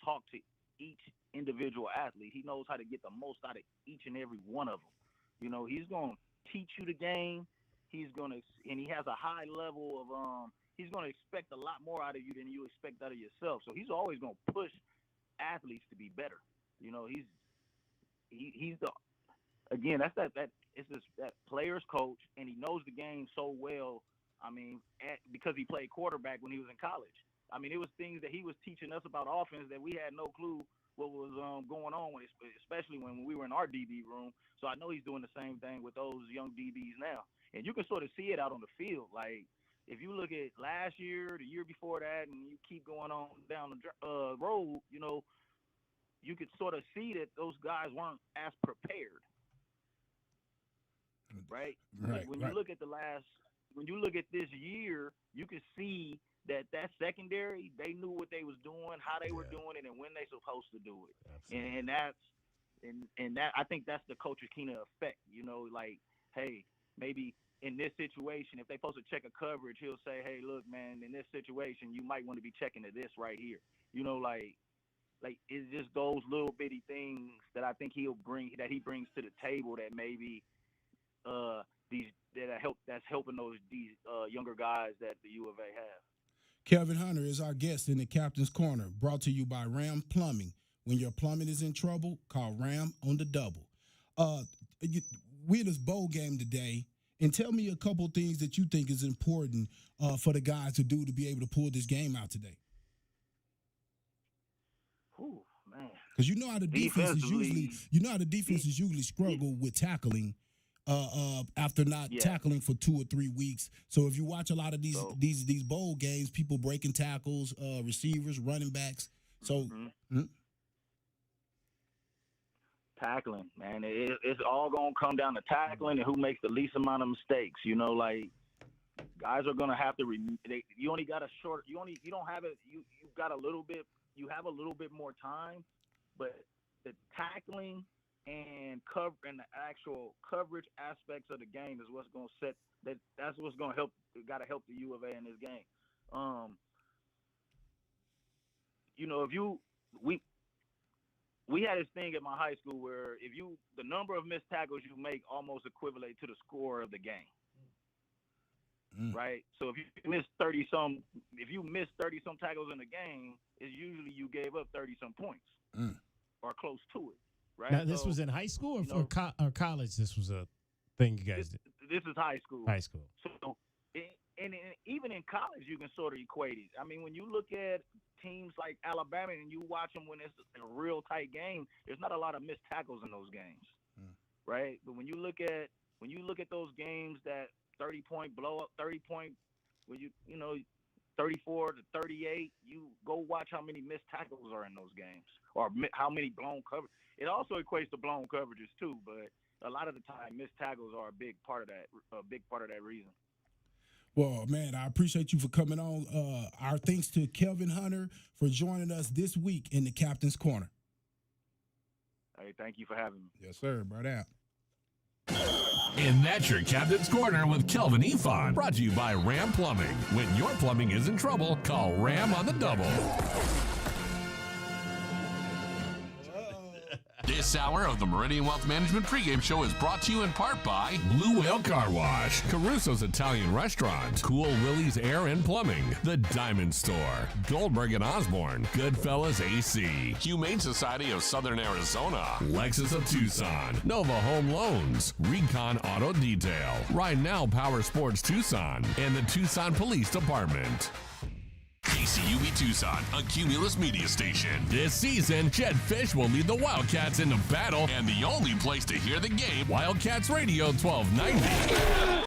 talk to each individual athlete. He knows how to get the most out of each and every one of them. He's going to teach you the game. And he has a high level of he's going to expect a lot more out of you than you expect out of yourself. So he's always going to push athletes to be better. He's the that's that player's coach, and he knows the game so well. I mean, because he played quarterback when he was in college. I mean, it was things that he was teaching us about offense that we had no clue what was going on, especially when we were in our DB room. So I know he's doing the same thing with those young DBs now. And you can sort of see it out on the field. Like, if you look at last year, the year before that, and you keep going on down the road, you could sort of see that those guys weren't as prepared. Right? Like when you look at this year, you can see that secondary, they knew what they was doing, how they were doing it, and when they supposed to do it. And that I think that's the Coach Akina effect. Like, hey, maybe in this situation, if they're supposed to check a coverage, he'll say, hey, look, man, in this situation, you might want to be checking to this right here. Like it's just those little bitty things that I think he brings to the table that maybe that's helping these younger guys that the U of A have. Kelvin Hunter is our guest in the Captain's Corner, brought to you by Ram Plumbing. When your plumbing is in trouble, call Ram on the double. We had this bowl game today, and tell me a couple things that you think is important for the guys to do to be able to pull this game out today. Ooh, man. Because you know how the defense is usually struggle with tackling after not tackling for 2 or 3 weeks. So if you watch a lot of these bowl games, people breaking tackles, receivers, running backs. So tackling, man, it's all gonna come down to tackling and who makes the least amount of mistakes. You know, like guys are gonna have to. You only got a short. You don't have it. You got a little bit. You have a little bit more time, but the tackling and the actual coverage aspects of the game is what's going to set that. That's what's going to help. Got to help the U of A in this game. You know, we had this thing at my high school where the number of missed tackles you make almost equivalent to the score of the game. Right? So if you miss 30-some tackles in the game, it's usually you gave up 30-some points or close to it. Right? Now, this was in high school or college? This was a thing you guys did? This is high school. High school. So, and even in college, you can sort of equate it. I mean, when you look at teams like Alabama and you watch them when it's a real tight game, there's not a lot of missed tackles in those games, right? But when you look at those games that 30-point blow up, 30-point, when you 34 to 38, you go watch how many missed tackles are in those games or how many blown coverage. It also equates to blown coverages too, but a lot of the time missed tackles are a big part of that reason. Well, man, I appreciate you for coming on. Our thanks to Kelvin Hunter for joining us this week in the Captain's Corner. Hey, thank you for having me. Yes, sir. Right out. And that's your Captain's Corner with Kelvin Efon. Brought to you by Ram Plumbing. When your plumbing is in trouble, call Ram on the double. This hour of the Meridian Wealth Management pregame show is brought to you in part by Blue Whale Car Wash, Caruso's Italian Restaurant, Cool Willie's Air and Plumbing, The Diamond Store, Goldberg and Osborne, Goodfellas AC, Humane Society of Southern Arizona, Lexus of Tucson, Nova Home Loans, Recon Auto Detail, Ride Now Power Sports Tucson, and the Tucson Police Department. KCUB Tucson, a Cumulus media station. This season, Jed Fish will lead the Wildcats into battle, and the only place to hear the game, Wildcats Radio 1290.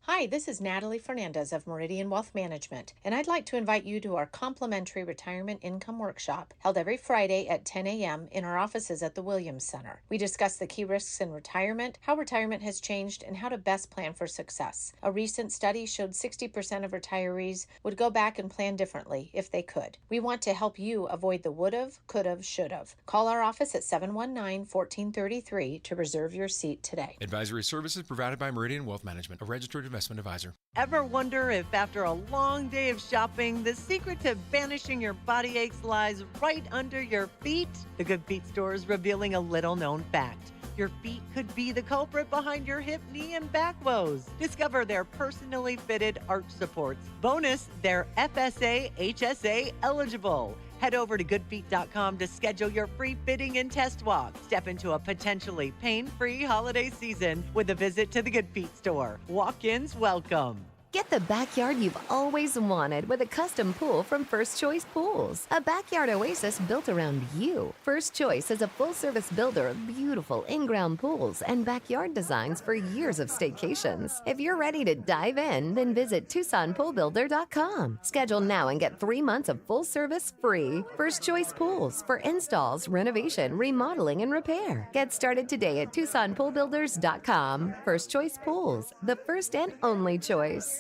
Hi, this is Natalie Fernandez of Meridian Wealth Management, and I'd like to invite you to our complimentary retirement income workshop held every Friday at 10 a.m. in our offices at the Williams Center. We discuss the key risks in retirement, how retirement has changed, and how to best plan for success. A recent study showed 60% of retirees would go back and plan differently if they could. We want to help you avoid the would've, could've, should've. Call our office at 719-1433 to reserve your seat today. Advisory services provided by Meridian Wealth Management, a registered investment advisor. Ever wonder if after a long day of shopping, the secret to banishing your body aches lies right under your feet? The Good Feet store is revealing a little-known fact. Your feet could be the culprit behind your hip, knee, and back woes. Discover their personally fitted arch supports. Bonus, they're FSA, HSA eligible. Head over to goodfeet.com to schedule your free fitting and test walk. Step into a potentially pain-free holiday season with a visit to the Good Feet store. Walk-ins welcome. Get the backyard you've always wanted with a custom pool from First Choice Pools. A backyard oasis built around you. First Choice is a full-service builder of beautiful in-ground pools and backyard designs for years of staycations. If you're ready to dive in, then visit TucsonPoolBuilder.com. Schedule now and get 3 months of full service free. First Choice Pools for installs, renovation, remodeling, and repair. Get started today at TucsonPoolBuilders.com. First Choice Pools, the first and only choice.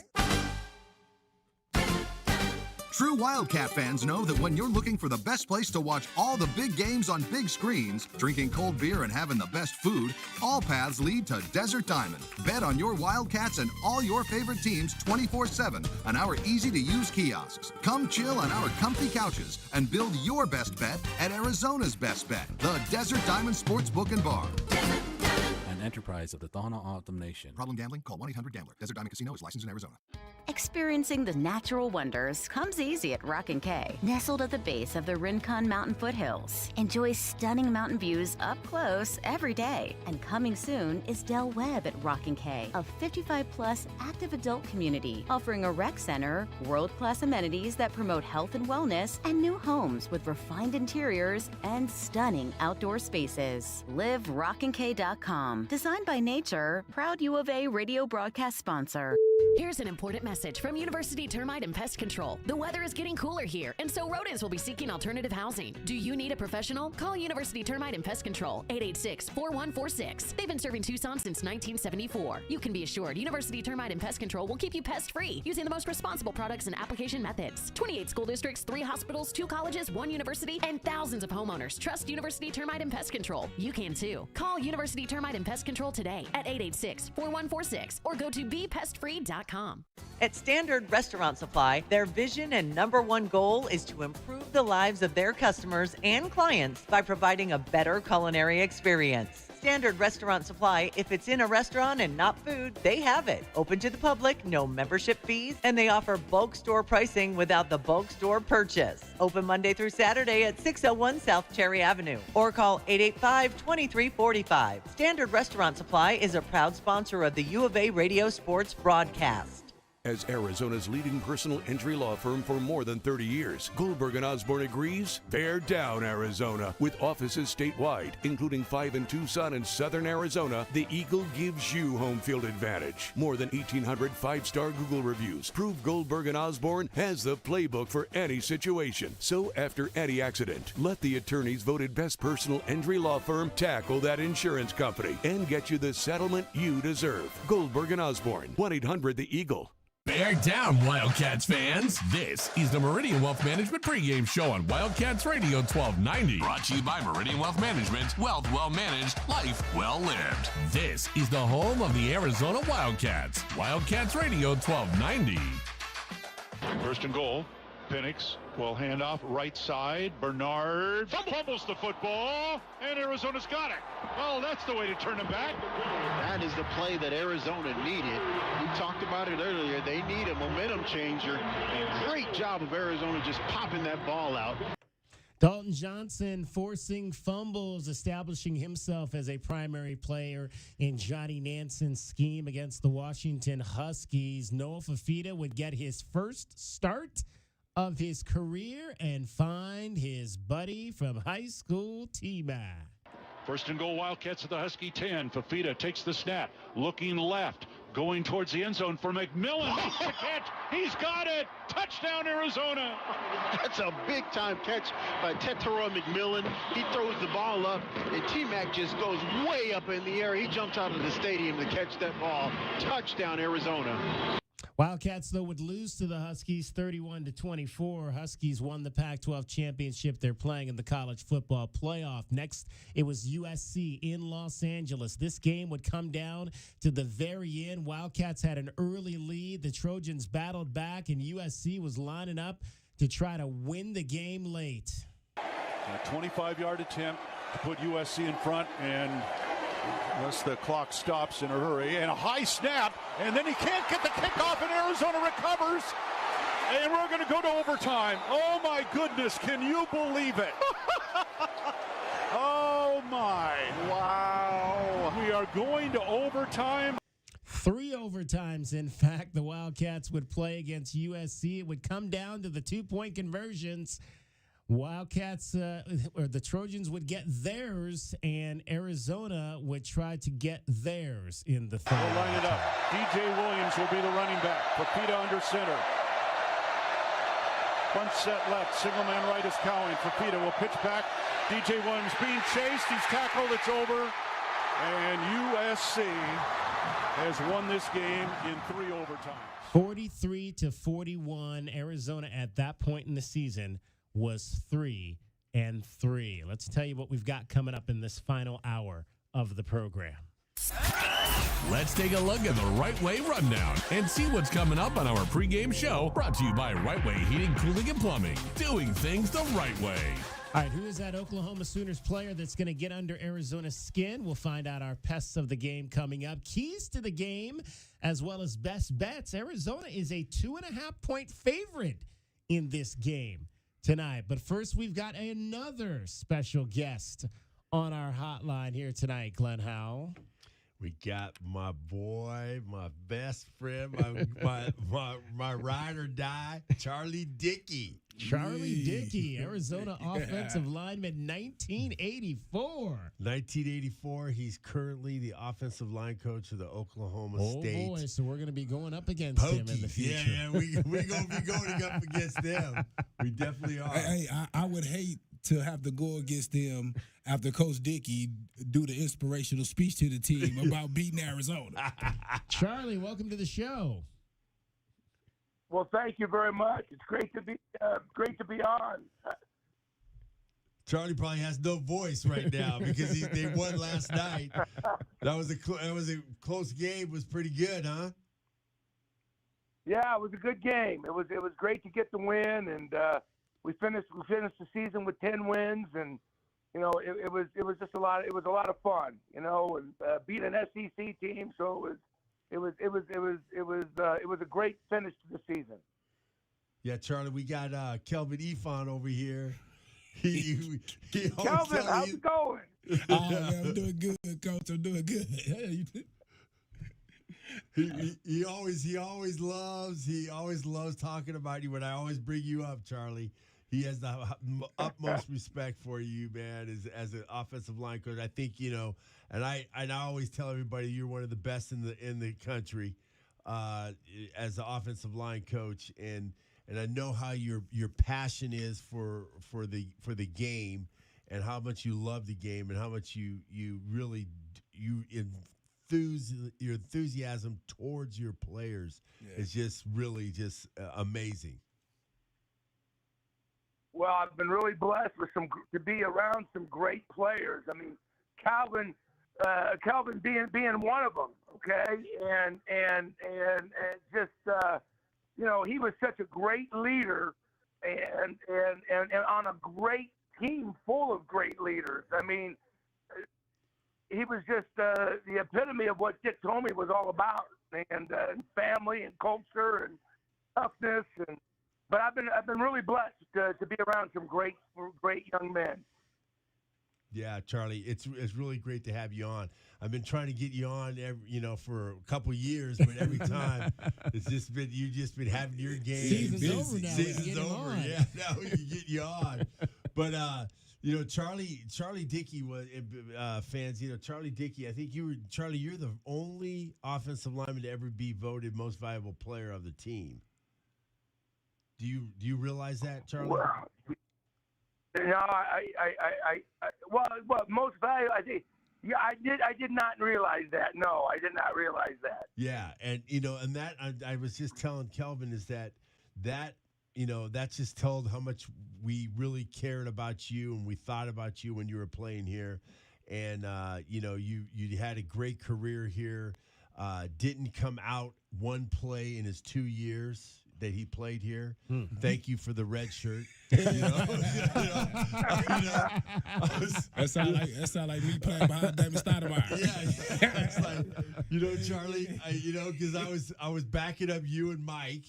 True Wildcat fans know that when you're looking for the best place to watch all the big games on big screens, drinking cold beer and having the best food, all paths lead to Desert Diamond. Bet on your Wildcats and all your favorite teams 24/7 on our easy-to-use kiosks. Come chill on our comfy couches and build your best bet at Arizona's best bet, the Desert Diamond Sportsbook and Bar. An an enterprise of the Tohono O'odham Nation. Problem gambling? Call 1-800-GAMBLER. Desert Diamond Casino is licensed in Arizona. Experiencing the natural wonders comes easy at Rockin' K. Nestled at the base of the Rincon Mountain foothills. Enjoy stunning mountain views up close every day. And coming soon is Del Webb at Rockin' K, a 55-plus active adult community offering a rec center, world-class amenities that promote health and wellness, and new homes with refined interiors and stunning outdoor spaces. Live RockinK.com. Designed by Nature, proud U of A radio broadcast sponsor. Here's an important message from University Termite and Pest Control. The weather is getting cooler here, and so rodents will be seeking alternative housing. Do you need a professional? Call University Termite and Pest Control, 886-4146. They've been serving Tucson since 1974. You can be assured University Termite and Pest Control will keep you pest-free using the most responsible products and application methods. 28 school districts, 3 hospitals, 2 colleges, 1 university, and thousands of homeowners trust University Termite and Pest Control. You can too. Call University Termite and Pest Control today at 886-4146 or go to bepestfree.com. At Standard Restaurant Supply, their vision and #1 goal is to improve the lives of their customers and clients by providing a better culinary experience. Standard Restaurant Supply, if it's in a restaurant and not food, they have it. Open to the public, no membership fees, and they offer bulk store pricing without the bulk store purchase. Open Monday through Saturday at 601 South Cherry Avenue or call 885-2345. Standard Restaurant Supply is a proud sponsor of the U of A Radio Sports broadcast. As Arizona's leading personal injury law firm for more than 30 years, Goldberg & Osborne agrees, bear down, Arizona. With offices statewide, including 5 in Tucson and Southern Arizona, the Eagle gives you home field advantage. More than 1,800 5-star Google reviews prove Goldberg & Osborne has the playbook for any situation. So after any accident, let the attorneys voted best personal injury law firm tackle that insurance company and get you the settlement you deserve. Goldberg & Osborne, 1-800-THE-EAGLE. Bear down, Wildcats fans. This is the Meridian Wealth Management pregame show on Wildcats Radio 1290. Brought to you by Meridian Wealth Management. Wealth well managed, life well lived. This is the home of the Arizona Wildcats. Wildcats Radio 1290. First and goal. Penix will hand off right side. Bernard fumbles the football, and Arizona's got it. Well, that's the way to turn it back. That is the play that Arizona needed. We talked about it earlier. They need a momentum changer. Great job of Arizona just popping that ball out. Dalton Johnson forcing fumbles, establishing himself as a primary player in Johnny Nanson's scheme against the Washington Huskies. Noah Fafita would get his first start of his career and find his buddy from high school, T-Mac. First and goal, Wildcats at the Husky 10. Fafita takes the snap, looking left, going towards the end zone for McMillan. Makes the catch. He's got it. Touchdown, Arizona. That's a big-time catch by Tetero McMillan. He throws the ball up, and T-Mac just goes way up in the air. He jumps out of the stadium to catch that ball. Touchdown, Arizona. Wildcats, though, would lose to the Huskies 31-24. Huskies won the Pac-12 championship. They're playing in the college football playoff. Next, it was USC in Los Angeles. This game would come down to the very end. Wildcats had an early lead. The Trojans battled back, and USC was lining up to try to win the game late. A 25-yard attempt to put USC in front, and unless the clock stops in a hurry, and a high snap, and then he can't get the kickoff, and Arizona recovers, and we're going to go to overtime. Oh, my goodness, can you believe it? Oh, my. Wow. We are going to overtime. 3 overtimes, in fact, the Wildcats would play against USC. It would come down to the 2-point conversions. Wildcats, or the Trojans would get theirs, and Arizona would try to get theirs in the third. We'll line it up. DJ Williams will be the running back. Fafita under center. Front set left. Single man right is Cowan. Fafita will pitch back. DJ Williams being chased. He's tackled. It's over. And USC has won this game in 3 overtimes. 43-41. Arizona at that point in the season was 3-3. Let's tell you what we've got coming up in this final hour of the program. Let's take a look at the Right Way Rundown and see what's coming up on our pregame show, brought to you by Right Way Heating, Cooling, and Plumbing. Doing things the right way. All right, who is that Oklahoma Sooners player that's going to get under Arizona's skin? We'll find out our pests of the game coming up. Keys to the game, as well as best bets. Arizona is a 2.5-point favorite in this game tonight. But first, we've got another special guest on our hotline here tonight, Glenn Howell. We got my boy, my best friend, my ride or die, Charlie Dickey. Charlie Dickey, Arizona offensive lineman, 1984. 1984. He's currently the offensive line coach of the Oklahoma State. Oh, boy. So we're going to be going up against him in the future. Yeah, we're going to be going up against them. We definitely are. Hey, I would hate to have to go against them after Coach Dickey do the inspirational speech to the team about beating Arizona. Charlie, welcome to the show. Well, thank you very much. It's great to be on. Charlie probably has no voice right now because they won last night. That was a close game. It was pretty good, huh? Yeah, it was a good game. It was great to get the win, and we finished the season with 10 wins, and you know it was just a lot. It was a lot of fun, you know, and beat an SEC team. So it was a great finish to the season. Yeah, Charlie, we got Kelvin Ifan over here. Kelvin, how's it going? Oh, man, I'm doing good, Coach. I'm doing good. He always loves talking about you. When I always bring you up, Charlie, he has the utmost respect for you, man, as an offensive line coach. I think, you know, and I always tell everybody you're one of the best in the country as an offensive line coach, and I know how your passion is for the game, and how much you love the game, and how much you really your enthusiasm towards your players is just really just amazing. Well, I've been really blessed with to be around some great players. I mean, Calvin being one of them. Okay, and just you know, he was such a great leader, and on a great team full of great leaders. I mean, he was just the epitome of what Dick Tomey was all about, and family and culture and toughness. But I've been really blessed to be around some great young men. Yeah, Charlie, it's really great to have you on. I've been trying to get you on, for a couple years, but every time you've just been having your game. Season's over now. Season's over. On. Yeah, now we can get you on. But Charlie Dickey was fans. You know, Charlie Dickey. I think you're the only offensive lineman to ever be voted most valuable player of the team. Do you realize that, Charlie? Well, no, well, most valuable. I did not realize that. No, I did not realize that. Yeah, and and that I was just telling Kelvin is that just told how much we really cared about you and we thought about you when you were playing here, and you had a great career here. Didn't come out one play in his 2 years that he played here. Thank you for the red shirt. That sound like me playing behind David Stoudemire. Yeah, it's like, Charlie, because I was backing up you and Mike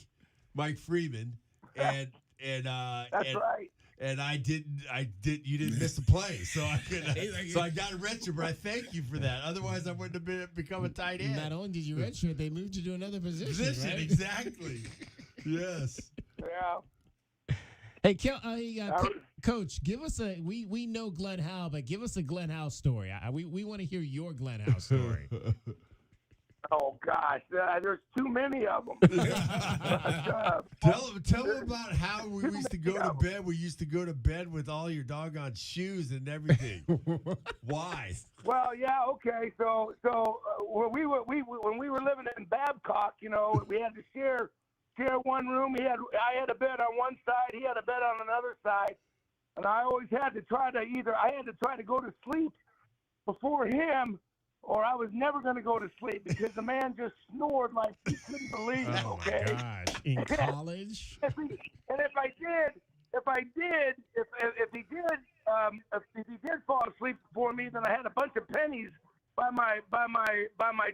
Freeman, and that's right. And you didn't miss a play, so I got a red shirt. But I thank you for that. Otherwise, I wouldn't have become a tight end. Not only did you red shirt, they moved you to another position. Right? Exactly. Yes. Yeah. Hey, Coach, give us we know Glenn Howell, but give us a Glenn Howell story. We want to hear your Glenn Howell story. Oh gosh, there's too many of them. Tell them about how we used to go to bed. We used to go to bed with all your doggone shoes and everything. Why? Well, yeah, okay. So when we were living in Babcock, we had to share one room. I had a bed on one side, he had a bed on another side, and I always had to try to go to sleep before him, or I was never going to go to sleep because the man just snored like you couldn't believe. Oh okay, my gosh! In college, if he did, if he did fall asleep before me, then I had a bunch of pennies by my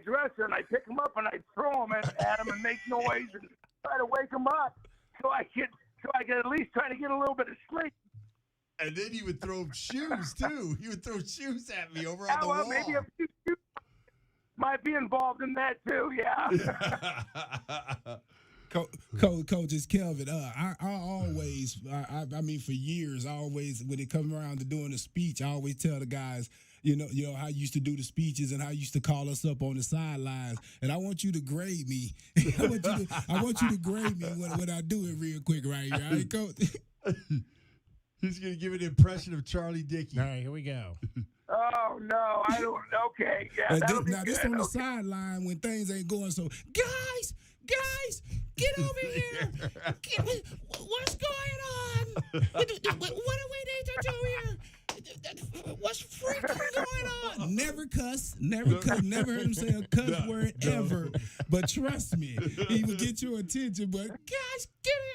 dresser, and I pick them up and I throw them at him and make noise and try to wake him up so I could at least try to get a little bit of sleep. And then he would throw shoes too. He would throw shoes at me over on the wall. Maybe a few shoes might be involved in that too. Yeah. Coach, it's Kelvin. I always, I mean, for years, I always, when it comes around to doing a speech, I always tell the guys, you know how you used to do the speeches and how you used to call us up on the sidelines. And I want you to grade me. I want you to grade me when I do it real quick right here. All right, Coach? He's going to give an impression of Charlie Dickey. All right, here we go. Oh, no, I don't. Okay, yeah. This on the sideline when things ain't going so. Guys, get over here. What's going on? What do we need to do here? What's freaking going on? Never cuss. Never heard him say a cuss word ever. But trust me, he will get your attention. But guys, get here.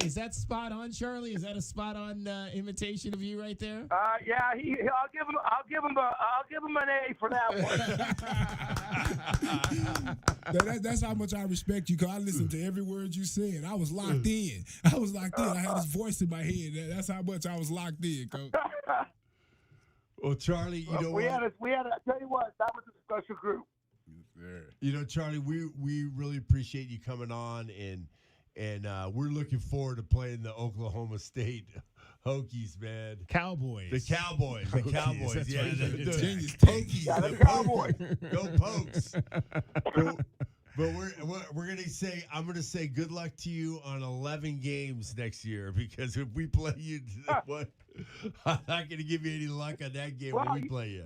Is that spot on, Charlie? Is that a spot on imitation of you right there? Yeah, I'll give him an A for that one. That's how much I respect you, because I listened to every word you said. I was locked in. I had his voice in my head. That's how much I was locked in, Coach. Well, Charlie, you know we had. I tell you what, that was a special group. You know, Charlie, we really appreciate you coming on, and we're looking forward to playing the Oklahoma State Hokies, man. Cowboys. The Cowboys. The Cowboys. Yeah, right. the Hokies. Yeah, the Cowboys. Go Pokes. But we're gonna say, I'm gonna say good luck to you on 11 games next year, because if we play you, I'm not gonna give you any luck on that game when we play you.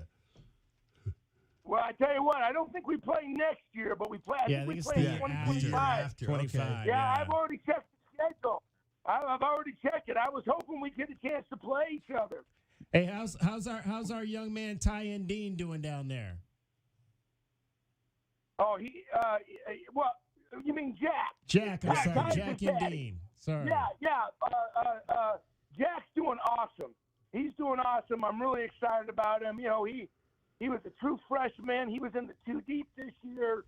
Well, I tell you what, I don't think we play next year, but we play. I think we play in 2025. After. 25. Yeah, I've already checked the schedule. I've already checked it. I was hoping we get a chance to play each other. Hey, how's our young man Ty and Dean doing down there? Oh, well, you mean Jack? Jack, I'm sorry, Jack and Dean. Sorry. Yeah. Jack's doing awesome. He's doing awesome. I'm really excited about him. You know, he was a true freshman. He was in the 2 deep this year,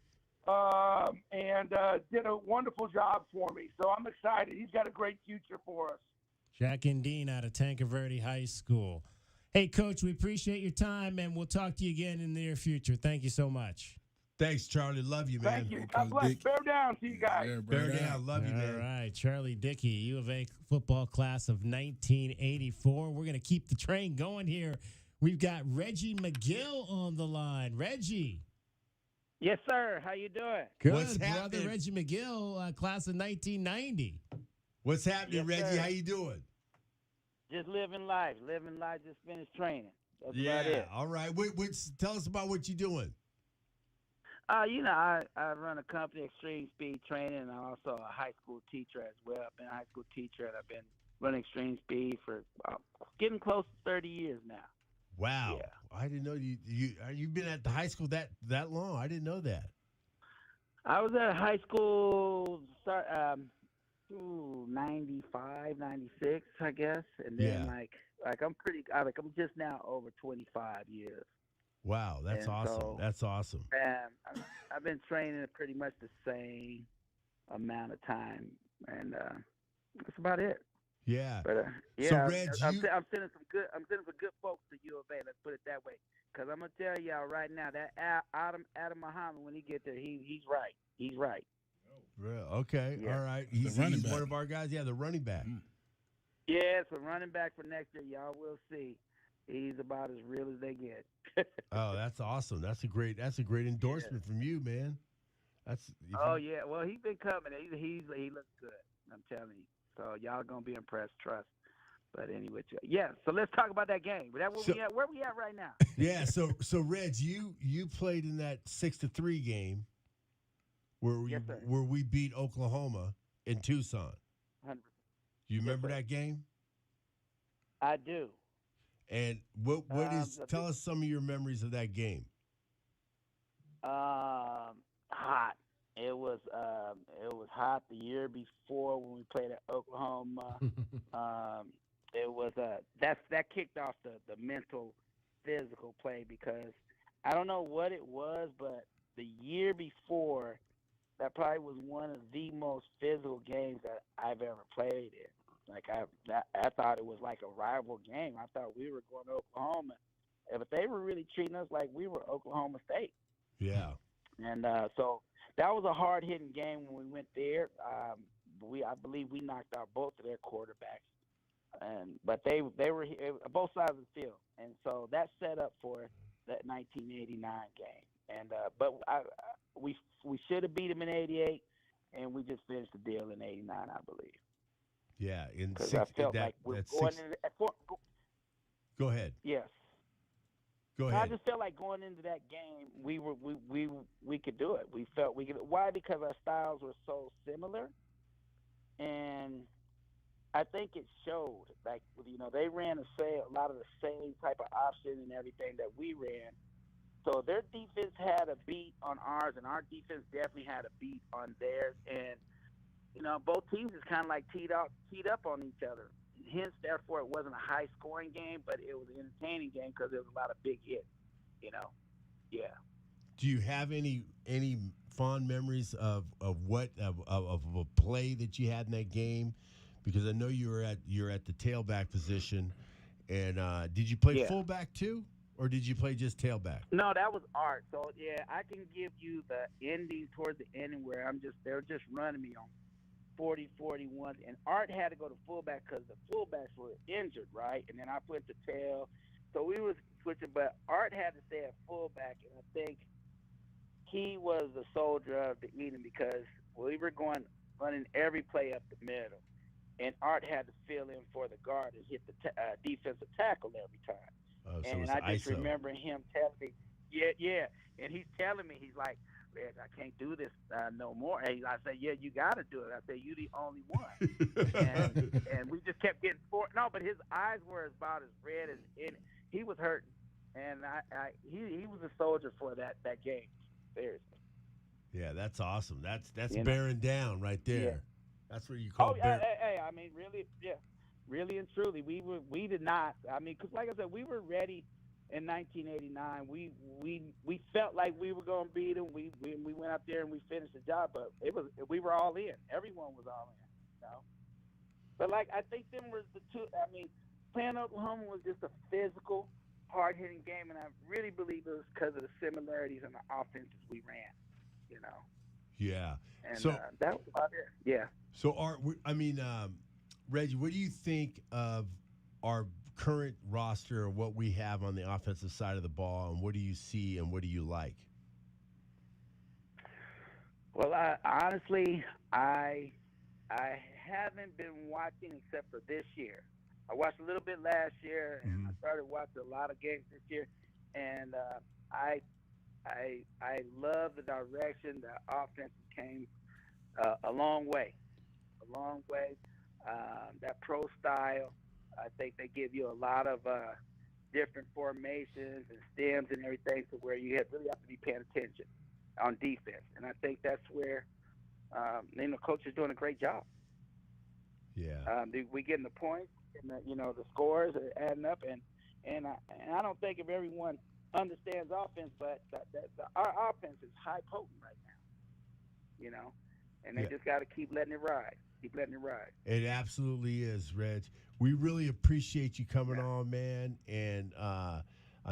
and did a wonderful job for me. So I'm excited. He's got a great future for us. Jack and Dean out of Tanque Verde High School. Hey, Coach, we appreciate your time, and we'll talk to you again in the near future. Thank you so much. Thanks, Charlie. Love you, man. Thank you. God bless. Bear down to you guys. Yeah, bear down. Love you, man. All right, Charlie Dickey, U of A football class of 1984. We're going to keep the train going here. We've got Reggie McGill on the line. Reggie. Yes, sir. How you doing? Good, What's brother. happening? Reggie McGill, class of 1990. What's happening, Yes, Reggie? sir. How you doing? Just living life. Just finished training. That's about it. All right. Tell us about what you're doing. I run a company, Extreme Speed Training, and I'm also a high school teacher as well. I've been a high school teacher, and I've been running Extreme Speed for getting close to 30 years now. Wow. Yeah. I didn't know you've been at the high school that long. I didn't know that. I was at high school 95, 96, I guess, and then I'm I'm just now over 25 years. Wow, that's And awesome. so- That's awesome. And I've been training at pretty much the same amount of time, and that's about it. Yeah. But So, Reg, I'm sending some good folks to U of A. Let's put it that way. Because I'm gonna tell y'all right now that Adam Muhammad, when he get there, he's right. He's right. Real. Okay. Yeah. All right. He's running back. one of our guys. Yeah, the running back. Yeah, so running back for next year, y'all will see. He's about as real as they get. Oh, that's awesome. That's a great endorsement from you, man. Yeah. Well, he's been coming. He looks good. I'm telling you. So y'all gonna be impressed. Trust. But anyway, yeah. So let's talk about that game. Where we at right now? Yeah. So Reg, you played in that 6-3 game where we beat Oklahoma in Tucson. 100%. You remember that game? I do. And tell us some of your memories of that game. Hot. it was hot the year before when we played at Oklahoma. It was that kicked off the mental, physical play because I don't know what it was, but the year before that probably was one of the most physical games that I've ever played in. Like I thought it was like a rival game. I thought we were going to Oklahoma, but they were really treating us like we were Oklahoma State. Yeah. And so that was a hard-hitting game when we went there. I believe we knocked out both of their quarterbacks, but they were both sides of the field, and so that set up for that 1989 game. And but we should have beat them in '88, and we just finished the deal in '89, I believe. Yeah, because I felt like we're going into. Go ahead. Yes. Go ahead. I just felt like going into that game, we could do it. We felt we could. Why? Because our styles were so similar, and I think it showed. Like they ran a lot of the same type of option and everything that we ran. So their defense had a beat on ours, and our defense definitely had a beat on theirs. And both teams is kind of like teed up on each other. Hence, therefore, it wasn't a high-scoring game, but it was an entertaining game because there was a lot of big hits. Yeah. Do you have any fond memories of a play that you had in that game? Because I know you're at the tailback position, and did you play fullback too, or did you play just tailback? No, that was Art. So yeah, I can give you the ending towards the ending where they're just running me on 40-41, and Art had to go to fullback because the fullbacks were injured, right? And then I went to tail, so we was switching, but Art had to stay at fullback, and I think he was the soldier of the evening because we were running every play up the middle, and Art had to fill in for the guard and hit the defensive tackle every time. Oh, so and I just remember him telling me, yeah, and he's telling me, he's like, I can't do this no more. And I said, yeah, you got to do it. I said, you the only one. and we just kept getting no, but his eyes were about as red as he was hurting. And he was a soldier for that game. Seriously. Yeah, that's awesome. That's bearing down right there. Yeah. That's what you call hey, I mean, really, yeah. Really and truly, we did not. I mean, because like I said, we were ready in 1989. We felt like we were going to beat them. We went out there and we finished the job, but we were all in. Everyone was all in, But like I think them was the two. I mean, playing Oklahoma was just a physical, hard-hitting game, and I really believe it was because of the similarities in the offenses we ran. Yeah. And so that was about it. Yeah. So Reggie, what do you think of our current roster or what we have on the offensive side of the ball, and what do you see and what do you like? Well, honestly, I haven't been watching except for this year. I watched a little bit last year, and I started watching a lot of games this year, and I love the direction the offense came a long way. That pro style, I think they give you a lot of different formations and stems and everything, to where you really have to be paying attention on defense. And I think that's where coach is doing a great job. Yeah. We getting the points, and the scores are adding up, and I don't think if everyone understands offense, but our offense is high potent right now. And they just got to keep letting it ride. It absolutely is, Reg. We really appreciate you coming on, man. And I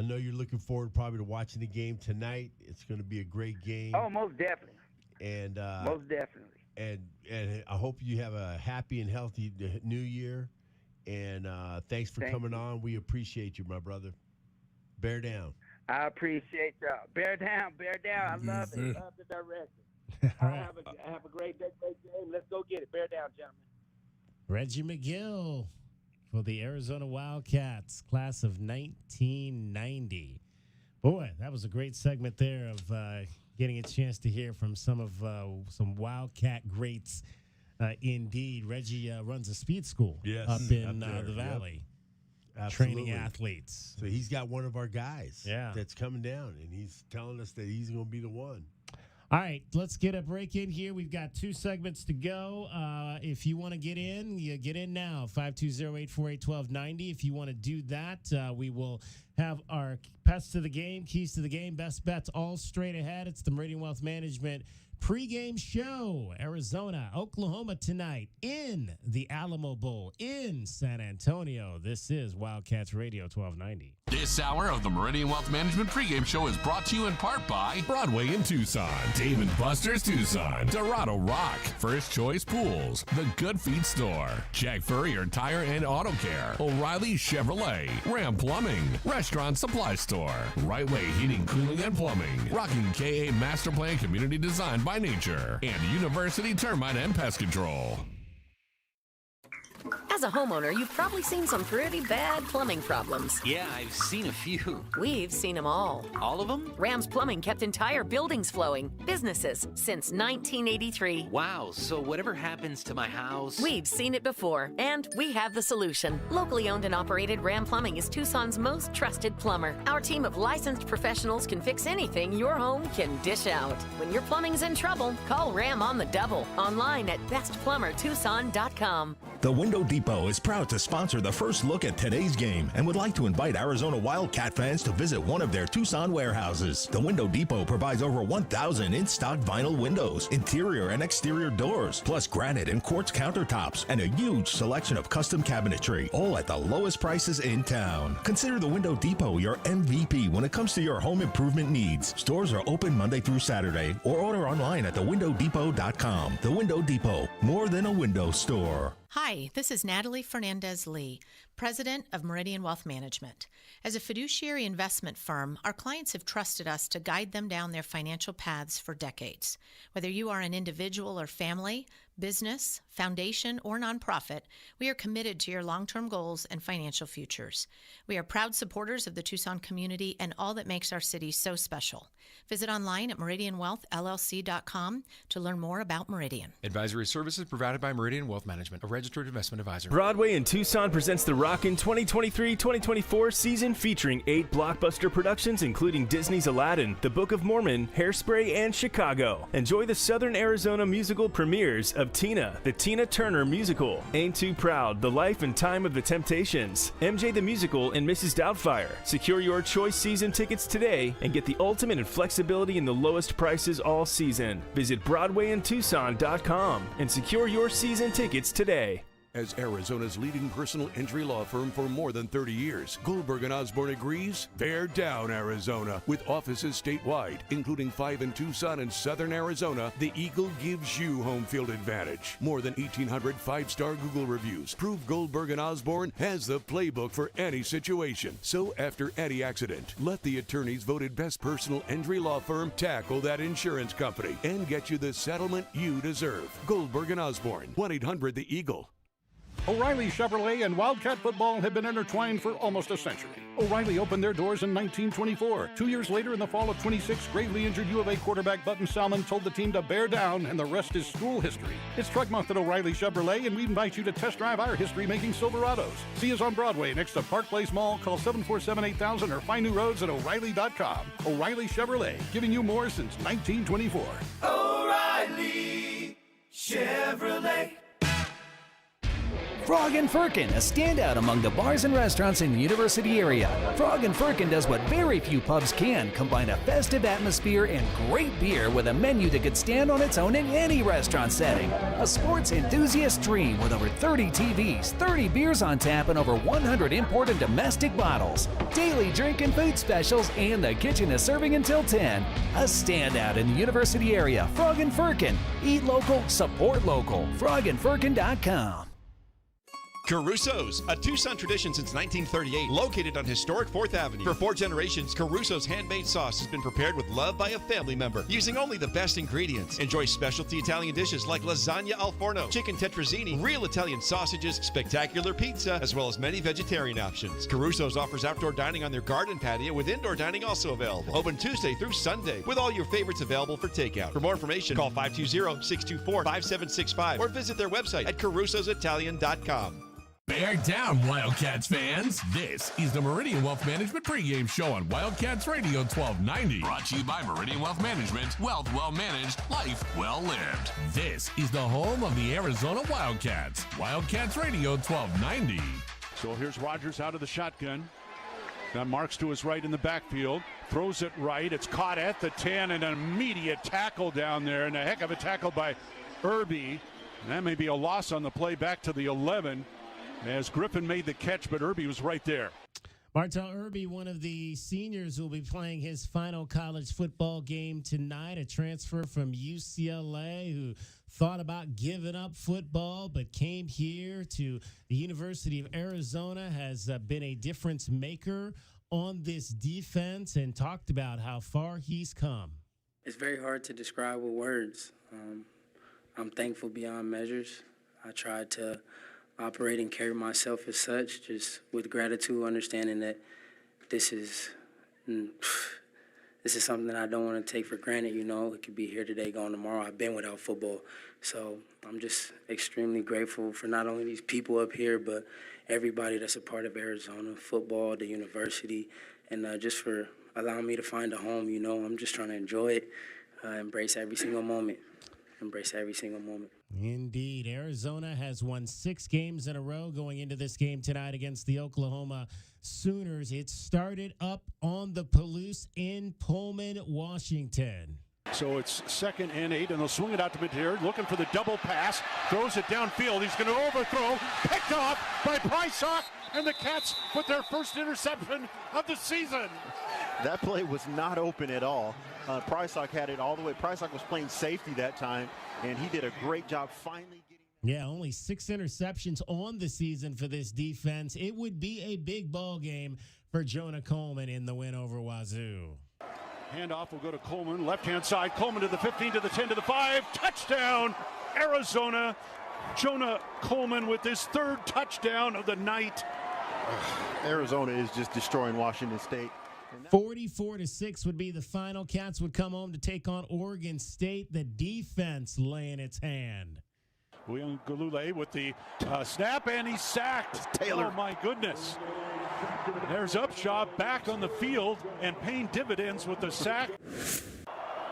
know you're looking forward probably to watching the game tonight. It's going to be a great game. Oh, most definitely. And most definitely. And I hope you have a happy and healthy new year. And thanks for coming on. We appreciate you, my brother. Bear down. I appreciate y'all. Bear down. I love it. Love the direction. Have a great day, great game. Let's go get it. Bear down, gentlemen. Reggie McGill for the Arizona Wildcats, class of 1990. Boy, that was a great segment there of getting a chance to hear from some Wildcat greats. Indeed, Reggie runs a speed school up in the Valley. Yep. Training athletes. So he's got one of our guys that's coming down, and he's telling us that he's going to be the one. All right, let's get a break in here. We've got 2 segments to go. If you want to get in, you get in now. 520-848-1290. If you want to do that, we will have our pets to the game, keys to the game, best bets all straight ahead. It's the Meridian Wealth Management pregame show. Arizona, Oklahoma tonight in the Alamo Bowl in San Antonio. This is Wildcats Radio 1290. This hour of the Meridian Wealth Management pregame show is brought to you in part by Broadway in Tucson, Dave & Buster's Tucson, Dorado Rock, First Choice Pools, The Good Feet Store, Jack Furrier Tire and Auto Care, O'Reilly Chevrolet, Ram Plumbing, Restaurant Supply Store, Right Way Heating, Cooling and Plumbing, Rocking KA Master Plan Community Design by Nature, and University Termite and Pest Control. As a homeowner, you've probably seen some pretty bad plumbing problems. Yeah, I've seen a few. We've seen them all. All of them? Ram's Plumbing kept entire buildings flowing. Businesses since 1983. Wow, so whatever happens to my house... We've seen it before, and we have the solution. Locally owned and operated, Ram Plumbing is Tucson's most trusted plumber. Our team of licensed professionals can fix anything your home can dish out. When your plumbing's in trouble, call Ram on the double. Online at bestplumbertucson.com. The Window Depot is proud to sponsor the first look at today's game and would like to invite Arizona Wildcat fans to visit one of their Tucson warehouses. The Window Depot provides over 1,000 in-stock vinyl windows, interior and exterior doors, plus granite and quartz countertops, and a huge selection of custom cabinetry, all at the lowest prices in town. Consider the Window Depot your MVP when it comes to your home improvement needs. Stores are open Monday through Saturday, or order online at thewindowdepot.com. The Window Depot, more than a window store. Hi, this is Natalie Fernandez-Lee, President of Meridian Wealth Management. As a fiduciary investment firm, our clients have trusted us to guide them down their financial paths for decades. Whether you are an individual or family, business, foundation, or nonprofit, we are committed to your long-term goals and financial futures. We are proud supporters of the Tucson community and all that makes our city so special. Visit online at meridianwealthllc.com to learn more about Meridian. Advisory services provided by Meridian Wealth Management, a registered investment advisor. Broadway in Tucson presents the Rockin' 2023-2024 season featuring 8 blockbuster productions including Disney's Aladdin, The Book of Mormon, Hairspray, and Chicago. Enjoy the Southern Arizona musical premieres of Tina, the Tina Turner musical, Ain't Too Proud, The Life and Time of the Temptations, MJ the Musical, and Mrs. Doubtfire. Secure your choice season tickets today and get the ultimate in flexibility and the lowest prices all season. Visit BroadwayInTucson.com and secure your season tickets today. As Arizona's leading personal injury law firm for more than 30 years, Goldberg & Osborne agrees, bear down, Arizona. With offices statewide, including 5 in Tucson and Southern Arizona, the Eagle gives you home field advantage. More than 1,800 5-star Google reviews prove Goldberg & Osborne has the playbook for any situation. So after any accident, let the attorneys voted best personal injury law firm tackle that insurance company and get you the settlement you deserve. Goldberg & Osborne, 1-800-THE-EAGLE. O'Reilly Chevrolet and Wildcat football have been intertwined for almost a century. O'Reilly opened their doors in 1924. 2 years later, in the fall of 26, gravely injured U of A quarterback Button Salmon told the team to bear down, and the rest is school history. It's Truck Month at O'Reilly Chevrolet, and we invite you to test drive our history-making Silverados. See us on Broadway next to Park Place Mall. Call 747-8000 or find new roads at O'Reilly.com. O'Reilly Chevrolet, giving you more since 1924. O'Reilly Chevrolet. Frog and Firkin, a standout among the bars and restaurants in the University area. Frog and Firkin does what very few pubs can, combine a festive atmosphere and great beer with a menu that could stand on its own in any restaurant setting. A sports enthusiast dream with over 30 TVs, 30 beers on tap, and over 100 import and domestic bottles. Daily drink and food specials, and the kitchen is serving until 10. A standout in the University area. Frog and Firkin. Eat local, support local. frogandfirkin.com. Caruso's, a Tucson tradition since 1938, located on historic 4th Avenue. For 4 generations, Caruso's handmade sauce has been prepared with love by a family member, using only the best ingredients. Enjoy specialty Italian dishes like lasagna al forno, chicken tetrazzini, real Italian sausages, spectacular pizza, as well as many vegetarian options. Caruso's offers outdoor dining on their garden patio, with indoor dining also available. Open Tuesday through Sunday, with all your favorites available for takeout. For more information, call 520-624-5765 or visit their website at carusositalian.com. Bear down, Wildcats fans. This is the Meridian Wealth Management pregame show on Wildcats Radio 1290. Brought to you by Meridian Wealth Management. Wealth well managed, life well lived. This is the home of the Arizona Wildcats. Wildcats Radio 1290. So here's Rogers out of the shotgun. Got Marks to his right in the backfield. Throws it right. It's caught at the 10 and an immediate tackle down there. And a heck of a tackle by Irby. That may be a loss on the play back to the 11. As Griffin made the catch, but Irby was right there. Martel Irby, one of the seniors, will be playing his final college football game tonight, a transfer from UCLA who thought about giving up football but came here to the University of Arizona, has been a difference maker on this defense and talked about how far he's come. It's very hard to describe with words. I'm thankful beyond measures. I tried to operate and carry myself as such, just with gratitude, understanding that this is something that I don't want to take for granted. You know, it could be here today, gone tomorrow. I've been without football. So I'm just extremely grateful for not only these people up here, but everybody that's a part of Arizona football, the university, and just for allowing me to find a home. You know, I'm just trying to enjoy it, embrace every single moment. Indeed. Arizona has won 6 games in a row going into this game tonight against the Oklahoma Sooners. It started up on the Palouse in Pullman, Washington. So it's 2nd and 8, and they'll swing it out to Madrid, looking for the double pass, throws it downfield. He's going to overthrow, picked off by Prysock, and the Cats with their first interception of the season. That play was not open at all. Prysock had it all the way. Prysock was playing safety that time, and he did a great job finally getting. Yeah, only 6 interceptions on the season for this defense. It would be a big ball game for Jonah Coleman in the win over Wazoo. Handoff will go to Coleman, left-hand side. Coleman to the 15, to the 10, to the 5. Touchdown, Arizona. Jonah Coleman with his 3rd touchdown of the night. Arizona is just destroying Washington State. 44-6 would be the final. Cats would come home to take on Oregon State. The defense laying its hand. William Galule with the snap, and he's sacked. Taylor. Oh, my goodness. There's Upshaw back on the field and paying dividends with the sack.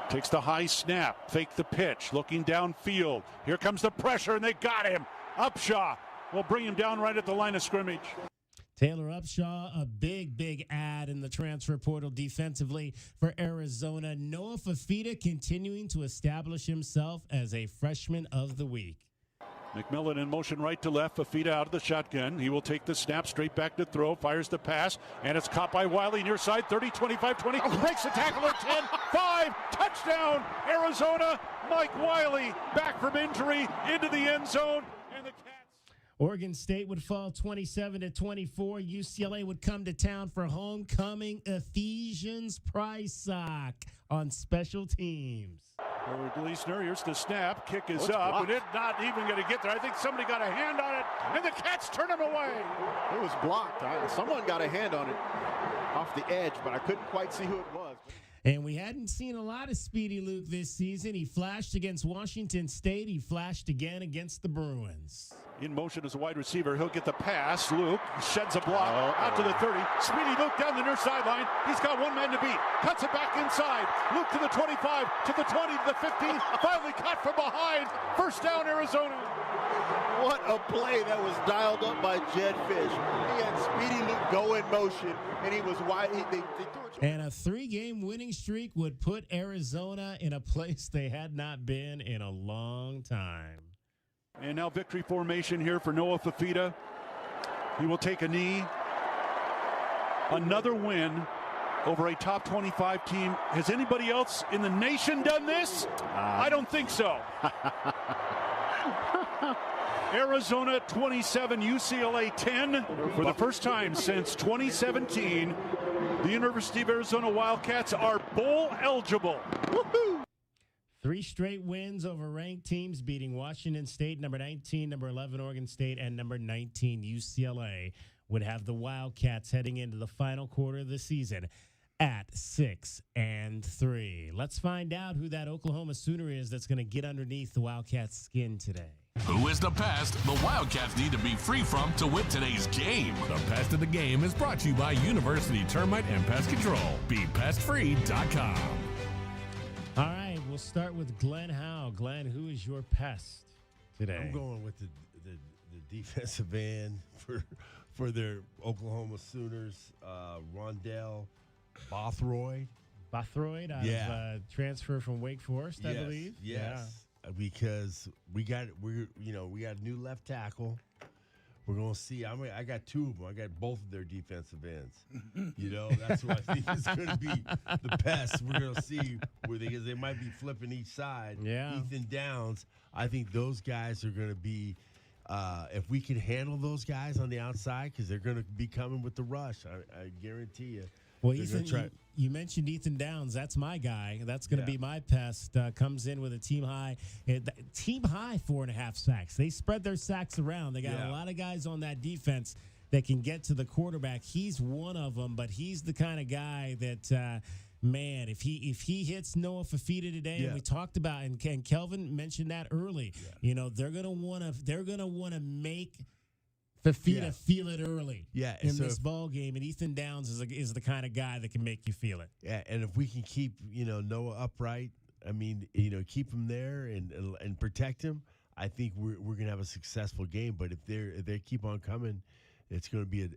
Takes the high snap, fake the pitch, looking downfield. Here comes the pressure, and they got him. Upshaw will bring him down right at the line of scrimmage. Taylor Upshaw, a big ad in the transfer portal defensively for Arizona. Noah Fafita continuing to establish himself as a freshman of the week. McMillan in motion right to left. Fafita out of the shotgun. He will take the snap straight back to throw. Fires the pass. And it's caught by Wiley near side. 30, 25, 20. Breaks the tackle at 10, 5. Touchdown, Arizona. Mike Wiley back from injury into the end zone. And the Cats. Oregon State would fall 27-24. UCLA would come to town for homecoming. Ephesians Prysock on special teams. Gleasner, here's the snap. Kick is up, and it's not even going to get there. I think somebody got a hand on it, and the Cats turn him away. It was blocked. Someone got a hand on it off the edge, but I couldn't quite see who it was. And we hadn't seen a lot of Speedy Luke this season. He flashed against Washington State. He flashed again against the Bruins. In motion as a wide receiver. He'll get the pass. Luke sheds a block out to the 30. Speedy Luke down the near sideline. He's got one man to beat. Cuts it back inside. Luke to the 25, to the 20, to the 15. Finally caught from behind. First down, Arizona. What a play that was dialed up by Jed Fish. He had Speedy Luke go in motion, and he was wide. And a 3-game winning streak would put Arizona in a place they had not been in a long time. And now victory formation here for Noah Fafita. He will take a knee. Another win over a top 25 team. Has anybody else in the nation done this? I don't think so. Arizona 27, UCLA 10. For the first time since 2017, the University of Arizona Wildcats are bowl eligible. Woohoo! 3 straight wins over ranked teams, beating Washington State, number 19, number 11, Oregon State, and number 19, UCLA, would have the Wildcats heading into the final quarter of the season at 6-3. Let's find out who that Oklahoma Sooner is that's going to get underneath the Wildcats' skin today. Who is the pest the Wildcats need to be free from to win today's game? The Pest of the Game is brought to you by University Termite and Pest Control. BePestFree.com. All right, we'll start with Glenn Howe. Glenn, who is your pest today? I'm going with the defensive end for their Oklahoma Sooners, Rondell Bothroyd. Bothroyd out of transfer from Wake Forest, I believe. Yes. Yeah. Because we got a new left tackle. We're gonna see. I got two of them. I got both of their defensive ends. That's what I think is gonna be the pest. We're gonna see because they might be flipping each side. Yeah. Ethan Downs. I think those guys are gonna be. If we can handle those guys on the outside, because they're gonna be coming with the rush. I guarantee you. Well, Ethan, you mentioned Ethan Downs. That's my guy. That's going to be my pest. Comes in with a team high 4.5 sacks. They spread their sacks around. They got a lot of guys on that defense that can get to the quarterback. He's one of them, but he's the kind of guy that, man, if he hits Noah Fafita today, and we talked about, and Kelvin mentioned that early. They're gonna wanna make Fafita feel it early in this ball game, and Ethan Downs is the kind of guy that can make you feel it. Yeah, and if we can keep Noah upright, keep him there and protect him, I think we're gonna have a successful game. But if they keep on coming, it's gonna be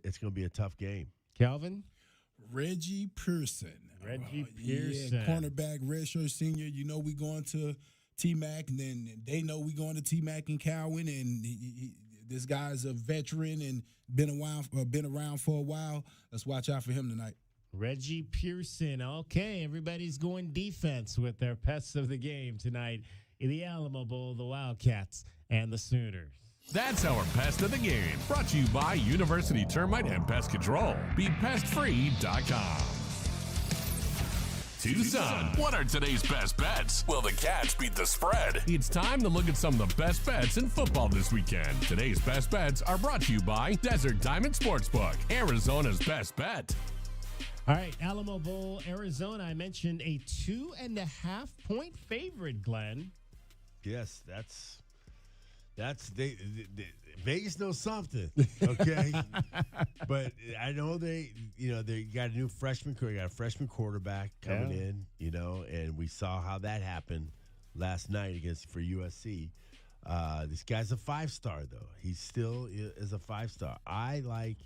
a tough game. Calvin? Reggie Pearson. Pearson. Cornerback, redshirt senior. We going to T-Mac, and then they know we going to T-Mac and Cowan, and this guy's a veteran and been around for a while. Let's watch out for him tonight. Reggie Pearson. Okay, everybody's going defense with their pests of the game tonight in the Alamo Bowl, the Wildcats and the Sooners. That's our Pest of the Game, brought to you by University Termite and Pest Control. BePestFree.com. Tucson, what are today's best bets? Will the Cats beat the spread? It's time to look at some of the best bets in football this weekend. Today's best bets are brought to you by Desert Diamond Sportsbook, Arizona's best bet. All right, Alamo Bowl, Arizona. I mentioned a 2.5-point favorite, Glenn. Yes, that's Vegas knows something, okay? But I know they got a new freshman quarterback coming in, and we saw how that happened last night for USC. This guy's a 5-star though. He still is a 5-star. I like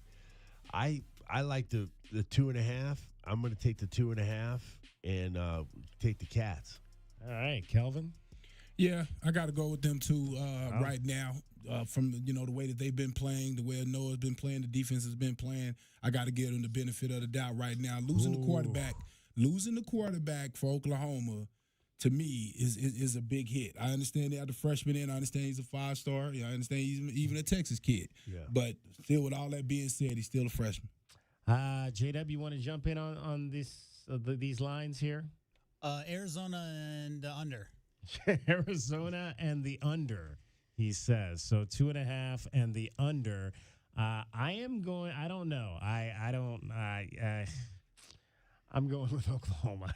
the 2.5. I'm going to take the 2.5 and take the Cats. All right, Kelvin. Yeah, I got to go with them too right now. From the way that they've been playing, the way Noah's been playing, the defense has been playing. I got to give them the benefit of the doubt right now. Losing the quarterback for Oklahoma, to me, is a big hit. I understand they have the freshman in. I understand he's a 5-star. I understand he's even a Texas kid. Yeah. But still, with all that being said, he's still a freshman. JW, you want to jump in on these lines here? Arizona and under. Arizona and the under, he says. So 2.5 and the under. I am going. I don't know. I'm going with Oklahoma.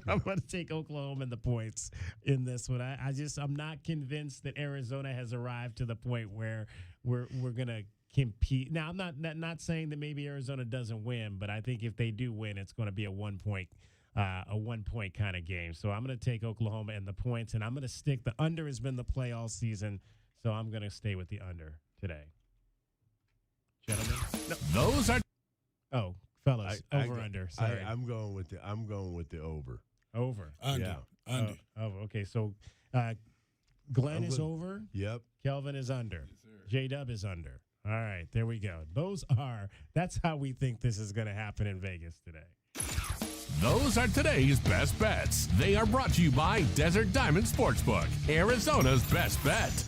I'm going to take Oklahoma and the points in this one. I'm not convinced that Arizona has arrived to the point where we're going to compete. Now, I'm not saying that maybe Arizona doesn't win, but I think if they do win, it's going to be a 1-point kind of game. So I'm going to take Oklahoma and the points, and I'm going to stick. The under has been the play all season, so I'm going to stay with the under today. Gentlemen, those are. Oh, fellas, under. Sorry, I'm going with the over. Over. Under. Yeah. Under. Oh, okay. So, Glenn is over. Yep. Kelvin is under. J-Dub is under. All right, there we go. That's how we think this is going to happen in Vegas today. Those are today's best bets. They are brought to you by Desert Diamond Sportsbook, Arizona's best bet.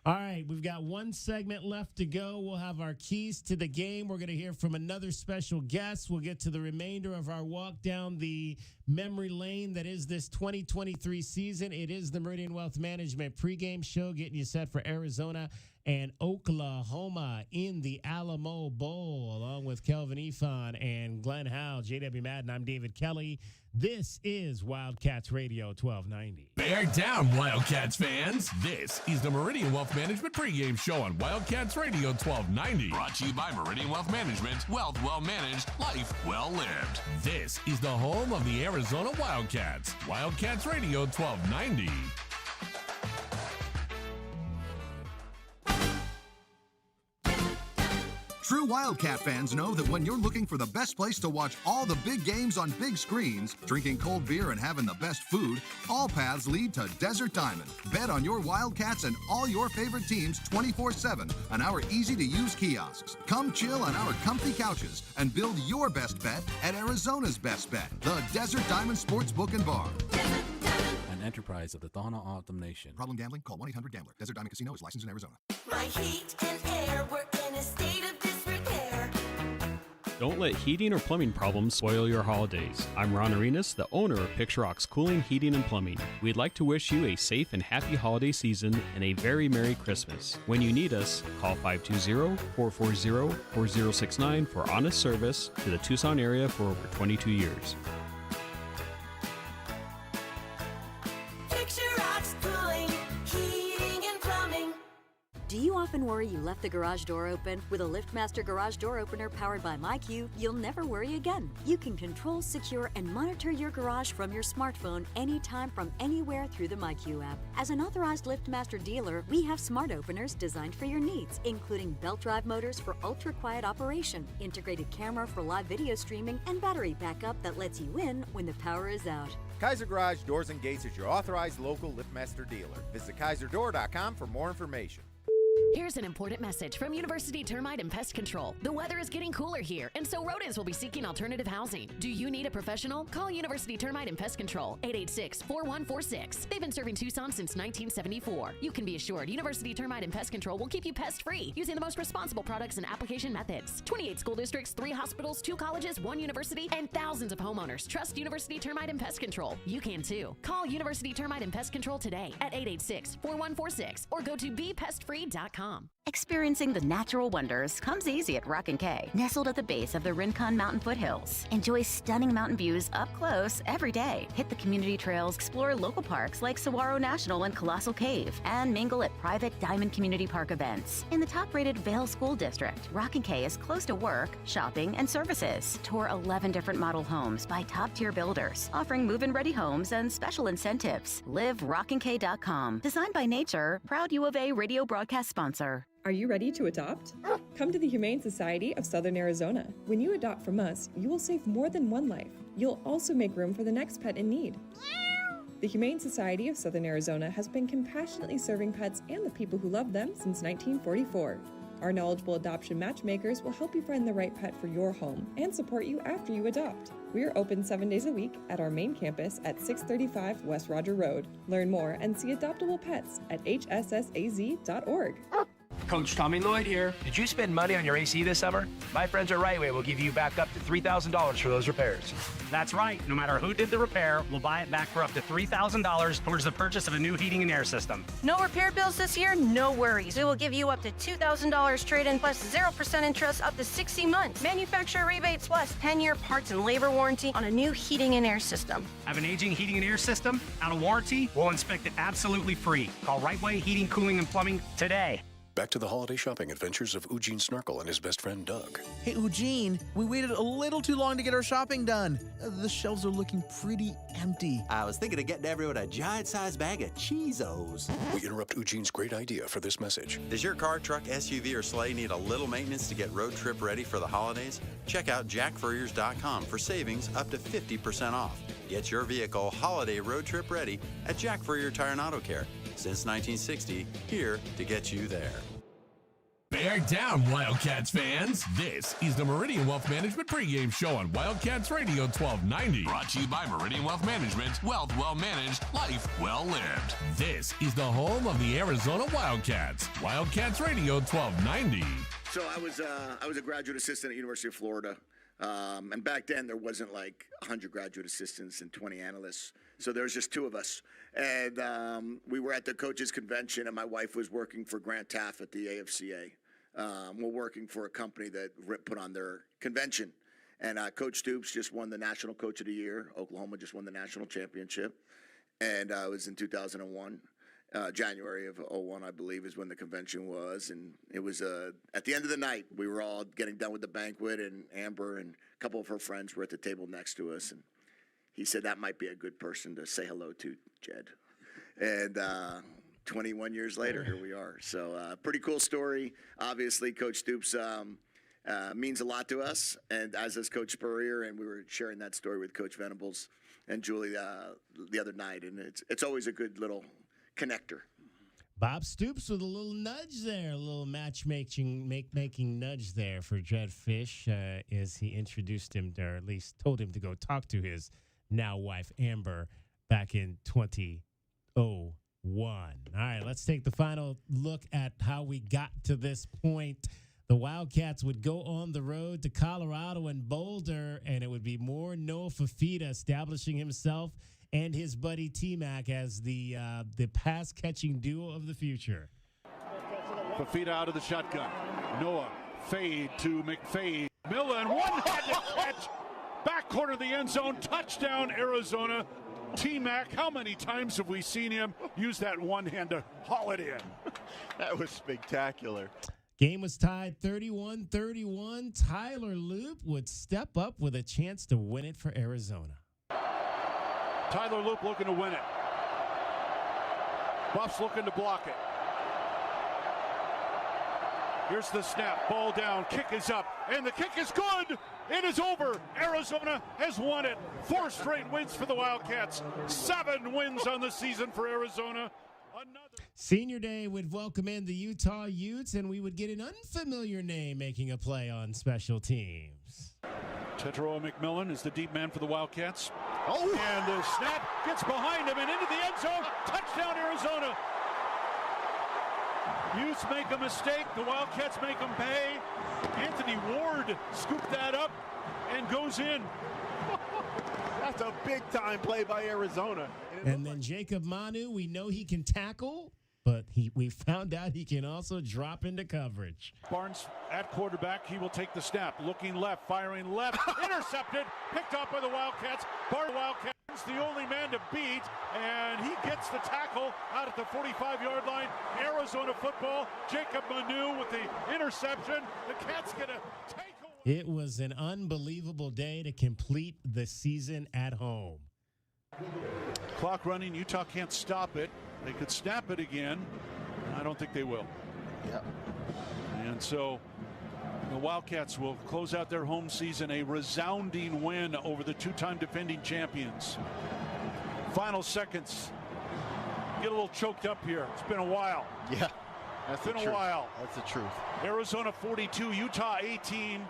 All right, we've got one segment left to go. We'll have our keys to the game. We're going to hear from another special guest. We'll get to the remainder of our walk down the memory lane that is this 2023 season. It is the Meridian Wealth Management pregame show, getting you set for Arizona and Oklahoma in the Alamo Bowl, along with Kelvin Ifan and Glenn Howe. JW Madden, I'm David Kelly. This is Wildcats Radio 1290. Bear down, Wildcats fans. This is the Meridian Wealth Management pregame show on Wildcats Radio 1290. Brought to you by Meridian Wealth Management. Wealth well managed, life well lived. This is the home of the Arizona Wildcats. Wildcats Radio 1290. True Wildcat fans know that when you're looking for the best place to watch all the big games on big screens, drinking cold beer and having the best food, all paths lead to Desert Diamond. Bet on your Wildcats and all your favorite teams 24/7 on our easy-to-use kiosks. Come chill on our comfy couches and build your best bet at Arizona's best bet, the Desert Diamond Sportsbook and Bar. An enterprise of the Thana Autumn Nation. Problem gambling? Call 1-800-GAMBLER. Desert Diamond Casino is licensed in Arizona. My heat and air were in a state of disrepair. Don't let heating or plumbing problems spoil your holidays. I'm Ron Arenas, the owner of Picture Rock's Cooling, Heating, and Plumbing. We'd like to wish you a safe and happy holiday season and a very Merry Christmas. When you need us, call 520-440-4069 for honest service to the Tucson area for over 22 years. Picture Rocks Cooling, Heating, and Plumbing. Do you often worry you left the garage door open? With a LiftMaster garage door opener powered by MyQ, you'll never worry again. You can control, secure, and monitor your garage from your smartphone anytime from anywhere through the MyQ app. As an authorized LiftMaster dealer, we have smart openers designed for your needs, including belt drive motors for ultra-quiet operation, integrated camera for live video streaming, and battery backup that lets you in when the power is out. Kaiser Garage Doors and Gates is your authorized local LiftMaster dealer. Visit KaiserDoor.com for more information. Here's an important message from University Termite and Pest Control. The weather is getting cooler here, and so rodents will be seeking alternative housing. Do you need a professional? Call University Termite and Pest Control, 886-4146. They've been serving Tucson since 1974. You can be assured University Termite and Pest Control will keep you pest-free using the most responsible products and application methods. 28 school districts, 3 hospitals, 2 colleges, 1 university, and thousands of homeowners trust University Termite and Pest Control. You can too. Call University Termite and Pest Control today at 886-4146 or go to bepestfree.com. Experiencing the natural wonders comes easy at Rock & Kay, nestled at the base of the Rincon Mountain foothills. Enjoy stunning mountain views up close every day. Hit the community trails, explore local parks like Saguaro National and Colossal Cave, and mingle at private Diamond Community Park events. In the top-rated Vail School District, Rock & Kay is close to work, shopping, and services. Tour 11 different model homes by top-tier builders, offering move-in-ready homes and special incentives. Live RockandK.com. Designed by Nature, proud U of A radio broadcast sponsor. Are you ready to adopt? Come to the Humane Society of Southern Arizona. When you adopt from us, you will save more than one life. You'll also make room for the next pet in need. The Humane Society of Southern Arizona has been compassionately serving pets and the people who love them since 1944. Our knowledgeable adoption matchmakers will help you find the right pet for your home and support you after you adopt. We are open 7 days a week at our main campus at 635 West Roger Road. Learn more and see adoptable pets at hssaz.org. Coach Tommy Lloyd here. Did you spend money on your AC this summer? My friends at Rightway will give you back up to $3,000 for those repairs. That's right. No matter who did the repair, we'll buy it back for up to $3,000 towards the purchase of a new heating and air system. No repair bills this year? No worries. We will give you up to $2,000 trade-in plus 0% interest up to 60 months. Manufacturer rebates plus 10-year parts and labor warranty on a new heating and air system. Have an aging heating and air system? Out of warranty? We'll inspect it absolutely free. Call Rightway Heating, Cooling, and Plumbing today. Back to the holiday shopping adventures of Eugene Snarkle and his best friend Doug. Hey, Eugene, we waited a little too long to get our shopping done. The shelves are looking pretty empty. I was thinking of getting everyone a giant-sized bag of Cheezos. We interrupt Eugene's great idea for this message. Does your car, truck, SUV, or sleigh need a little maintenance to get road trip ready for the holidays? Check out jackfurriers.com for savings up to 50% off. Get your vehicle holiday road trip ready at Jack Furrier Tire and Auto Care. Since 1960, here to get you there. Bear down, Wildcats fans. This is the Meridian Wealth Management pregame show on Wildcats Radio 1290. Brought to you by Meridian Wealth Management. Wealth well managed, life well lived. This is the home of the Arizona Wildcats. Wildcats Radio 1290. So I was a graduate assistant at University of Florida. And back then, there wasn't like 100 graduate assistants and 20 analysts. So there was just 2 of us. And we were at the coaches' convention, and my wife was working for Grant Taft at the AFCA. We're working for a company that put on their convention. And Coach Stoops just won the National Coach of the Year. Oklahoma just won the national championship. And it was in 2001. January of 01, I believe, is when the convention was. And it was at the end of the night, we were all getting done with the banquet, and Amber and a couple of her friends were at the table next to us. And he said, that might be a good person to say hello to, Jed. And 21 years later, here we are. So pretty cool story. Obviously, Coach Stoops means a lot to us, and as does Coach Spurrier. And we were sharing that story with Coach Venables and Julie the other night. And it's always a good little connector. Bob Stoops with a little nudge there, a little matchmaking nudge there for Jed Fish as he introduced him, or at least told him to go talk to his now wife Amber back in 2001. All right, let's take the final look at how we got to this point. The Wildcats would go on the road to Colorado and Boulder, and it would be more Noah Fafita establishing himself and his buddy T-Mac as the pass-catching duo of the future. Fafita out of the shotgun. Noah, fade to McFade. Millen, one-handed catch. Back corner of the end zone. Touchdown, Arizona. T-Mac, how many times have we seen him use that one hand to haul it in? That was spectacular. Game was tied 31-31. Tyler Loop would step up with a chance to win it for Arizona. Tyler Loop looking to win it. Buffs looking to block it. Here's the snap. Ball down. Kick is up. And the kick is good. It is over. Arizona has won it. 4 straight wins for the Wildcats. 7 wins on the season for Arizona. Senior Day would welcome in the Utah Utes, and we would get an unfamiliar name making a play on special teams. Tetero McMillan is the deep man for the Wildcats. Oh! And the snap gets behind him and into the end zone. Touchdown, Arizona. Utes make a mistake. The Wildcats make them pay. Anthony Ward scooped that up and goes in. That's a big-time play by Arizona. And then Jacob Manu, we know he can tackle, but we found out he can also drop into coverage. Barnes at quarterback. He will take the snap. Looking left, firing left. Intercepted. Picked up by the Wildcats. Wildcats the only man to beat, and he gets the tackle out at the 45-yard line. Arizona football. Jacob Manu with the interception. The Cats get a takeaway. It was an unbelievable day to complete the season at home. Clock running. Utah can't stop it. They could snap it again. I don't think they will. Yep. And so the Wildcats will close out their home season a resounding win over the 2-time defending champions. Final seconds. Get a little choked up here. It's been a while. Yeah. That's been a while. That's the truth. Arizona 42, Utah 18.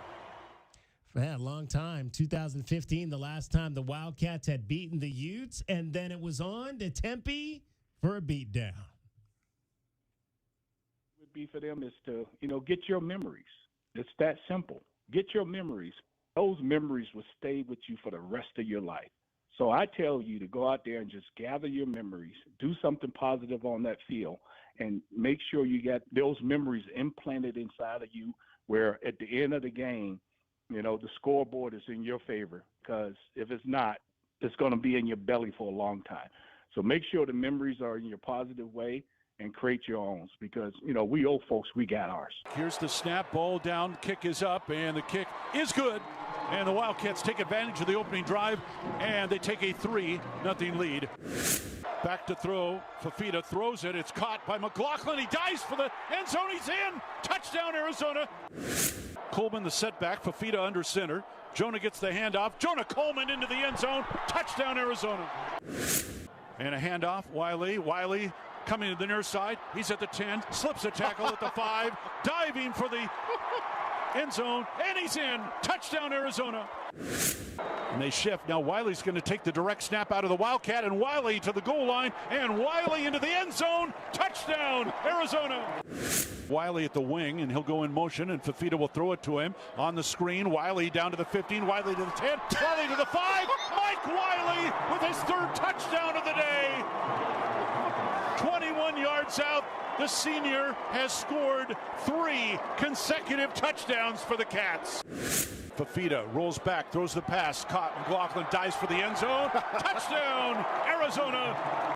Yeah, long time. 2015, the last time the Wildcats had beaten the Utes, and then it was on to Tempe for a beatdown. Would be for them is to, get your memories. It's that simple. Get your memories. Those memories will stay with you for the rest of your life. So I tell you to go out there and just gather your memories, do something positive on that field, and make sure you get those memories implanted inside of you where at the end of the game, the scoreboard is in your favor, because if it's not, it's going to be in your belly for a long time. So make sure the memories are in your positive way and create your own, because, we old folks, we got ours. Here's the snap, ball down, kick is up, and the kick is good. And the Wildcats take advantage of the opening drive, and they take a 3-0 lead. Back to throw. Fafita throws it. It's caught by McLaughlin. He dives for the end zone. He's in. Touchdown, Arizona. Coleman, the setback. Fafita under center. Jonah gets the handoff. Jonah Coleman into the end zone. Touchdown, Arizona. And a handoff. Wiley coming to the near side. He's at the 10. Slips a tackle at the 5. Diving for the end zone, and he's in. Touchdown, Arizona. And they shift. Now Wiley's going to take the direct snap out of the Wildcat, and Wiley to the goal line, and Wiley into the end zone. Touchdown, Arizona. Wiley at the wing, and he'll go in motion, and Fafita will throw it to him on the screen. Wiley down to the 15, Wiley to the 10, Wiley to the 5. Mike Wiley with his third touchdown of the day. 21 yards out. The senior has scored 3 consecutive touchdowns for the Cats. Fafita rolls back, throws the pass, caught. McLaughlin dives for the end zone. Touchdown, Arizona.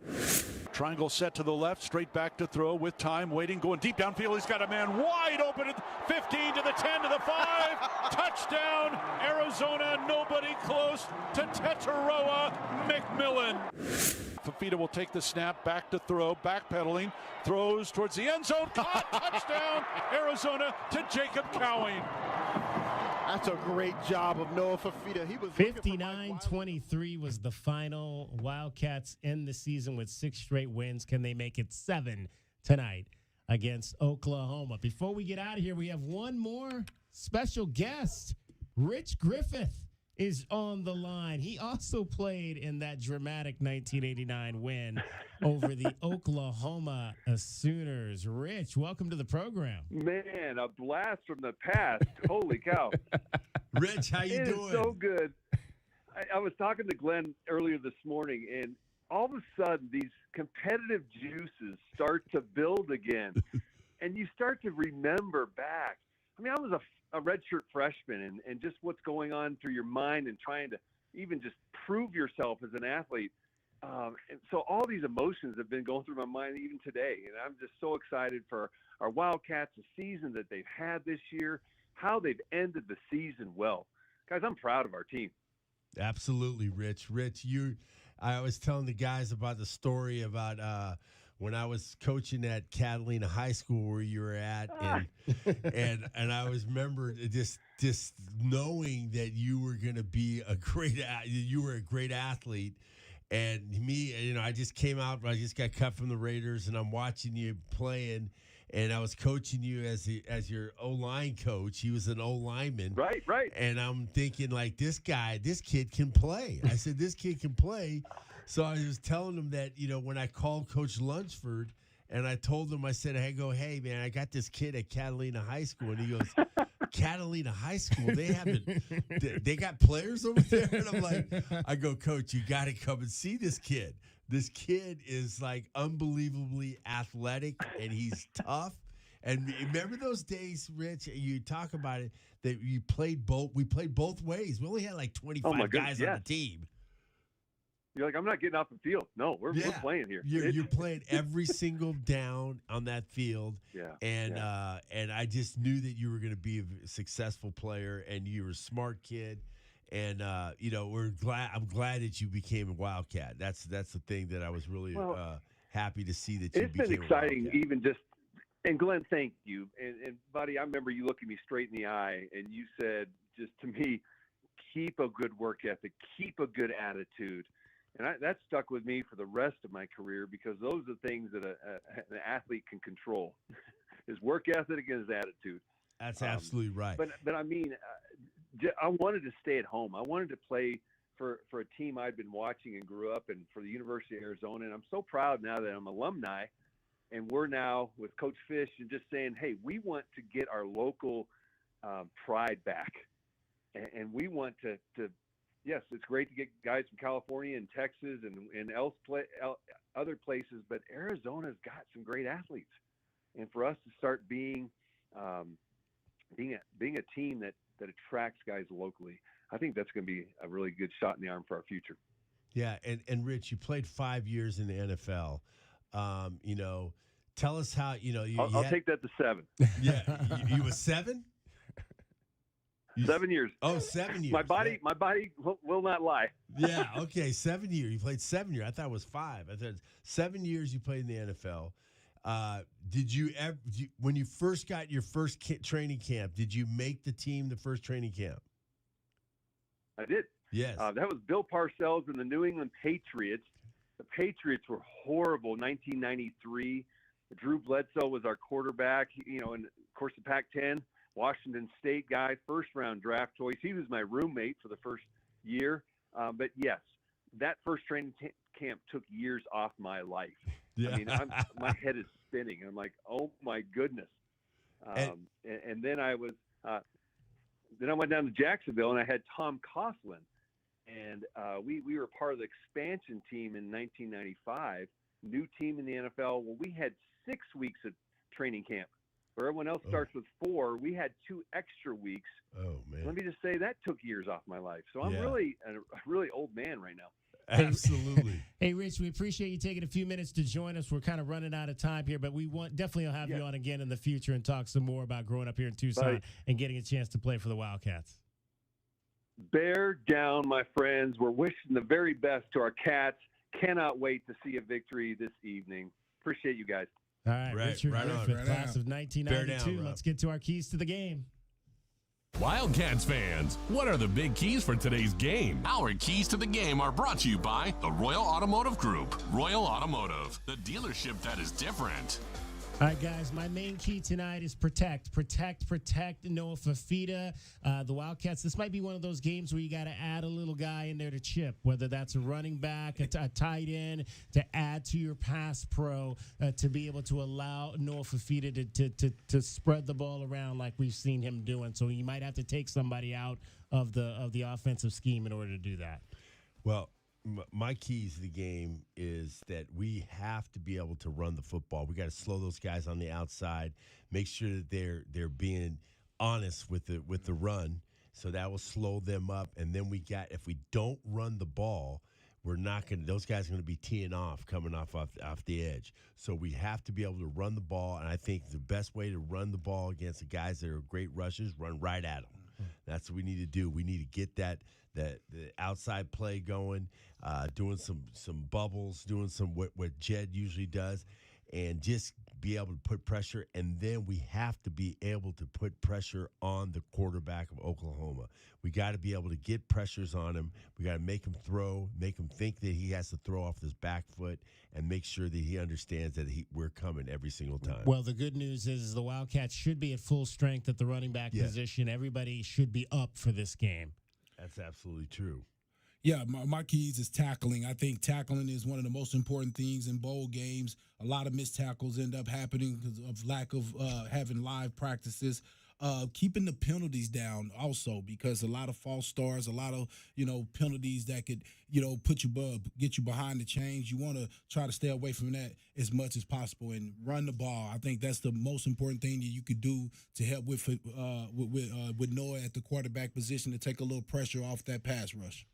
Triangle set to the left, straight back to throw with time, waiting, going deep downfield. He's got a man wide open at 15 to the 10 to the 5. Touchdown, Arizona. Nobody close to Tetaroa McMillan. Fafita will take the snap, back to throw, backpedaling, throws towards the end zone. Caught, touchdown, Arizona to Jacob Cowing. That's a great job of Noah Fafita. He was 59-23 was the final. Wildcats end the season with 6 straight wins. Can they make it 7 tonight against Oklahoma? Before we get out of here, we have one more special guest. Rich Griffith is on the line. He also played in that dramatic 1989 win over the Oklahoma Sooners. Rich, welcome to the program. Man, a blast from the past. Holy cow. Rich, how you doing? It's so good. I was talking to Glenn earlier this morning, and all of a sudden these competitive juices start to build again, and you start to remember back. I mean, I was a redshirt freshman, and just what's going on through your mind and trying to even just prove yourself as an athlete. And so all these emotions have been going through my mind even today, and I'm just so excited for our Wildcats, the season that they've had this year, how they've ended the season well. Guys, I'm proud of our team. Absolutely, Rich. Rich, I was telling the guys about the story about when I was coaching at Catalina High School where you were at, and I was remember just knowing that you were going to be a great athlete, and me, I just came out, I just got cut from the Raiders, and I'm watching you playing, and I was coaching you as your O-line coach. He was an O-lineman, right, and I'm thinking like this kid can play. I said this kid can play. So I was telling him that, when I called Coach Lunsford and I told him, I said, hey, man, I got this kid at Catalina High School. And he goes, Catalina High School? They got players over there? And I'm like, I go, Coach, you got to come and see this kid. This kid is like unbelievably athletic and he's tough. And remember those days, Rich, you talk about it, that we played both ways. We only had like 25 guys on the team. You're like, I'm not getting off the field. No, we're playing here. You're playing every single down on that field. And I just knew that you were going to be a successful player, and you were a smart kid. And I'm glad that you became a Wildcat. That's the thing that I was really happy to see that you became. It's been exciting, even just. And Glenn, thank you. And buddy, I remember you looking me straight in the eye, and you said just to me, keep a good work ethic, keep a good attitude. And that stuck with me for the rest of my career, because those are things that an athlete can control, his work ethic and his attitude. That's absolutely right. But I mean, I wanted to stay at home. I wanted to play for a team I'd been watching and grew up in, for the University of Arizona. And I'm so proud now that I'm alumni, and we're now with Coach Fish and just saying, hey, we want to get our local pride back. And we want to yes, it's great to get guys from California and Texas and other places, but Arizona's got some great athletes, and for us to start being a team that attracts guys locally, I think that's going to be a really good shot in the arm for our future. Yeah, and Rich, you played 5 years in the NFL. Tell us how I'll take that to 7. Yeah, you was 7. 7 years. Oh, 7 years. My body will not lie. Yeah. Okay. 7 years. You played 7 years. I thought it was 5. I thought 7 years you played in the NFL. Did you ever, when you first got your first training camp, did you make the team the first training camp? I did. Yes. That was Bill Parcells and the New England Patriots. The Patriots were horrible. 1993. Drew Bledsoe was our quarterback. And of course the Pac-10. Washington State guy, first-round draft choice. He was my roommate for the first year. But yes, that first training camp took years off my life. Yeah. I mean, my head is spinning. I'm like, oh my goodness. And then I was, then I went down to Jacksonville and I had Tom Coughlin, and we were part of the expansion team in 1995, new team in the NFL. Well, we had 6 weeks of training camp. Where everyone else starts with 4, we had 2 extra weeks. Oh man! Let me just say that took years off my life. So I'm really a really old man right now. Absolutely. Hey, Rich, we appreciate you taking a few minutes to join us. We're kind of running out of time here, but we definitely will have you on again in the future and talk some more about growing up here in Tucson and getting a chance to play for the Wildcats. Bear down, my friends. We're wishing the very best to our Cats. Cannot wait to see a victory this evening. Appreciate you guys. All right, Richard Griffith, class of 1992. Let's get to our keys to the game. Wildcats fans, what are the big keys for today's game? Our keys to the game are brought to you by the Royal Automotive Group. Royal Automotive, the dealership that is different. All right, guys, my main key tonight is protect Noah Fafita. The Wildcats, this might be one of those games where you got to add a little guy in there to chip, whether that's a running back, a tight end, to add to your pass pro to be able to allow Noah Fafita to spread the ball around like we've seen him doing. So you might have to take somebody out of the offensive scheme in order to do that. Well, my keys to the game is that we have to be able to run the football. We got to slow those guys on the outside, make sure that they're being honest with the run, so that will slow them up. And then if we don't run the ball, we're not going to. Those guys are going to be teeing off, coming off the edge. So we have to be able to run the ball. And I think the best way to run the ball against the guys that are great rushers, run right at them. That's what we need to do. We need to get the outside play going, doing some bubbles, doing some what Jed usually does, and just be able to put pressure. And then we have to be able to put pressure on the quarterback of Oklahoma. We got to be able to get pressures on him. We got to make him throw, make him think that he has to throw off his back foot, and make sure that he understands that we're coming every single time. Well, the good news is the Wildcats should be at full strength at the running back position. Everybody should be up for this game. That's absolutely true. Yeah, my keys is tackling. I think tackling is one of the most important things in bowl games. A lot of missed tackles end up happening because of lack of having live practices. Keeping the penalties down also, because a lot of false starts, a lot of penalties that could get you behind the chains. You want to try to stay away from that as much as possible and run the ball. I think that's the most important thing that you could do to help with Noah at the quarterback position, to take a little pressure off that pass rush.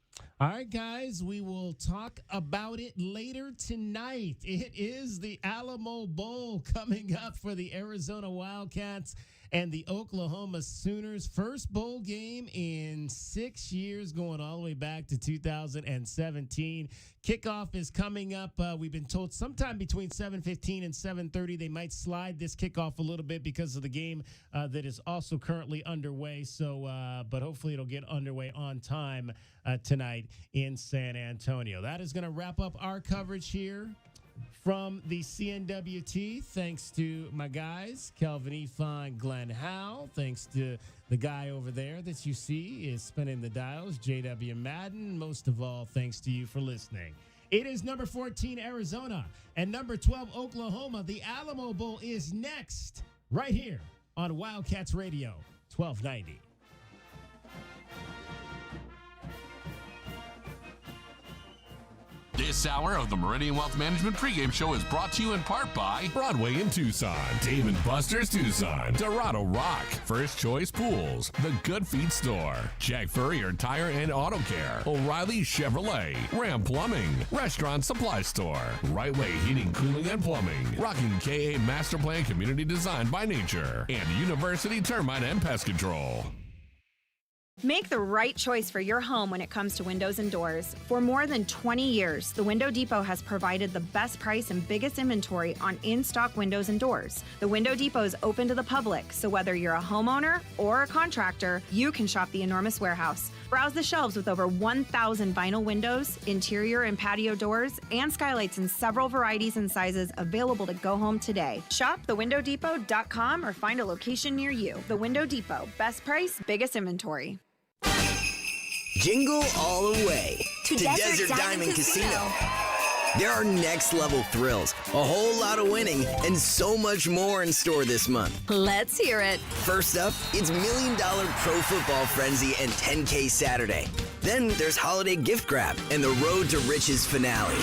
All right, guys, we will talk about it later tonight. It is the Alamo Bowl coming up for the Arizona Wildcats and the Oklahoma Sooners. First bowl game in 6 years, going all the way back to 2017. Kickoff is coming up. We've been told sometime between 7:15 and 7:30. They might slide this kickoff a little bit because of the game that is also currently underway. So, but hopefully it'll get underway on time tonight in San Antonio. That is going to wrap up our coverage here from the CNWT. Thanks to my guys, Kelvin Efon, Glenn Howe. Thanks to the guy over there that you see is spinning the dials, JW Madden. Most of all, thanks to you for listening. It is number 14, Arizona, and number 12, Oklahoma. The Alamo Bowl is next, right here on Wildcats Radio, 1290. This hour of the Meridian Wealth Management pregame show is brought to you in part by Broadway in Tucson, Dave & Buster's Tucson, Dorado Rock, First Choice Pools, The Good Feet Store, Jack Furrier Tire and Auto Care, O'Reilly Chevrolet, Ram Plumbing, Restaurant Supply Store, Right Way Heating, Cooling and Plumbing, Rocking KA Master Plan Community Design by Nature, and University Termite and Pest Control. Make the right choice for your home when it comes to windows and doors. For more than 20 years, the Window Depot has provided the best price and biggest inventory on in-stock windows and doors. The Window Depot is open to the public, so whether you're a homeowner or a contractor, you can shop the enormous warehouse. Browse the shelves with over 1,000 vinyl windows, interior and patio doors, and skylights in several varieties and sizes available to go home today. Shop thewindowdepot.com or find a location near you. The Window Depot. Best price, biggest inventory. Jingle all the way to Desert Diamond Casino. There are next-level thrills, a whole lot of winning, and so much more in store this month. Let's hear it. First up, it's $1 Million Pro Football Frenzy and 10K Saturday. Then there's Holiday Gift Grab and the Road to Riches finale.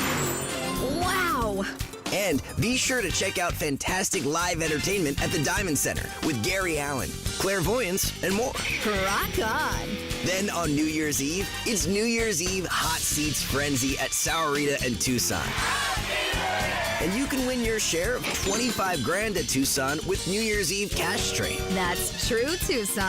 Wow! And be sure to check out fantastic live entertainment at the Diamond Center with Gary Allen, clairvoyance, and more. Rock on! Then on New Year's Eve, it's New Year's Eve Hot Seats Frenzy at Sahuarita and Tucson. And you can win your share of $25,000 at Tucson with New Year's Eve Cash Train. That's true, Tucson.